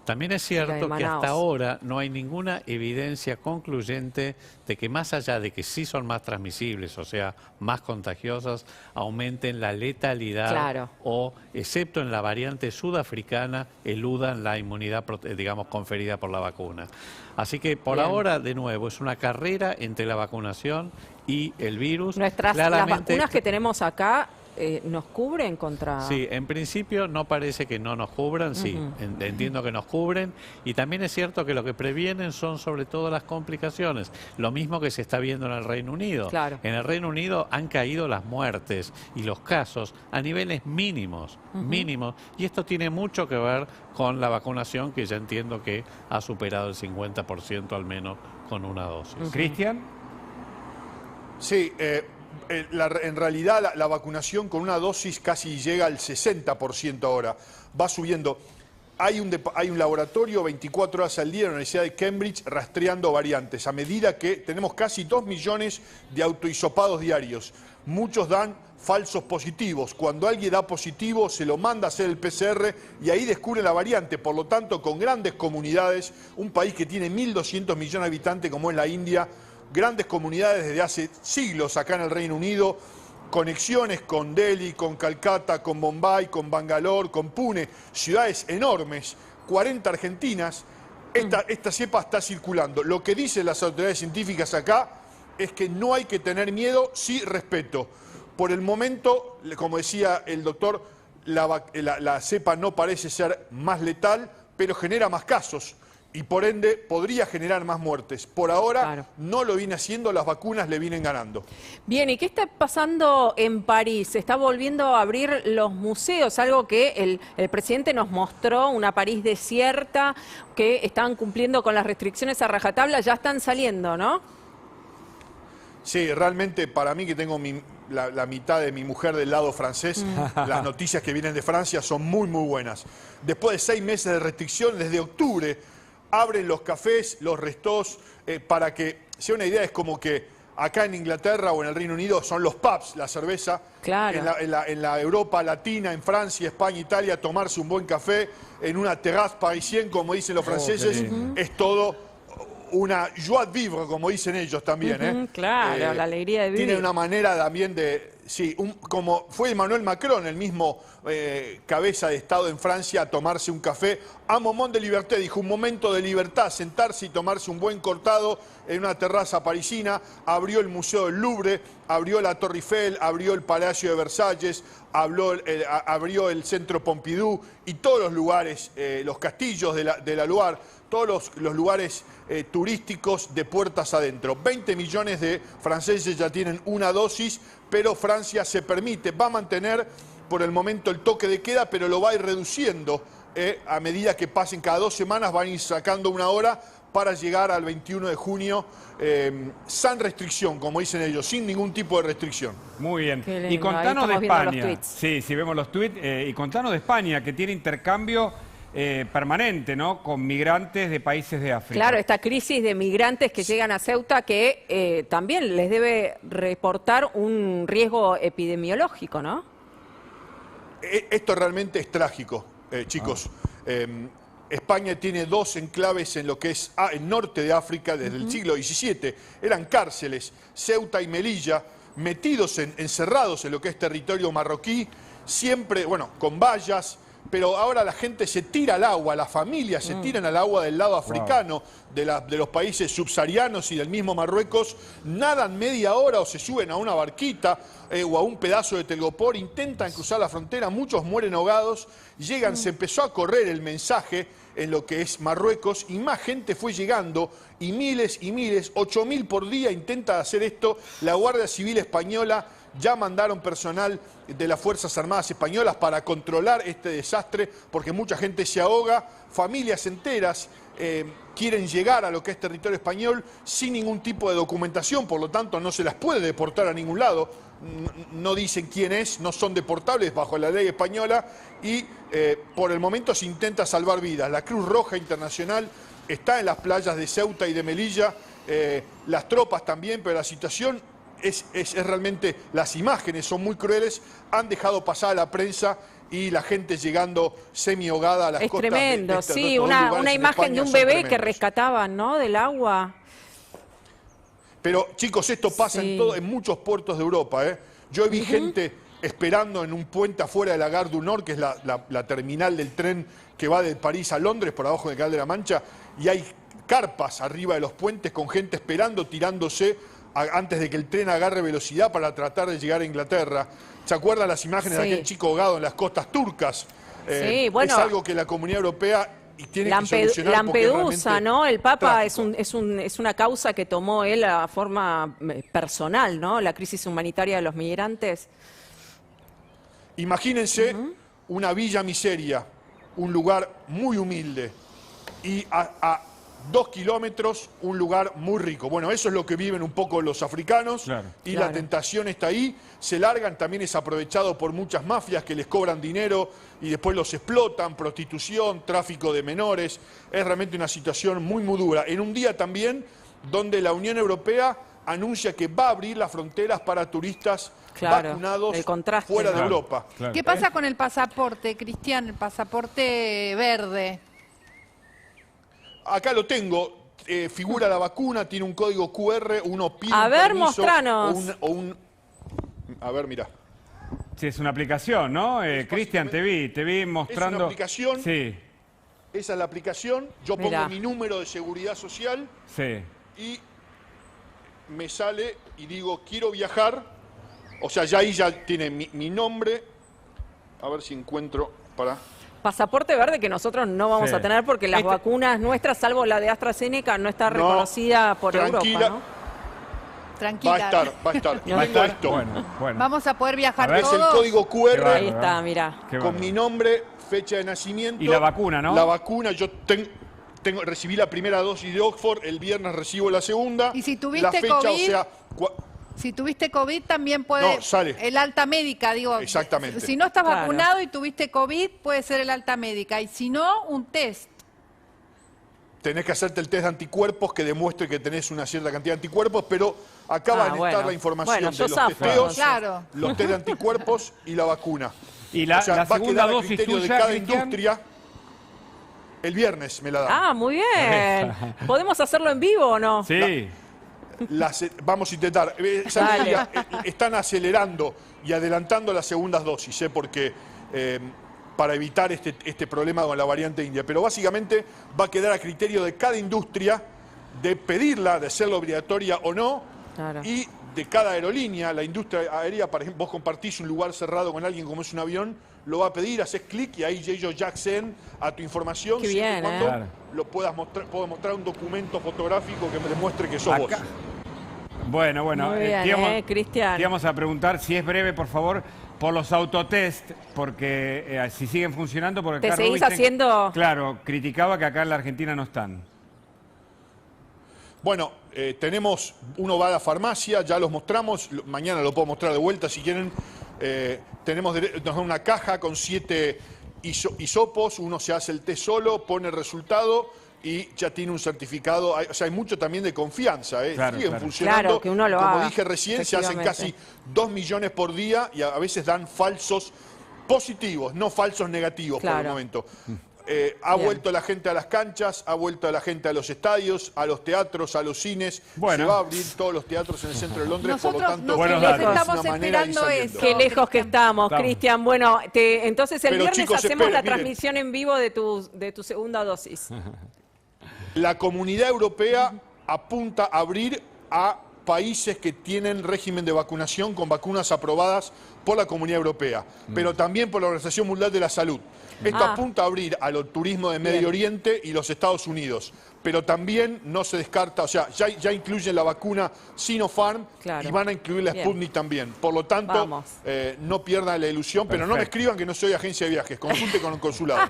También es cierto que hasta ahora no hay ninguna evidencia concluyente de que, más allá de que sí son más transmisibles, o sea, más contagiosas, aumenten la letalidad o, excepto en la variante sudafricana, eludan la inmunidad, digamos, conferida por la vacuna. Así que por ahora, de nuevo, es una carrera entre la vacunación y el virus. Las vacunas que tenemos acá ¿nos cubren contra...? Sí, en principio no parece que no nos cubran, sí, entiendo que nos cubren, y también es cierto que lo que previenen son sobre todo las complicaciones, lo mismo que se está viendo en el Reino Unido. En el Reino Unido han caído las muertes y los casos a niveles mínimos, y esto tiene mucho que ver con la vacunación, que ya entiendo que ha superado el 50% al menos con una dosis. ¿Cristian? Sí, en realidad la vacunación con una dosis casi llega al 60% ahora, va subiendo. hay un laboratorio 24 horas al día en la Universidad de Cambridge rastreando variantes, a medida que tenemos casi 2 millones de autohisopados diarios. Muchos dan falsos positivos. Cuando alguien da positivo, se lo manda a hacer el PCR y ahí descubre la variante. Por lo tanto, con grandes comunidades, un país que tiene 1.200 millones de habitantes como es la India, grandes comunidades desde hace siglos acá en el Reino Unido, conexiones con Delhi, con Calcuta, con Bombay, con Bangalore, con Pune, ciudades enormes, 40 argentinas, esta cepa está circulando. Lo que dicen las autoridades científicas acá es que no hay que tener miedo, sí respeto. Por el momento, como decía el doctor, la cepa no parece ser más letal, pero genera más casos. Y por ende podría generar más muertes. Por ahora no lo viene haciendo, las vacunas le vienen ganando. Bien, ¿y qué está pasando en París? Se está volviendo a abrir los museos, algo que el presidente nos mostró, una París desierta, que estaban cumpliendo con las restricciones a rajatabla, ya están saliendo, ¿no? Sí, realmente para mí que tengo la mitad de mi mujer del lado francés, las noticias que vienen de Francia son muy, muy buenas. Después de 6 meses de restricción, desde octubre, abren los cafés, los restos, para que sea una idea, es como que acá en Inglaterra o en el Reino Unido son los pubs, la cerveza. Claro. En la Europa latina, en Francia, España, Italia, tomarse un buen café en una terrasse parisienne, como dicen los franceses, es todo una joie de vivre, como dicen ellos también. Claro, la alegría de vivir. Tiene una manera también de... Sí, como fue Emmanuel Macron, el mismo cabeza de Estado en Francia, a tomarse un café. Un moment de liberté, dijo, un momento de libertad, sentarse y tomarse un buen cortado en una terraza parisina. Abrió el Museo del Louvre, abrió la Torre Eiffel, abrió el Palacio de Versalles, abrió el Centro Pompidou y todos los lugares, los castillos de la Loire, todos los lugares turísticos de puertas adentro. 20 millones de franceses ya tienen una dosis, pero Francia se permite, va a mantener por el momento el toque de queda, pero lo va a ir reduciendo a medida que pasen cada 2 semanas, van a ir sacando una hora para llegar al 21 de junio sin restricción, como dicen ellos, sin ningún tipo de restricción. Muy bien. Lindo, Y contanos de España. Sí, vemos los tweets. Y contanos de España, que tiene intercambio permanente, ¿no?, con migrantes de países de África. Claro, esta crisis de migrantes que llegan a Ceuta que también les debe reportar un riesgo epidemiológico, ¿no? Esto realmente es trágico, chicos. España tiene 2 enclaves en lo que es el norte de África desde el siglo XVII. Eran cárceles, Ceuta y Melilla, metidos, encerrados en lo que es territorio marroquí, siempre, bueno, con vallas, pero ahora la gente se tira al agua, las familias se tiran al agua del lado africano, de los países subsaharianos y del mismo Marruecos, nadan media hora o se suben a una barquita o a un pedazo de telgopor, intentan cruzar la frontera, muchos mueren ahogados, llegan, se empezó a correr el mensaje en lo que es Marruecos y más gente fue llegando y miles, 8.000 por día intentan hacer esto. La Guardia Civil Española ya mandaron personal de las Fuerzas Armadas Españolas para controlar este desastre porque mucha gente se ahoga, familias enteras quieren llegar a lo que es territorio español sin ningún tipo de documentación, por lo tanto no se las puede deportar a ningún lado, no dicen quién es, no son deportables bajo la ley española y por el momento se intenta salvar vidas. La Cruz Roja Internacional está en las playas de Ceuta y de Melilla, las tropas también, pero la situación es realmente, las imágenes son muy crueles, han dejado pasar a la prensa y la gente llegando semi-ahogada a las costas. Es tremendo, sí, de una imagen de un bebé tremendos. que rescataban, ¿no?, del agua. Pero chicos, esto pasa en muchos puertos de Europa. Yo vi gente esperando en un puente afuera de la Gare du Nord, que es la terminal del tren que va de París a Londres, por abajo del Canal de la Mancha, y hay carpas arriba de los puentes con gente esperando, tirándose antes de que el tren agarre velocidad para tratar de llegar a Inglaterra. ¿Se acuerdan las imágenes de aquel chico ahogado en las costas turcas? Sí, bueno, es algo que la Comunidad Europea tiene que solucionar. Lampedusa, ¿no? El Papa trágico. es una causa que tomó él a forma personal, ¿no? La crisis humanitaria de los migrantes. Imagínense una villa miseria, un lugar muy humilde, y a 2 kilómetros, un lugar muy rico. Bueno, eso es lo que viven un poco los africanos y la tentación está ahí. Se largan, también es aprovechado por muchas mafias que les cobran dinero y después los explotan, prostitución, tráfico de menores. Es realmente una situación muy, muy dura. En un día también donde la Unión Europea anuncia que va a abrir las fronteras para turistas vacunados fuera de Europa. ¿Qué pasa con el pasaporte, Cristian, el pasaporte verde? Acá lo tengo, figura la vacuna, tiene un código QR, uno pide A un ver, permiso mostranos. A ver, mira. Sí, es una aplicación, ¿no? Cristian, te vi mostrando... Es una aplicación. Sí. Esa es la aplicación. Yo pongo mi número de seguridad social. Sí. Y me sale y digo, quiero viajar. O sea, ya ahí ya tiene mi nombre. A ver si encuentro para... Pasaporte verde que nosotros no vamos a tener porque las vacunas nuestras, salvo la de AstraZeneca, no está reconocida por Europa, ¿no? Tranquila. Va a estar. Y tengo esto. Bueno. Vamos a poder viajar todos. Es el código QR. Ahí está, mira. Con mi nombre, fecha de nacimiento. Y la vacuna, ¿no? La vacuna, yo recibí la primera dosis de Oxford, el viernes recibo la segunda. Y si tuviste la fecha, COVID, o sea, si tuviste COVID también puede... No, sale. El alta médica, digo. Exactamente. Si no estás vacunado y tuviste COVID, puede ser el alta médica. Y si no, un test. Tenés que hacerte el test de anticuerpos que demuestre que tenés una cierta cantidad de anticuerpos, pero acá van a estar la información de los testeos, los test de anticuerpos y la vacuna. Y la segunda dosis criterio tuya, de cada Cristian, industria. El viernes me la dan. Ah, muy bien. ¿Podemos hacerlo en vivo o no? Sí. Vamos a intentar. Están acelerando y adelantando las segundas dosis, porque para evitar este problema con la variante india. Pero básicamente va a quedar a criterio de cada industria de pedirla, de hacerla obligatoria o no, y de cada aerolínea. La industria aérea, por ejemplo, vos compartís un lugar cerrado con alguien como es un avión, lo va a pedir, haces clic y ahí ellos ya acceden a tu información. Qué bien, cuando lo puedas mostrar, puedo mostrar un documento fotográfico que me demuestre que sos vos. Bueno, muy bien, Cristian. Te íbamos a preguntar si es breve, por favor, por los autotest, porque si siguen funcionando, porque acá ¿te seguís haciendo? Claro, criticaba que acá en la Argentina no están. Bueno, uno va a la farmacia, ya los mostramos, mañana lo puedo mostrar de vuelta si quieren. Nos dan una caja con 7 hisopos, uno se hace el test solo, pone el resultado y ya tiene un certificado. O sea, hay mucho también de confianza. Siguen funcionando. Claro, que uno lo haga. Como dije recién, se hacen casi 2 millones por día y a veces dan falsos positivos, no falsos negativos por el momento. Ha vuelto la gente a las canchas, ha vuelto la gente a los estadios, a los teatros, a los cines. Se va a abrir todos los teatros en el centro de Londres, por lo tanto, estamos esperando eso. Qué lejos que estamos, Cristian. Bueno, entonces el viernes hacemos la transmisión en vivo de tu segunda dosis. La Comunidad Europea apunta a abrir a países que tienen régimen de vacunación con vacunas aprobadas por la Comunidad Europea, pero también por la Organización Mundial de la Salud. Esto apunta a abrir al turismo de Medio Oriente y los Estados Unidos, pero también no se descarta, o sea, ya incluyen la vacuna Sinopharm y van a incluir la Sputnik también. Por lo tanto, no pierdan la ilusión, pero no me escriban que no soy agencia de viajes, consulte con el consulado.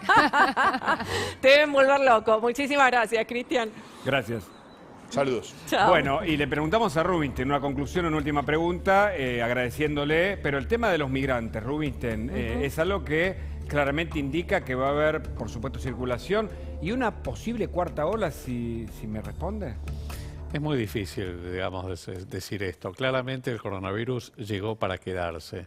Te deben volver loco. Muchísimas gracias, Cristian. Gracias. Saludos. Chao. Bueno, y le preguntamos a Rubinstein, una conclusión, una última pregunta, agradeciéndole, pero el tema de los migrantes, Rubinstein, es algo que claramente indica que va a haber, por supuesto, circulación y una posible cuarta ola, si me responde. Es muy difícil, digamos, decir esto. Claramente el coronavirus llegó para quedarse.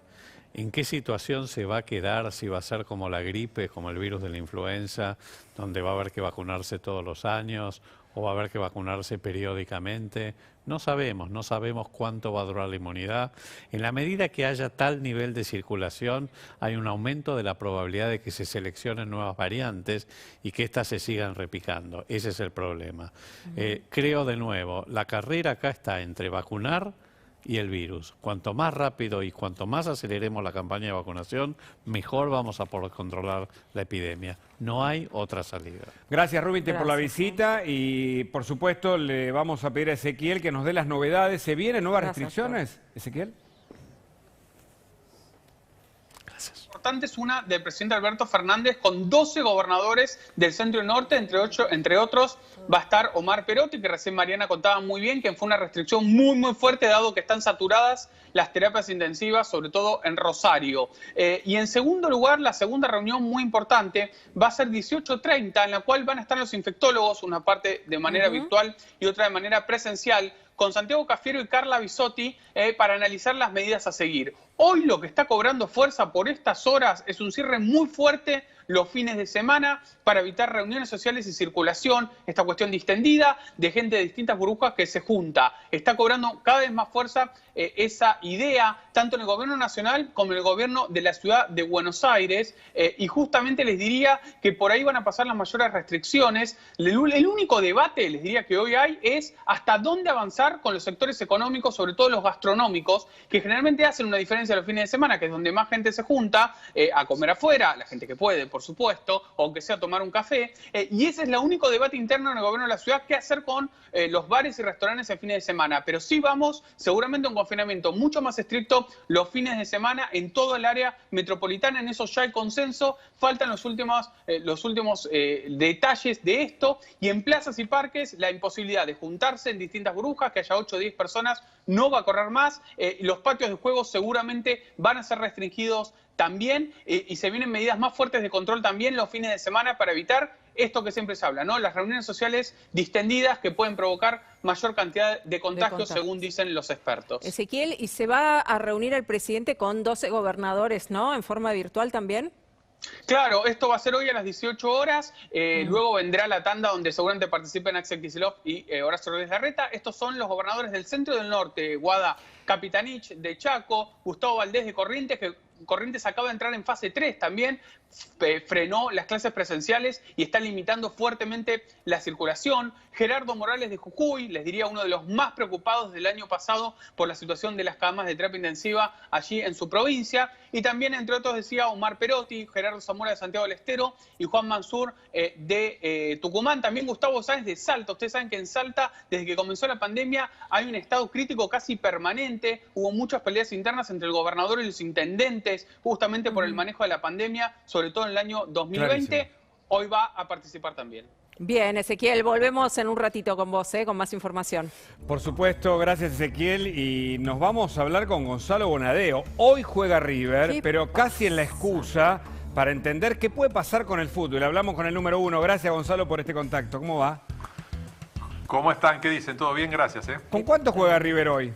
¿En qué situación se va a quedar? Si va a ser como la gripe, como el virus de la influenza, donde va a haber que vacunarse todos los años o va a haber que vacunarse periódicamente. No sabemos cuánto va a durar la inmunidad. En la medida que haya tal nivel de circulación, hay un aumento de la probabilidad de que se seleccionen nuevas variantes y que éstas se sigan replicando. Ese es el problema. Creo de nuevo, la carrera acá está entre vacunar y el virus. Cuanto más rápido y cuanto más aceleremos la campaña de vacunación, mejor vamos a poder controlar la epidemia. No hay otra salida. Gracias, Rubinstein, por la visita y, por supuesto, le vamos a pedir a Ezequiel que nos dé las novedades. ¿Se vienen nuevas restricciones, Ezequiel? Gracias. Importante es una del presidente Alberto Fernández con 12 gobernadores del centro y norte, entre otros va a estar Omar Perotti, que recién Mariana contaba muy bien, que fue una restricción muy fuerte dado que están saturadas las terapias intensivas, sobre todo en Rosario. Y en segundo lugar, la segunda reunión muy importante va a ser 18:30, en la cual van a estar los infectólogos, una parte de manera virtual y otra de manera presencial, con Santiago Cafiero y Carla Bisotti para analizar las medidas a seguir. Hoy lo que está cobrando fuerza por estas horas es un cierre muy fuerte los fines de semana para evitar reuniones sociales y circulación, esta cuestión distendida de gente de distintas burbujas que se junta. Está cobrando cada vez más fuerza esa idea, tanto en el gobierno nacional como en el gobierno de la ciudad de Buenos Aires, y justamente les diría que por ahí van a pasar las mayores restricciones. El único debate, les diría, que hoy hay es hasta dónde avanzar con los sectores económicos, sobre todo los gastronómicos, que generalmente hacen una diferencia los fines de semana, que es donde más gente se junta a comer afuera, la gente que puede, por supuesto, o aunque sea tomar un café, y ese es el único debate interno en el gobierno de la ciudad, qué hacer con los bares y restaurantes en fines de semana. Pero sí vamos seguramente a un confinamiento mucho más estricto los fines de semana en todo el área metropolitana. En eso ya hay consenso, faltan los últimos detalles de esto, y en plazas y parques la imposibilidad de juntarse en distintas burbujas, que haya 8 o 10 personas, no va a correr más. Los patios de juego seguramente van a ser restringidos también, y se vienen medidas más fuertes de control también los fines de semana para evitar esto que siempre se habla, ¿no? Las reuniones sociales distendidas que pueden provocar mayor cantidad de contagios, según dicen los expertos. Ezequiel, ¿y se va a reunir el presidente con 12 gobernadores, ¿no? ¿En forma virtual también? Claro, esto va a ser hoy a las 18 horas, luego vendrá la tanda donde seguramente participen Axel Kicillof y Horacio Rodríguez Larreta. Estos son los gobernadores del centro y del norte, Guada Capitanich de Chaco, Gustavo Valdés de Corrientes, que Corrientes acaba de entrar en fase 3 también, frenó las clases presenciales y está limitando fuertemente la circulación. Gerardo Morales de Jujuy, les diría uno de los más preocupados del año pasado por la situación de las camas de terapia intensiva allí en su provincia. Y también, entre otros, decía Omar Perotti, Gerardo Zamora de Santiago del Estero y Juan Mansur de Tucumán. También Gustavo Sáenz de Salta. Ustedes saben que en Salta, desde que comenzó la pandemia, hay un estado crítico casi permanente. Hubo muchas peleas internas entre el gobernador y los intendentes, justamente por el manejo de la pandemia, sobre todo en el año 2020. Clarísimo. Hoy va a participar también. Bien, Ezequiel, volvemos en un ratito con vos, con más información. Por supuesto, gracias Ezequiel, y nos vamos a hablar con Gonzalo Bonadeo. Hoy juega River, pero casi en la excusa para entender qué puede pasar con el fútbol. Hablamos con el número 1. Gracias, Gonzalo, por este contacto. ¿Cómo va? ¿Cómo están? ¿Qué dicen? ¿Todo bien? Gracias. ¿Con cuánto juega River hoy?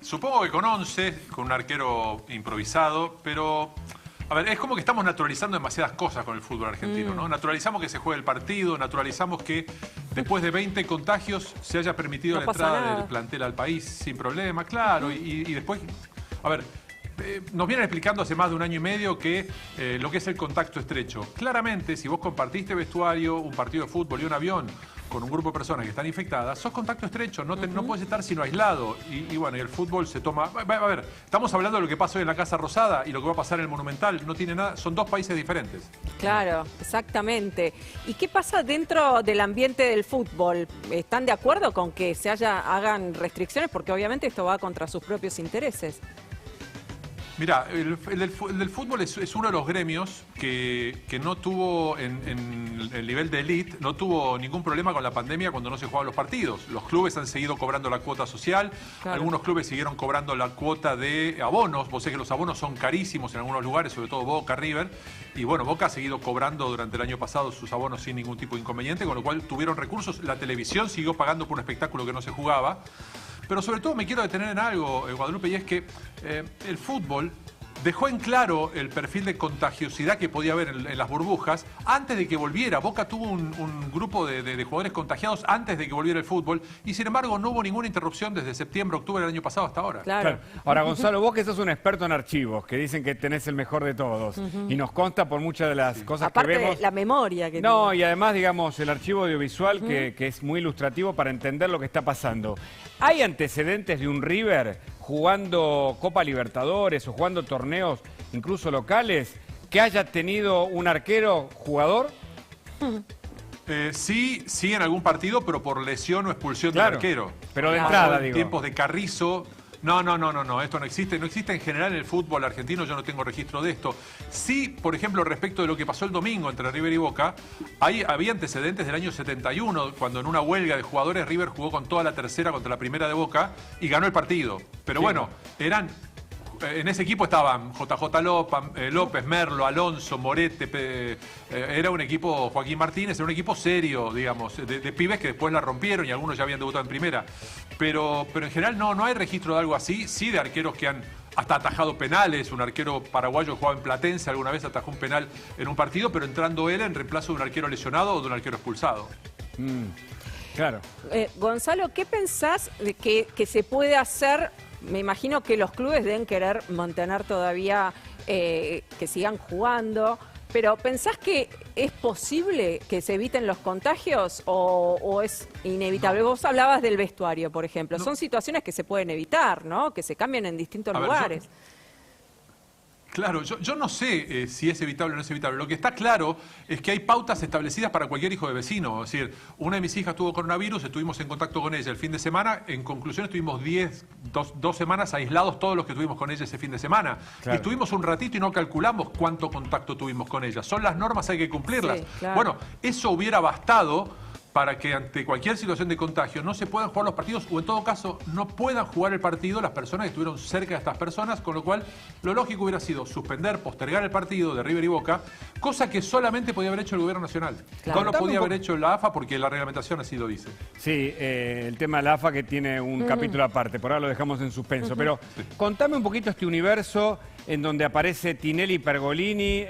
Supongo que con 11, con un arquero improvisado, pero... A ver, es como que estamos naturalizando demasiadas cosas con el fútbol argentino, ¿no? Naturalizamos que se juegue el partido, naturalizamos que después de 20 contagios se haya permitido la entrada del plantel al país sin problema, claro, y después... A ver, nos vienen explicando hace más de un año y medio que lo que es el contacto estrecho. Claramente, si vos compartiste vestuario, un partido de fútbol y un avión con un grupo de personas que están infectadas, sos contacto estrecho, no puedes estar sino aislado. Y bueno, y el fútbol se toma... A ver, estamos hablando de lo que pasó en la Casa Rosada y lo que va a pasar en el Monumental, no tiene nada, son dos países diferentes. Claro, exactamente. ¿Y qué pasa dentro del ambiente del fútbol? ¿Están de acuerdo con que hagan restricciones? Porque obviamente esto va contra sus propios intereses. Mirá, el del fútbol es uno de los gremios que no tuvo, en el nivel de élite, no tuvo ningún problema con la pandemia cuando no se jugaban los partidos. Los clubes han seguido cobrando la cuota social, algunos clubes siguieron cobrando la cuota de abonos. Vos sabés que los abonos son carísimos en algunos lugares, sobre todo Boca, River. Y bueno, Boca ha seguido cobrando durante el año pasado sus abonos sin ningún tipo de inconveniente, con lo cual tuvieron recursos. La televisión siguió pagando por un espectáculo que no se jugaba. Pero sobre todo me quiero detener en algo, Guadalupe, y es que el fútbol dejó en claro el perfil de contagiosidad que podía haber en las burbujas antes de que volviera. Boca tuvo un grupo de jugadores contagiados antes de que volviera el fútbol y sin embargo no hubo ninguna interrupción desde septiembre, octubre del año pasado hasta ahora. Claro. Ahora, Gonzalo, vos que sos un experto en archivos, que dicen que tenés el mejor de todos, y nos consta por muchas de las cosas aparte que vemos... Aparte de la memoria que no, y además, digamos, el archivo audiovisual que es muy ilustrativo para entender lo que está pasando. ¿Hay antecedentes de un River jugando Copa Libertadores o jugando torneos incluso locales que haya tenido un arquero jugador? Sí en algún partido, pero por lesión o expulsión del arquero. Pero de entrada, en digo. tiempos de Carrizo... No, esto no existe. No existe en general en el fútbol argentino, yo no tengo registro de esto. Sí, por ejemplo, respecto de lo que pasó el domingo entre River y Boca, había antecedentes del año 71, cuando en una huelga de jugadores River jugó con toda la tercera contra la primera de Boca y ganó el partido. Pero bueno, en ese equipo estaban JJ López, Merlo, Alonso, Morete, era un equipo, Joaquín Martínez, era un equipo serio, digamos, de pibes que después la rompieron y algunos ya habían debutado en primera. Pero en general no hay registro de algo así, sí de arqueros que han hasta atajado penales. Un arquero paraguayo jugaba en Platense, alguna vez atajó un penal en un partido, pero entrando él en reemplazo de un arquero lesionado o de un arquero expulsado. Claro. Gonzalo, ¿qué pensás de que se puede hacer? Me imagino que los clubes deben querer mantener todavía que sigan jugando, pero ¿pensás que es posible que se eviten los contagios o es inevitable? Vos hablabas del vestuario, por ejemplo. Son situaciones que se pueden evitar, ¿no? Que se cambien en distintos lugares. Claro, yo no sé si es evitable o no es evitable. Lo que está claro es que hay pautas establecidas para cualquier hijo de vecino. Es decir, una de mis hijas tuvo coronavirus, estuvimos en contacto con ella el fin de semana. En conclusión, estuvimos 2 semanas aislados todos los que estuvimos con ella ese fin de semana. Claro. Estuvimos un ratito y no calculamos cuánto contacto tuvimos con ella. Son las normas, hay que cumplirlas. Sí, claro. Bueno, eso hubiera bastado para que ante cualquier situación de contagio no se puedan jugar los partidos o en todo caso no puedan jugar el partido las personas que estuvieron cerca de estas personas, con lo cual lo lógico hubiera sido suspender, postergar el partido de River y Boca, cosa que solamente podía haber hecho el gobierno nacional. Claro. No lo podía haber hecho la AFA porque la reglamentación así lo dice. Sí, el tema de la AFA que tiene un capítulo aparte, por ahora lo dejamos en suspenso, pero contame un poquito este universo en donde aparece Tinelli y Pergolini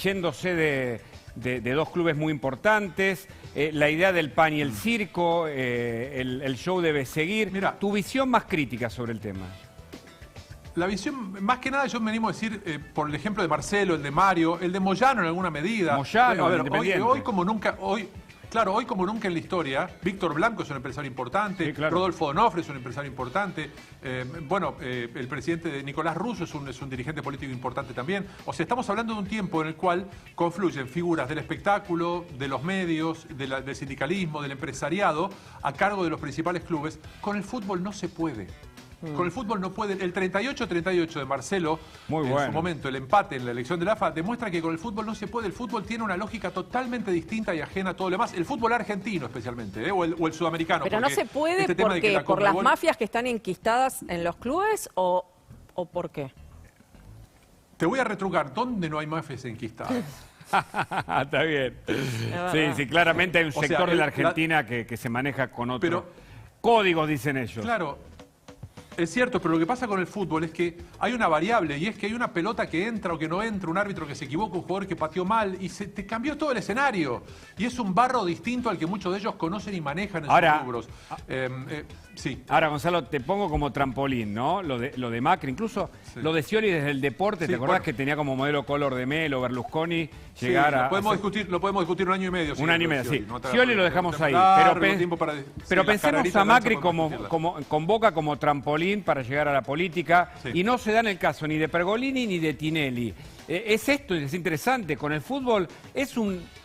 yéndose de 2 clubes muy importantes, la idea del pan y el circo, el show debe seguir. Mira, tu visión más crítica sobre el tema. La visión, más que nada, yo me animo a decir, por el ejemplo de Marcelo, el de Mario, el de Moyano en alguna medida. Moyano, hoy como nunca, hoy como nunca en la historia, Víctor Blanco es un empresario importante, sí, claro. Rodolfo Donofre es un empresario importante, el presidente de Nicolás Russo es un dirigente político importante también. O sea, estamos hablando de un tiempo en el cual confluyen figuras del espectáculo, de los medios, del sindicalismo, del empresariado, a cargo de los principales clubes. Con el fútbol no se puede. Con el fútbol no puede. El 38-38 de Marcelo, en su momento, el empate en la elección de la AFA, demuestra que con el fútbol no se puede. El fútbol tiene una lógica totalmente distinta y ajena a todo lo demás. El fútbol argentino especialmente, o el sudamericano. Pero no se puede porque por las mafias que están enquistadas en los clubes o por qué. Te voy a retrucar. ¿Dónde no hay mafias enquistadas? Está bien. Sí, claramente hay un sector de la Argentina que se maneja con otros códigos, dicen ellos. Claro. Es cierto, pero lo que pasa con el fútbol es que hay una variable y es que hay una pelota que entra o que no entra, un árbitro que se equivoca, un jugador que pateó mal y te cambió todo el escenario. Y es un barro distinto al que muchos de ellos conocen y manejan en sus rubros. Sí. Ahora, Gonzalo, te pongo como trampolín, ¿no? Lo de Macri, incluso lo de Scioli desde el deporte. ¿Te acordás que tenía como modelo Collor de Melo, Berlusconi, llegar a... Lo podemos discutir 1 año y medio. Un año y medio, sí. Scioli lo dejamos ahí. Pero pensemos a Macri con Boca como trampolín para llegar a la política y no se da en el caso ni de Pergolini ni de Tinelli. Es esto, es interesante, con el fútbol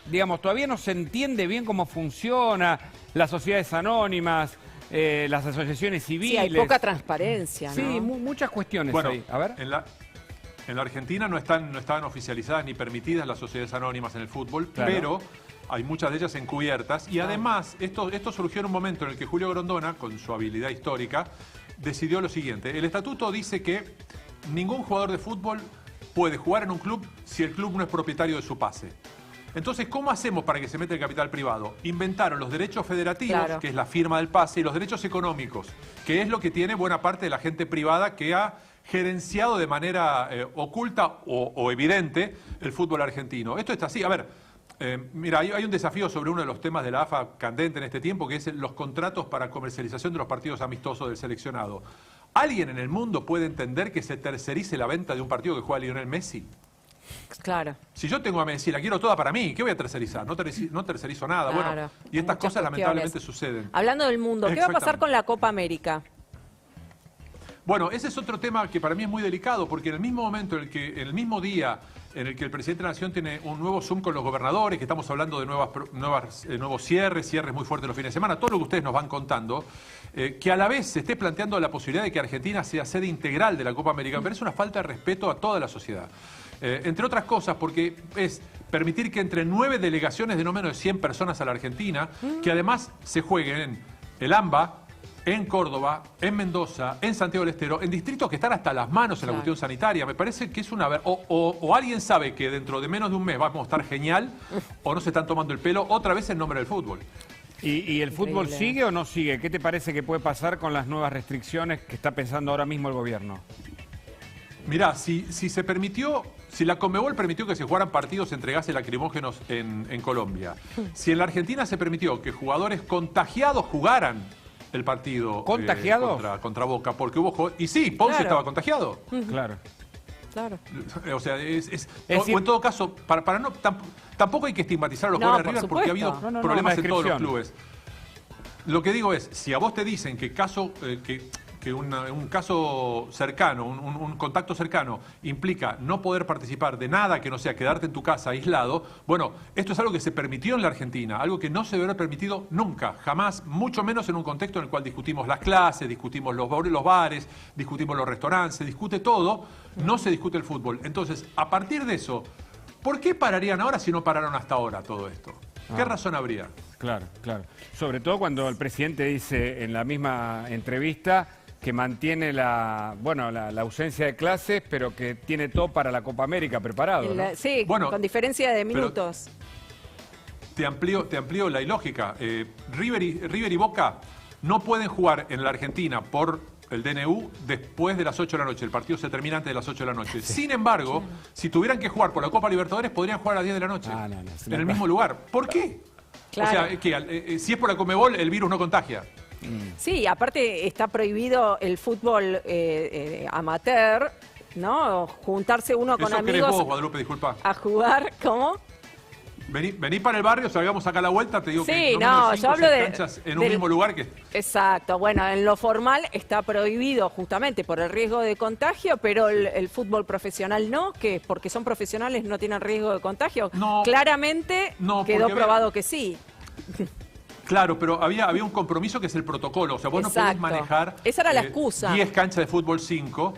digamos, todavía no se entiende bien cómo funciona las sociedades anónimas, las asociaciones civiles. Sí, hay poca transparencia, ¿no? Sí, muchas cuestiones ahí. A ver. En la Argentina no están oficializadas ni permitidas las sociedades anónimas en el fútbol, pero hay muchas de ellas encubiertas. Y además, esto surgió en un momento en el que Julio Grondona, con su habilidad histórica, decidió lo siguiente. El estatuto dice que ningún jugador de fútbol puede jugar en un club si el club no es propietario de su pase. Entonces, ¿cómo hacemos para que se meta el capital privado? Inventaron los derechos federativos, que es la firma del pase, y los derechos económicos, que es lo que tiene buena parte de la gente privada que ha gerenciado de manera oculta o evidente el fútbol argentino. Esto está así. A ver, mira, hay un desafío sobre uno de los temas de la AFA candente en este tiempo, que es los contratos para comercialización de los partidos amistosos del seleccionado. ¿Alguien en el mundo puede entender que se tercerice la venta de un partido que juega Lionel Messi? Claro. Si yo tengo a Messi, la quiero toda para mí, ¿qué voy a tercerizar? No tercerizo nada. Claro, bueno, y estas cosas lamentablemente suceden. Hablando del mundo, ¿qué va a pasar con la Copa América? Bueno, ese es otro tema que para mí es muy delicado, porque en el mismo momento, en el mismo día en el que el presidente de la Nación tiene un nuevo Zoom con los gobernadores, que estamos hablando de nuevos cierres muy fuertes los fines de semana, todo lo que ustedes nos van contando, que a la vez se esté planteando la posibilidad de que Argentina sea sede integral de la Copa América, me parece una falta de respeto a toda la sociedad. Entre otras cosas, porque es permitir que entre 9 delegaciones de no menos de 100 personas a la Argentina, que además se jueguen en el AMBA, en Córdoba, en Mendoza, en Santiago del Estero, en distritos que están hasta las manos en la cuestión sanitaria. Me parece que es una... O alguien sabe que dentro de menos de un mes vamos a estar genial, o no se están tomando el pelo otra vez en nombre del fútbol. ¿Y el fútbol sigue o no sigue? ¿Qué te parece que puede pasar con las nuevas restricciones que está pensando ahora mismo el gobierno? Mirá, si se permitió, si la Conmebol permitió que se jugaran partidos entre gases lacrimógenos en Colombia, si en la Argentina se permitió que jugadores contagiados jugaran el partido contra Boca, porque hubo... Y sí, Ponce estaba contagiado. Claro. Claro. O sea, o en todo caso, para no... Tampoco hay que estigmatizar a los jugadores de River porque ha habido problemas en todos los clubes. Lo que digo es, si a vos te dicen que un caso cercano, un contacto cercano implica no poder participar de nada que no sea quedarte en tu casa aislado, bueno, esto es algo que se permitió en la Argentina, algo que no se debe haber permitido nunca, jamás, mucho menos en un contexto en el cual discutimos las clases, discutimos los bares, discutimos los restaurantes, se discute todo, no se discute el fútbol. Entonces, a partir de eso, ¿por qué pararían ahora si no pararon hasta ahora todo esto? ¿Qué razón habría? Claro, claro. Sobre todo cuando el presidente dice en la misma entrevista que mantiene la ausencia de clases, pero que tiene todo para la Copa América preparado, ¿no? Sí, bueno, con diferencia de minutos. Te amplío la ilógica. River y Boca no pueden jugar en la Argentina por el DNU después de las 8 de la noche. El partido se termina antes de las 8 de la noche. Sí. Sin embargo, si tuvieran que jugar por la Copa Libertadores, podrían jugar a las 10 de la noche. En el mismo lugar. ¿Por qué? Claro. O sea, que si es por la Conmebol, el virus no contagia. Sí, aparte está prohibido el fútbol amateur, ¿no? Juntarse uno con amigos. ¿Eso querés vos, Guadalupe? Disculpa. A jugar, ¿cómo? Vení para el barrio, salgamos acá a la vuelta, te digo sí, que no, yo hablo de canchas en un mismo lugar que... Exacto, bueno, en lo formal está prohibido justamente por el riesgo de contagio, pero el fútbol profesional no, que porque son profesionales no tienen riesgo de contagio. No, claramente quedó probado que sí. Claro, pero había un compromiso que es el protocolo. O sea, vos no podés manejar... Esa era la excusa. 10 canchas de fútbol, 5.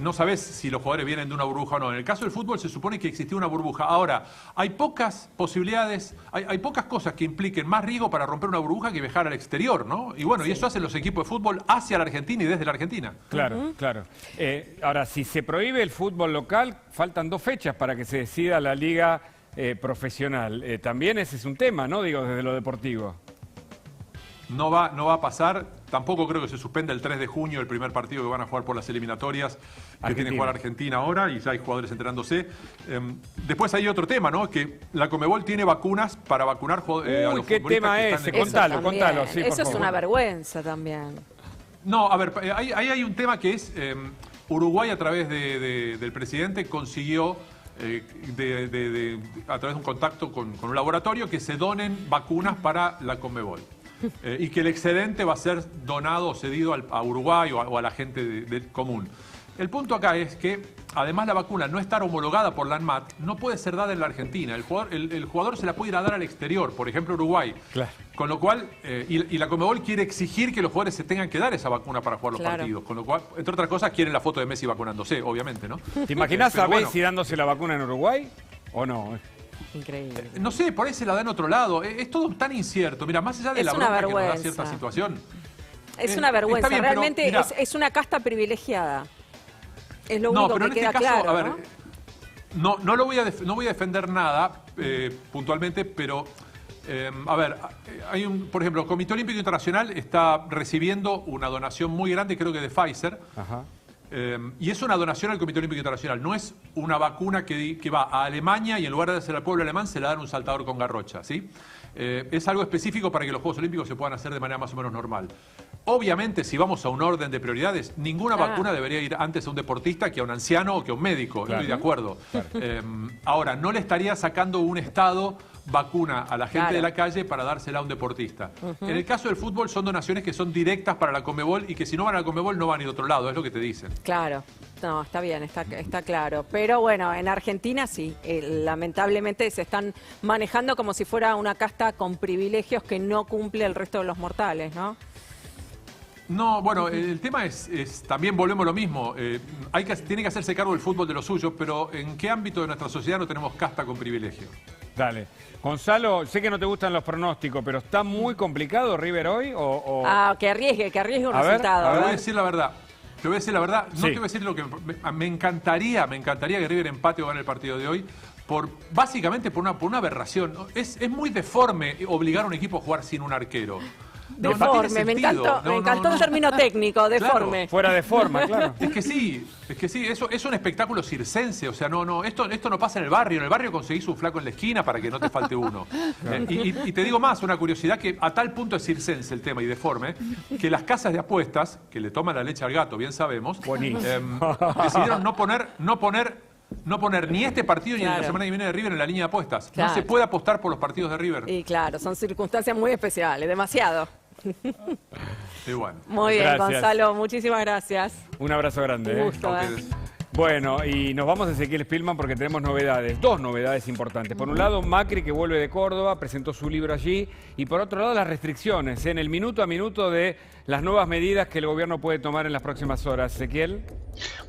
No sabés si los jugadores vienen de una burbuja o no. En el caso del fútbol se supone que existía una burbuja. Ahora, hay pocas posibilidades, hay pocas cosas que impliquen más riesgo para romper una burbuja que viajar al exterior, ¿no? Y bueno, y eso hacen los equipos de fútbol hacia la Argentina y desde la Argentina. Claro, claro. Ahora, si se prohíbe el fútbol local, faltan 2 fechas para que se decida la liga profesional. También ese es un tema, ¿no? Digo, desde lo deportivo. No va a pasar. Tampoco creo que se suspenda el 3 de junio el primer partido que van a jugar por las eliminatorias que tiene que jugar Argentina ahora y ya hay jugadores entrenándose. Después hay otro tema, ¿no? Que la Conmebol tiene vacunas para vacunar a los futbolistas. ¿Qué tema es ese? Contalo. Sí, eso es una vergüenza también. No, a ver, ahí hay un tema que es Uruguay a través del presidente consiguió a través de un contacto con un laboratorio que se donen vacunas para la Conmebol. Y que el excedente va a ser donado o cedido a Uruguay o a la gente común. El punto acá es que, además, la vacuna no estar homologada por la ANMAT no puede ser dada en la Argentina. El jugador se la puede ir a dar al exterior, por ejemplo, Uruguay. Claro. Con lo cual, y la Conmebol quiere exigir que los jugadores se tengan que dar esa vacuna para jugar los partidos. Con lo cual, entre otras cosas, quieren la foto de Messi vacunándose, obviamente, ¿no? ¿Te imaginas a Messi dándose la vacuna en Uruguay o no? Increíble. No sé, por ahí se la da en otro lado. Es todo tan incierto. Mira, más allá de la bronca que nos da cierta situación. Es una vergüenza. Bien, realmente pero, es una casta privilegiada. Es lo único que queda claro. A ver, no voy a defender nada puntualmente, pero a ver, hay por ejemplo, el Comité Olímpico Internacional está recibiendo una donación muy grande, creo que de Pfizer. Ajá. Y es una donación al Comité Olímpico Internacional, no es una vacuna que va a Alemania y en lugar de hacer al pueblo alemán se la dan un saltador con garrocha, ¿sí? Es algo específico para que los Juegos Olímpicos se puedan hacer de manera más o menos normal. Obviamente, si vamos a un orden de prioridades, ninguna vacuna debería ir antes a un deportista que a un anciano o que a un médico, estoy de acuerdo. Claro. Ahora, no le estaría sacando un Estado vacuna a la gente Claro. de la calle para dársela a un deportista. En el caso del fútbol son donaciones que son directas para la Conmebol y que si no van a la Conmebol no van a ir a otro lado, es lo que te dicen. Claro, no, está bien, está claro. Pero bueno, en Argentina sí, lamentablemente se están manejando como si fuera una casta con privilegios que no cumple el resto de los mortales, ¿no? No, bueno, el tema es también volvemos a lo mismo. Tiene que hacerse cargo el fútbol de los suyos, pero ¿en qué ámbito de nuestra sociedad no tenemos casta con privilegio? Dale. Gonzalo, sé que no te gustan los pronósticos, pero ¿está muy complicado River hoy? Que arriesgue un A ver, resultado. a ver. Te voy a decir la verdad. Te voy a decir la verdad. No Sí. te voy a decir lo que... Me encantaría que River empate o gane el partido de hoy. Básicamente por una aberración. Es muy deforme obligar a un equipo a jugar sin un arquero. No, no tiene Deforme, me sentido. encantó el término técnico, deforme. Claro. Fuera de forma, claro. Es que sí, eso es un espectáculo circense, o sea, esto no pasa en el barrio conseguís un flaco en la esquina para que no te falte uno. Y te digo más, una curiosidad que a tal punto es circense el tema y deforme, que las casas de apuestas, que le toman la leche al gato, bien sabemos, decidieron no poner ni este partido ni Claro. la semana que viene de River en la línea de apuestas. Claro. No se puede apostar por los partidos de River. Y claro, son circunstancias muy especiales, demasiado. Y bueno. Muy bien, Gracias. Gonzalo, muchísimas gracias. Un abrazo grande. Un gusto, A ustedes. Bueno, y nos vamos a Ezequiel Spillman porque tenemos novedades, dos novedades importantes. Por un lado, Macri, que vuelve de Córdoba, presentó su libro allí. Y por otro lado, las restricciones, en el minuto a minuto de las nuevas medidas que el gobierno puede tomar en las próximas horas. Ezequiel.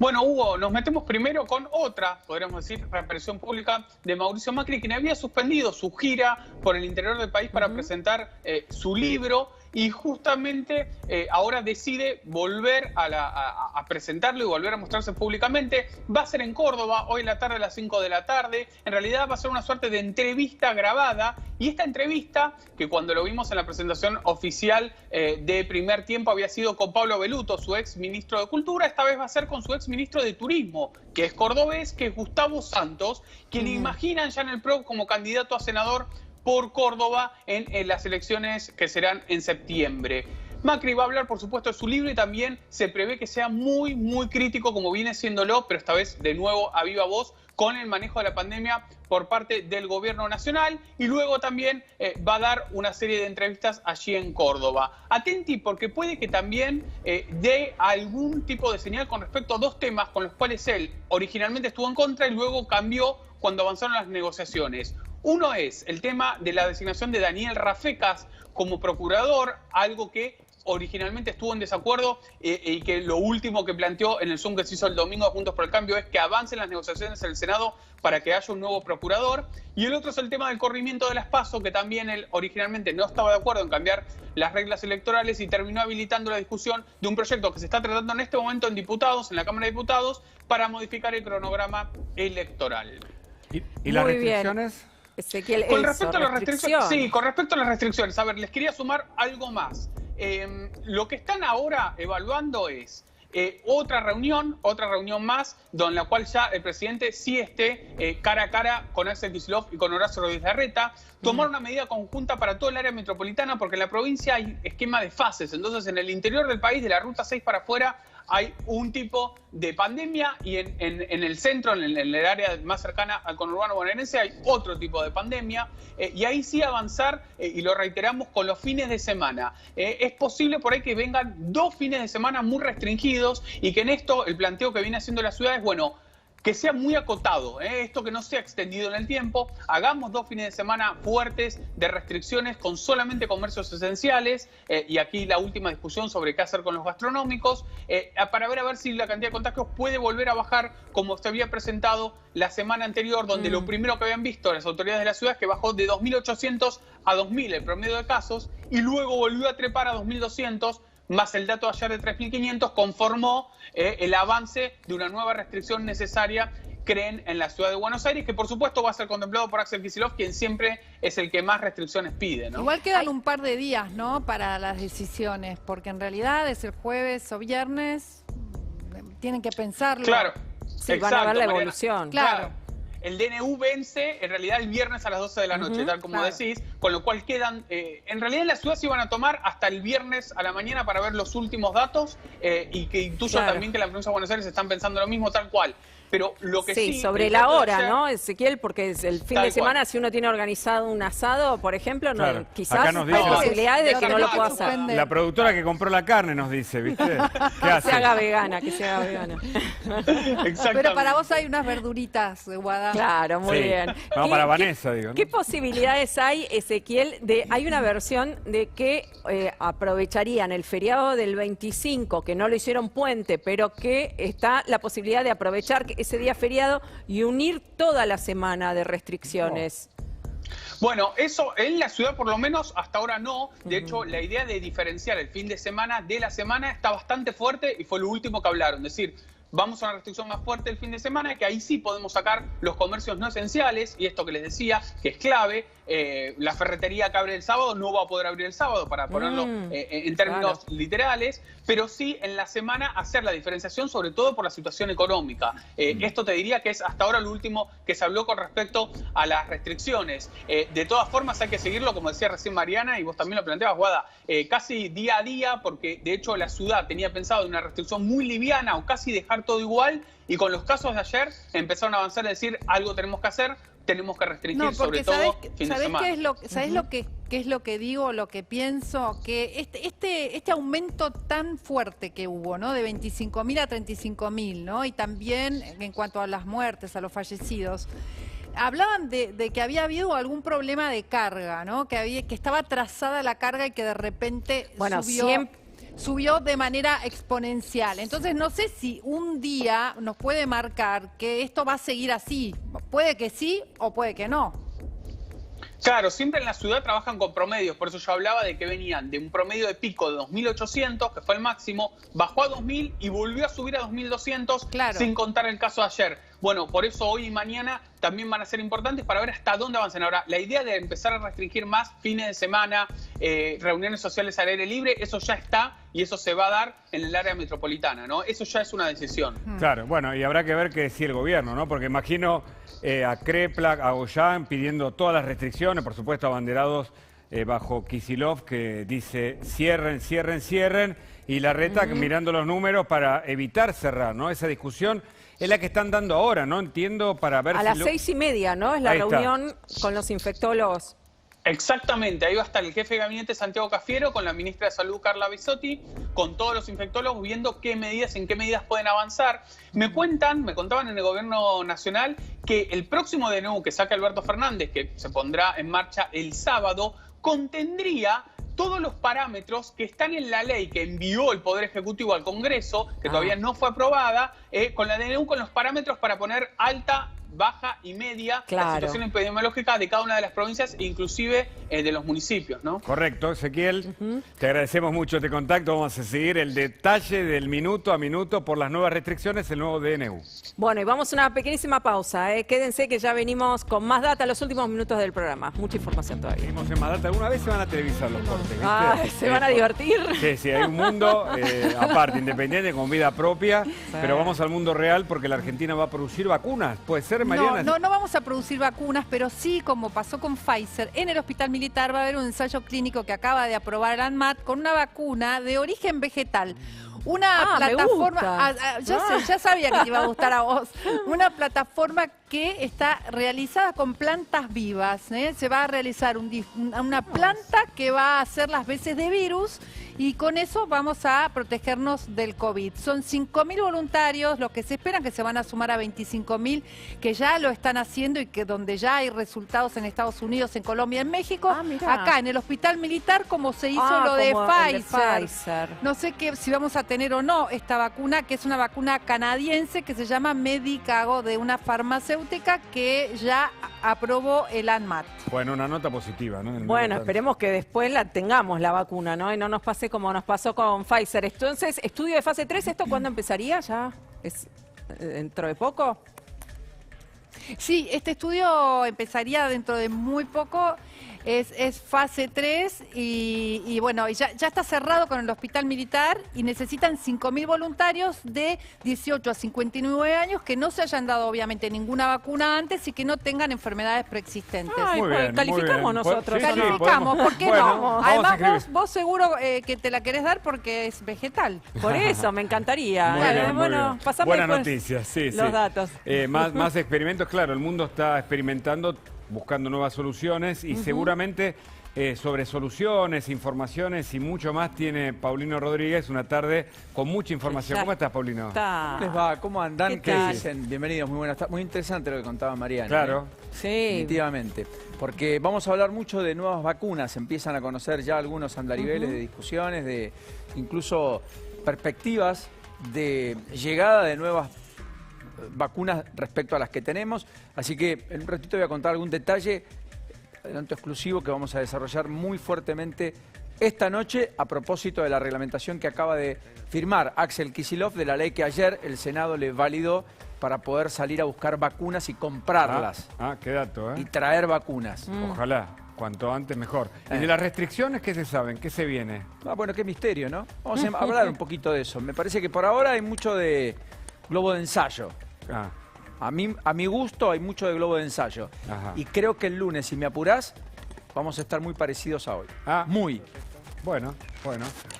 Bueno, Hugo, nos metemos primero con otra, podríamos decir, represión pública de Mauricio Macri, quien había suspendido su gira por el interior del país para presentar su libro y justamente ahora decide volver a presentarlo y volver a mostrarse públicamente. Va a ser en Córdoba, hoy en la tarde a las 5 de la tarde. En realidad va a ser una suerte de entrevista grabada y esta entrevista, que cuando lo vimos en la presentación oficial de Primer Tiempo había sido con Pablo Belluto, su ex ministro de Cultura, esta vez va a ser con su ex ministro de Turismo, que es cordobés, que es Gustavo Santos, quien imaginan ya en el PRO como candidato a senador por Córdoba en las elecciones que serán en septiembre. Macri va a hablar, por supuesto, de su libro y también se prevé que sea muy, muy crítico, como viene siéndolo, pero esta vez de nuevo a viva voz, con el manejo de la pandemia por parte del gobierno nacional y luego también va a dar una serie de entrevistas allí en Córdoba. Atenti porque puede que también dé algún tipo de señal con respecto a dos temas con los cuales él originalmente estuvo en contra y luego cambió cuando avanzaron las negociaciones. Uno es el tema de la designación de Daniel Rafecas como procurador, algo que originalmente estuvo en desacuerdo y que lo último que planteó en el Zoom que se hizo el domingo de Juntos por el Cambio es que avancen las negociaciones en el Senado para que haya un nuevo procurador. Y el otro es el tema del corrimiento de las PASO, que también él originalmente no estaba de acuerdo en cambiar las reglas electorales y terminó habilitando la discusión de un proyecto que se está tratando en este momento en diputados, en la Cámara de Diputados, para modificar el cronograma electoral. ¿Y las Muy bien. restricciones? Ezequiel, Con eso, respecto a las restricciones, sí, con respecto a las restricciones, a ver, les quería sumar algo más. Lo que están ahora evaluando es otra reunión más, en la cual ya el presidente sí esté cara a cara con Axel Kicillof y con Horacio Rodríguez Larreta, tomar una medida conjunta para todo el área metropolitana, porque en la provincia hay esquema de fases, entonces en el interior del país, de la ruta 6 para afuera, hay un tipo de pandemia y en el centro, en el área más cercana al conurbano bonaerense, hay otro tipo de pandemia y ahí sí avanzar, y lo reiteramos, con los fines de semana. Es posible por ahí que vengan 2 fines de semana muy restringidos y que en esto el planteo que viene haciendo la ciudad es, bueno, que sea muy acotado, esto que no sea extendido en el tiempo, hagamos 2 fines de semana fuertes de restricciones con solamente comercios esenciales, y aquí la última discusión sobre qué hacer con los gastronómicos, para ver si la cantidad de contagios puede volver a bajar como se había presentado la semana anterior, donde lo primero que habían visto las autoridades de la ciudad es que bajó de 2.800 a 2.000 el promedio de casos, y luego volvió a trepar a 2.200, más el dato de ayer de 3.500, conformó el avance de una nueva restricción necesaria, creen, en la ciudad de Buenos Aires, que por supuesto va a ser contemplado por Axel Kicillof, quien siempre es el que más restricciones pide, ¿no? Igual quedan un par de días, ¿no?, para las decisiones, porque en realidad es el jueves o viernes, tienen que pensarlo. Claro, Sí, van a ver la evolución. Claro. El DNU vence en realidad el viernes a las 12 de la noche, tal como decís, con lo cual quedan, en realidad en la ciudad se iban a tomar hasta el viernes a la mañana para ver los últimos datos y que intuyo también que la provincia de Buenos Aires están pensando lo mismo tal cual. Pero lo que sí, sobre la hora, ¿no, Ezequiel? Porque es el fin de semana, si uno tiene organizado un asado, por ejemplo, Claro. quizás Acá nos hay dice- posibilidades de que no lo pueda hacer. La productora que compró la carne nos dice, ¿viste? ¿Qué Que hace? se haga vegana, que se haga vegana. Pero para vos hay unas verduritas, Guada. Claro, muy bien. Vamos para Vanessa, digo, ¿no? ¿Qué posibilidades hay, Ezequiel? Hay una versión de que aprovecharían el feriado del 25, que no lo hicieron puente, pero que está la posibilidad de aprovechar ese día feriado y unir toda la semana de restricciones. Bueno, eso en la ciudad por lo menos hasta ahora no. De hecho, la idea de diferenciar el fin de semana de la semana está bastante fuerte y fue lo último que hablaron. Es decir, vamos a una restricción más fuerte el fin de semana, que ahí sí podemos sacar los comercios no esenciales, y esto que les decía, que es clave, la ferretería que abre el sábado no va a poder abrir el sábado, para ponerlo en términos literales, pero sí en la semana hacer la diferenciación, sobre todo por la situación económica. Esto te diría que es hasta ahora lo último que se habló con respecto a las restricciones. De todas formas hay que seguirlo, como decía recién Mariana, y vos también lo planteabas, Guada, casi día a día, porque de hecho la ciudad tenía pensado una restricción muy liviana o casi dejar todo igual, y con los casos de ayer empezaron a avanzar a decir algo tenemos que hacer, tenemos que restringir, sobre todo fin de semana. ¿Sabés qué es lo que digo, lo que pienso? Que este aumento tan fuerte que hubo, ¿no? De 25.000 a 35.000, ¿no? Y también en cuanto a las muertes, a los fallecidos. Hablaban de que había habido algún problema de carga, ¿no? Que estaba atrasada la carga y que de repente subió de manera exponencial. Entonces no sé si un día nos puede marcar que esto va a seguir así. Puede que sí o puede que no. Claro, siempre en la ciudad trabajan con promedios, por eso yo hablaba de que venían de un promedio de pico de 2.800, que fue el máximo, bajó a 2.000 y volvió a subir a 2.200, sin contar el caso de ayer. Bueno, por eso hoy y mañana también van a ser importantes para ver hasta dónde avanzan. Ahora, la idea de empezar a restringir más fines de semana, reuniones sociales al aire libre, eso ya está y eso se va a dar en el área metropolitana, ¿no? Eso ya es una decisión. Claro, bueno, y habrá que ver qué decía el gobierno, ¿no? Porque imagino a Kreplak, a Goyan pidiendo todas las restricciones, por supuesto abanderados bajo Kicillof, que dice cierren, cierren, cierren, y Larreta mirando los números para evitar cerrar, ¿no? Esa discusión es la que están dando ahora, ¿no? Entiendo, para ver a las 6:30, ¿no? Es la reunión con los infectólogos. Exactamente, ahí va a estar el jefe de gabinete Santiago Cafiero con la ministra de Salud Carla Bisotti, con todos los infectólogos viendo en qué medidas pueden avanzar. Me contaban en el gobierno nacional que el próximo DNU que saca Alberto Fernández, que se pondrá en marcha el sábado, contendría todos los parámetros que están en la ley que envió el Poder Ejecutivo al Congreso, que todavía no fue aprobada, con la DNU, con los parámetros para poner alta, baja y media la situación epidemiológica de cada una de las provincias, inclusive de los municipios, ¿no? Correcto, Ezequiel. Te agradecemos mucho este contacto. Vamos a seguir el detalle del minuto a minuto por las nuevas restricciones, el nuevo DNU. Bueno, y vamos a una pequeñísima pausa. Quédense que ya venimos con más data en los últimos minutos del programa. Mucha información todavía. Seguimos en más data. ¿Alguna vez se van a televisar los cortes? ¿Viste? ¿Se van a divertir? Sí, sí, hay un mundo aparte, independiente, con vida propia, pero vamos al mundo real porque la Argentina va a producir vacunas. ¿Puede ser, Mariana? No vamos a producir vacunas, pero sí, como pasó con Pfizer, en el Hospital Militar va a haber un ensayo clínico que acaba de aprobar el ANMAT con una vacuna de origen vegetal. Una plataforma, ya sabía que te iba a gustar a vos, una plataforma que está realizada con plantas vivas. Se va a realizar una planta que va a hacer las veces de virus y con eso vamos a protegernos del COVID. Son 5.000 voluntarios, los que se esperan que se van a sumar a 25.000 que ya lo están haciendo y que donde ya hay resultados en Estados Unidos, en Colombia, en México. Acá en el Hospital Militar, como se hizo lo de Pfizer. No sé si vamos a tener o no esta vacuna, que es una vacuna canadiense que se llama Medicago, de una farmacéutica que ya aprobó el ANMAT. Bueno, una nota positiva, ¿no? Bueno, esperemos que después la tengamos la vacuna, ¿no? Y no nos pase como nos pasó con Pfizer. Entonces, estudio de fase 3, ¿esto cuándo empezaría? ¿Ya es dentro de poco? Sí, este estudio empezaría dentro de muy poco. Es fase 3 y bueno, ya está cerrado con el Hospital Militar y necesitan 5.000 voluntarios de 18 a 59 años que no se hayan dado obviamente ninguna vacuna antes y que no tengan enfermedades preexistentes. Ay, pues, calificamos nosotros. Sí, calificamos, ¿por qué bueno, no? Además vos seguro que te la querés dar porque es vegetal. Por eso, me encantaría. Bueno, pasame buena después noticia, sí, los datos. Más experimentos, claro, el mundo está experimentando, buscando nuevas soluciones y seguramente sobre soluciones, informaciones y mucho más tiene Paulino Rodríguez, una tarde con mucha información. ¿Cómo estás, Paulino? ¿Cómo les va? ¿Cómo andan? ¿Qué dicen? Bienvenidos, muy buenas tardes. Muy interesante lo que contaba Mariana. Claro. Sí. Definitivamente. Porque vamos a hablar mucho de nuevas vacunas. Empiezan a conocer ya algunos andariveles de discusiones, de incluso perspectivas de llegada de nuevas vacunas respecto a las que tenemos. Así que en un ratito voy a contar algún detalle, adelanto exclusivo, que vamos a desarrollar muy fuertemente esta noche a propósito de la reglamentación que acaba de firmar Axel Kicillof, de la ley que ayer el Senado le validó para poder salir a buscar vacunas y comprarlas. Qué dato, ¿eh? Y traer vacunas. Ojalá, cuanto antes mejor. ¿Y de las restricciones qué se saben? ¿Qué se viene? Bueno, qué misterio, ¿no? Vamos a hablar un poquito de eso. Me parece que por ahora hay mucho de globo de ensayo. A mi gusto hay mucho de globo de ensayo. Y creo que el lunes, si me apurás, vamos a estar muy parecidos a hoy. Muy. Bueno.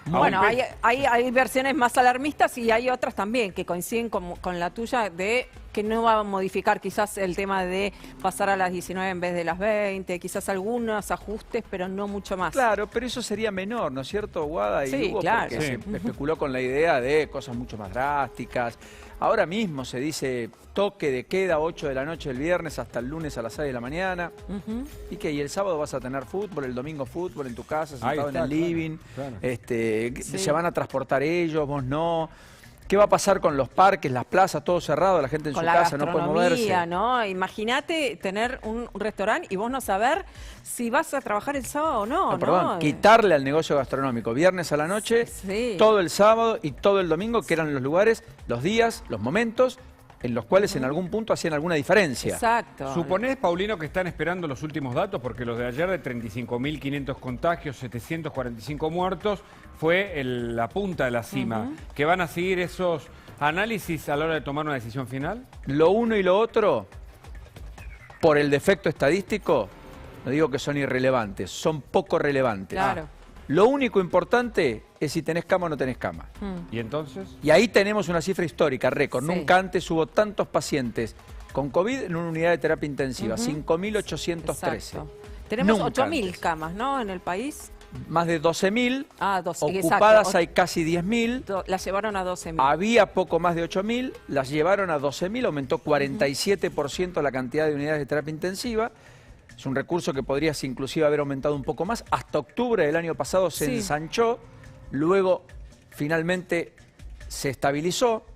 Bueno, hay versiones más alarmistas y hay otras también que coinciden con la tuya de que no va a modificar quizás el tema de pasar a las 19 en vez de las 20, quizás algunos ajustes, pero no mucho más. Claro, pero eso sería menor, ¿no es cierto, Guada y Sí, Hugo? claro. Porque se especuló con la idea de cosas mucho más drásticas. Ahora mismo se dice toque de queda 8 de la noche el viernes hasta el lunes a las 6 de la mañana. ¿Y qué? ¿Y el sábado vas a tener fútbol, el domingo fútbol en tu casa, sentado en el living? Claro. ¿Se van a transportar ellos, vos no? ¿Qué va a pasar con los parques, las plazas, todo cerrado, la gente en su casa no puede moverse? ¿No? Imagínate tener un restaurante y vos no saber si vas a trabajar el sábado o no. Perdón, quitarle al negocio gastronómico viernes a la noche, todo el sábado y todo el domingo, que eran los lugares, los días, los momentos en los cuales en algún punto hacían alguna diferencia. Exacto. ¿Suponés, Paulino, que están esperando los últimos datos? Porque los de ayer de 35.500 contagios, 745 muertos, fue la punta de la cima. ¿Que van a seguir esos análisis a la hora de tomar una decisión final? Lo uno y lo otro, por el defecto estadístico, no digo que son irrelevantes, son poco relevantes. Claro. Lo único importante es si tenés cama o no tenés cama. ¿Y entonces? Y ahí tenemos una cifra histórica, récord. Nunca antes hubo tantos pacientes con COVID en una unidad de terapia intensiva, 5.813. Tenemos 8.000 camas, ¿no? En el país. Más de 12.000. Ocupadas exacto. Hay casi 10.000. Las llevaron a 12.000. Había poco más de 8.000, las llevaron a 12.000, aumentó 47% la cantidad de unidades de terapia intensiva. Es un recurso que podrías inclusive haber aumentado un poco más. Hasta octubre del año pasado se ensanchó, luego finalmente se estabilizó.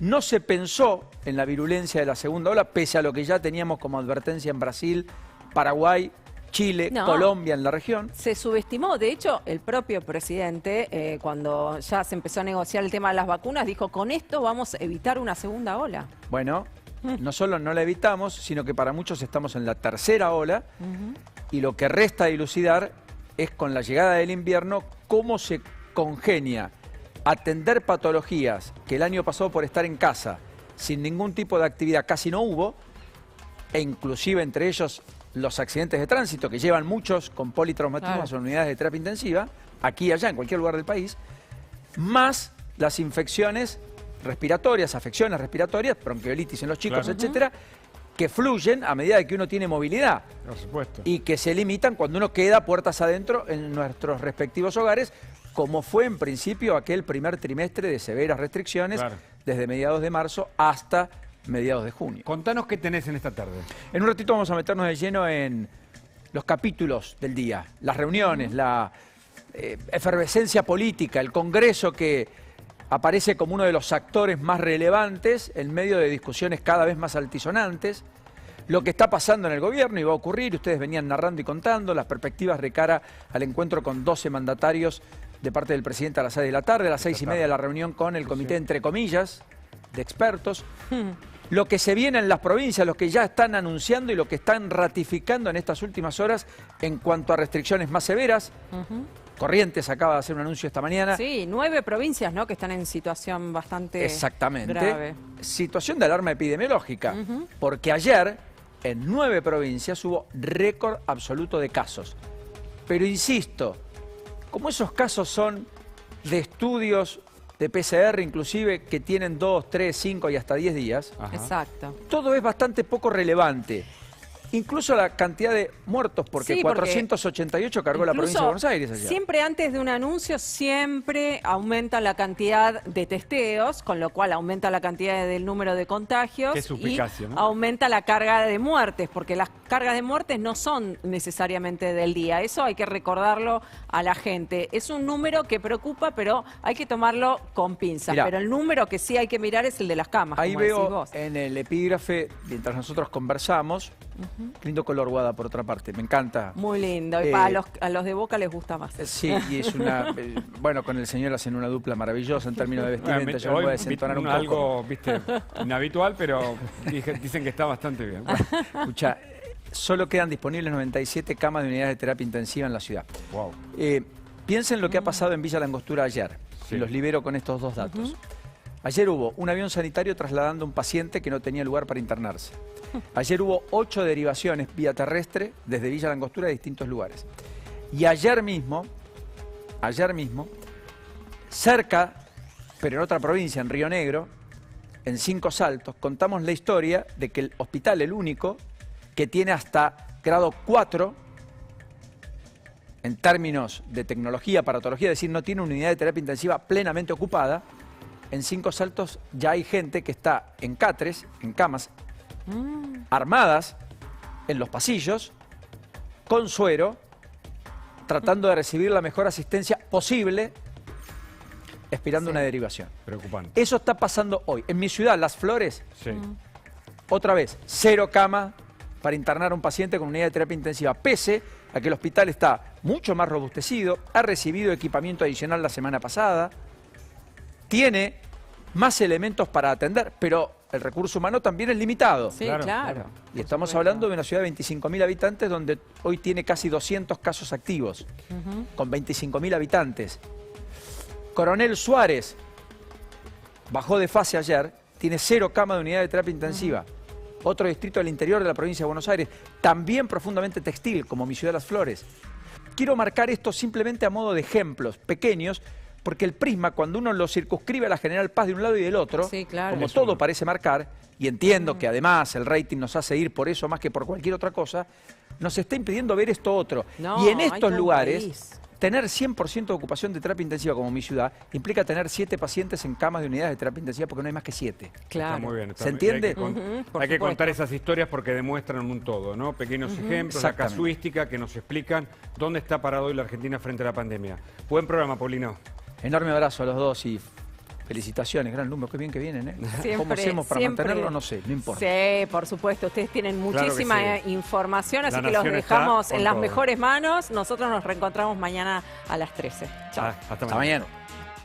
No se pensó en la virulencia de la segunda ola, pese a lo que ya teníamos como advertencia en Brasil, Paraguay, Chile, Colombia en la región. Se subestimó, de hecho, el propio presidente, cuando ya se empezó a negociar el tema de las vacunas, dijo, con esto vamos a evitar una segunda ola. Bueno, no solo no la evitamos, sino que para muchos estamos en la tercera ola y lo que resta dilucidar es con la llegada del invierno cómo se congenia atender patologías que el año pasado por estar en casa sin ningún tipo de actividad casi no hubo, e inclusive entre ellos los accidentes de tránsito que llevan muchos con politraumatismos en unidades de terapia intensiva, aquí y allá, en cualquier lugar del país, más las infecciones respiratorias, afecciones respiratorias, bronquiolitis en los chicos, etcétera, que fluyen a medida de que uno tiene movilidad. Por supuesto. Y que se limitan cuando uno queda puertas adentro en nuestros respectivos hogares, como fue en principio aquel primer trimestre de severas restricciones, desde mediados de marzo hasta mediados de junio. Contanos qué tenés en esta tarde. En un ratito vamos a meternos de lleno en los capítulos del día, las reuniones, la efervescencia política, el Congreso que aparece como uno de los actores más relevantes en medio de discusiones cada vez más altisonantes, lo que está pasando en el gobierno y va a ocurrir, ustedes venían narrando y contando, las perspectivas de cara al encuentro con 12 mandatarios de parte del presidente a las 6 de la tarde, a las 6:30 la reunión con el comité, entre comillas, de expertos. lo que se viene en las provincias, lo que ya están anunciando y lo que están ratificando en estas últimas horas en cuanto a restricciones más severas. Corrientes acaba de hacer un anuncio esta mañana. Sí, 9 provincias, ¿no?, que están en situación bastante grave. Situación de alarma epidemiológica, porque ayer en 9 provincias hubo récord absoluto de casos. Pero insisto, como esos casos son de estudios de PCR inclusive que tienen 2, 3, 5 y hasta 10 días, Exacto. todo es bastante poco relevante. Incluso la cantidad de muertos, porque Sí, 488 cargó la provincia de Buenos Aires ayer. Siempre antes de un anuncio, siempre aumenta la cantidad de testeos, con lo cual aumenta la cantidad del número de contagios. Qué suspicacia, y ¿no? aumenta la carga de muertes, porque las cargas de muertes no son necesariamente del día. Eso hay que recordarlo a la gente. Es un número que preocupa, pero hay que tomarlo con pinzas. Mirá, pero el número que sí hay que mirar es el de las camas, ahí como decís veo vos. en el epígrafe, mientras nosotros conversamos, lindo color, Guada, por otra parte, me encanta. Muy lindo, y a los de Boca les gusta más. Sí, y es una... bueno, con el señor hacen una dupla maravillosa en términos de vestimenta, yo me voy a desentonar un poco. Algo, viste, inhabitual, pero dicen que está bastante bien. Escucha, solo quedan disponibles 97 camas de unidades de terapia intensiva en la ciudad. Wow. Piensen lo que ha pasado en Villa La Angostura ayer, y los libero con estos dos datos. Ayer hubo un avión sanitario trasladando a un paciente que no tenía lugar para internarse. Ayer hubo 8 derivaciones vía terrestre desde Villa La Angostura a distintos lugares. Y ayer mismo, cerca, pero en otra provincia, en Río Negro, en 5 Saltos, contamos la historia de que el hospital, el único, que tiene hasta grado 4, en términos de tecnología, aparatología, es decir, no tiene una unidad de terapia intensiva plenamente ocupada, en 5 Saltos ya hay gente que está en catres, en camas, armadas en los pasillos, con suero, tratando de recibir la mejor asistencia posible, esperando una derivación. Preocupante. Eso está pasando hoy. En mi ciudad, Las Flores, otra vez, 0 cama para internar a un paciente con unidad de terapia intensiva, pese a que el hospital está mucho más robustecido, ha recibido equipamiento adicional la semana pasada, tiene más elementos para atender, pero el recurso humano también es limitado. Sí, claro. Y estamos hablando de una ciudad de 25.000 habitantes donde hoy tiene casi 200 casos activos, con 25.000 habitantes. Coronel Suárez bajó de fase ayer, tiene 0 camas de unidad de terapia intensiva. Otro distrito del interior de la provincia de Buenos Aires, también profundamente textil, como mi ciudad Las Flores. Quiero marcar esto simplemente a modo de ejemplos pequeños, porque el prisma, cuando uno lo circunscribe a la General Paz de un lado y del otro, como todo parece marcar, y entiendo que además el rating nos hace ir por eso más que por cualquier otra cosa, nos está impidiendo ver esto otro. Y en estos lugares, tener 100% de ocupación de terapia intensiva como mi ciudad implica tener 7 pacientes en camas de unidades de terapia intensiva porque no hay más que 7. Claro. Está muy bien. ¿Se entiende? Hay que contar esas historias porque demuestran un todo, ¿no? Pequeños ejemplos, la casuística que nos explican dónde está parado hoy la Argentina frente a la pandemia. Buen programa, Paulino. Enorme abrazo a los dos y felicitaciones, gran número, qué bien que vienen, ¿eh? ¿Cómo hacemos para mantenerlo? No sé, no importa. Sí, por supuesto, ustedes tienen muchísima información, así La que los Nación dejamos está en las con todo. mejores manos. Nosotros nos reencontramos mañana a las 13. Chao. Hasta mañana.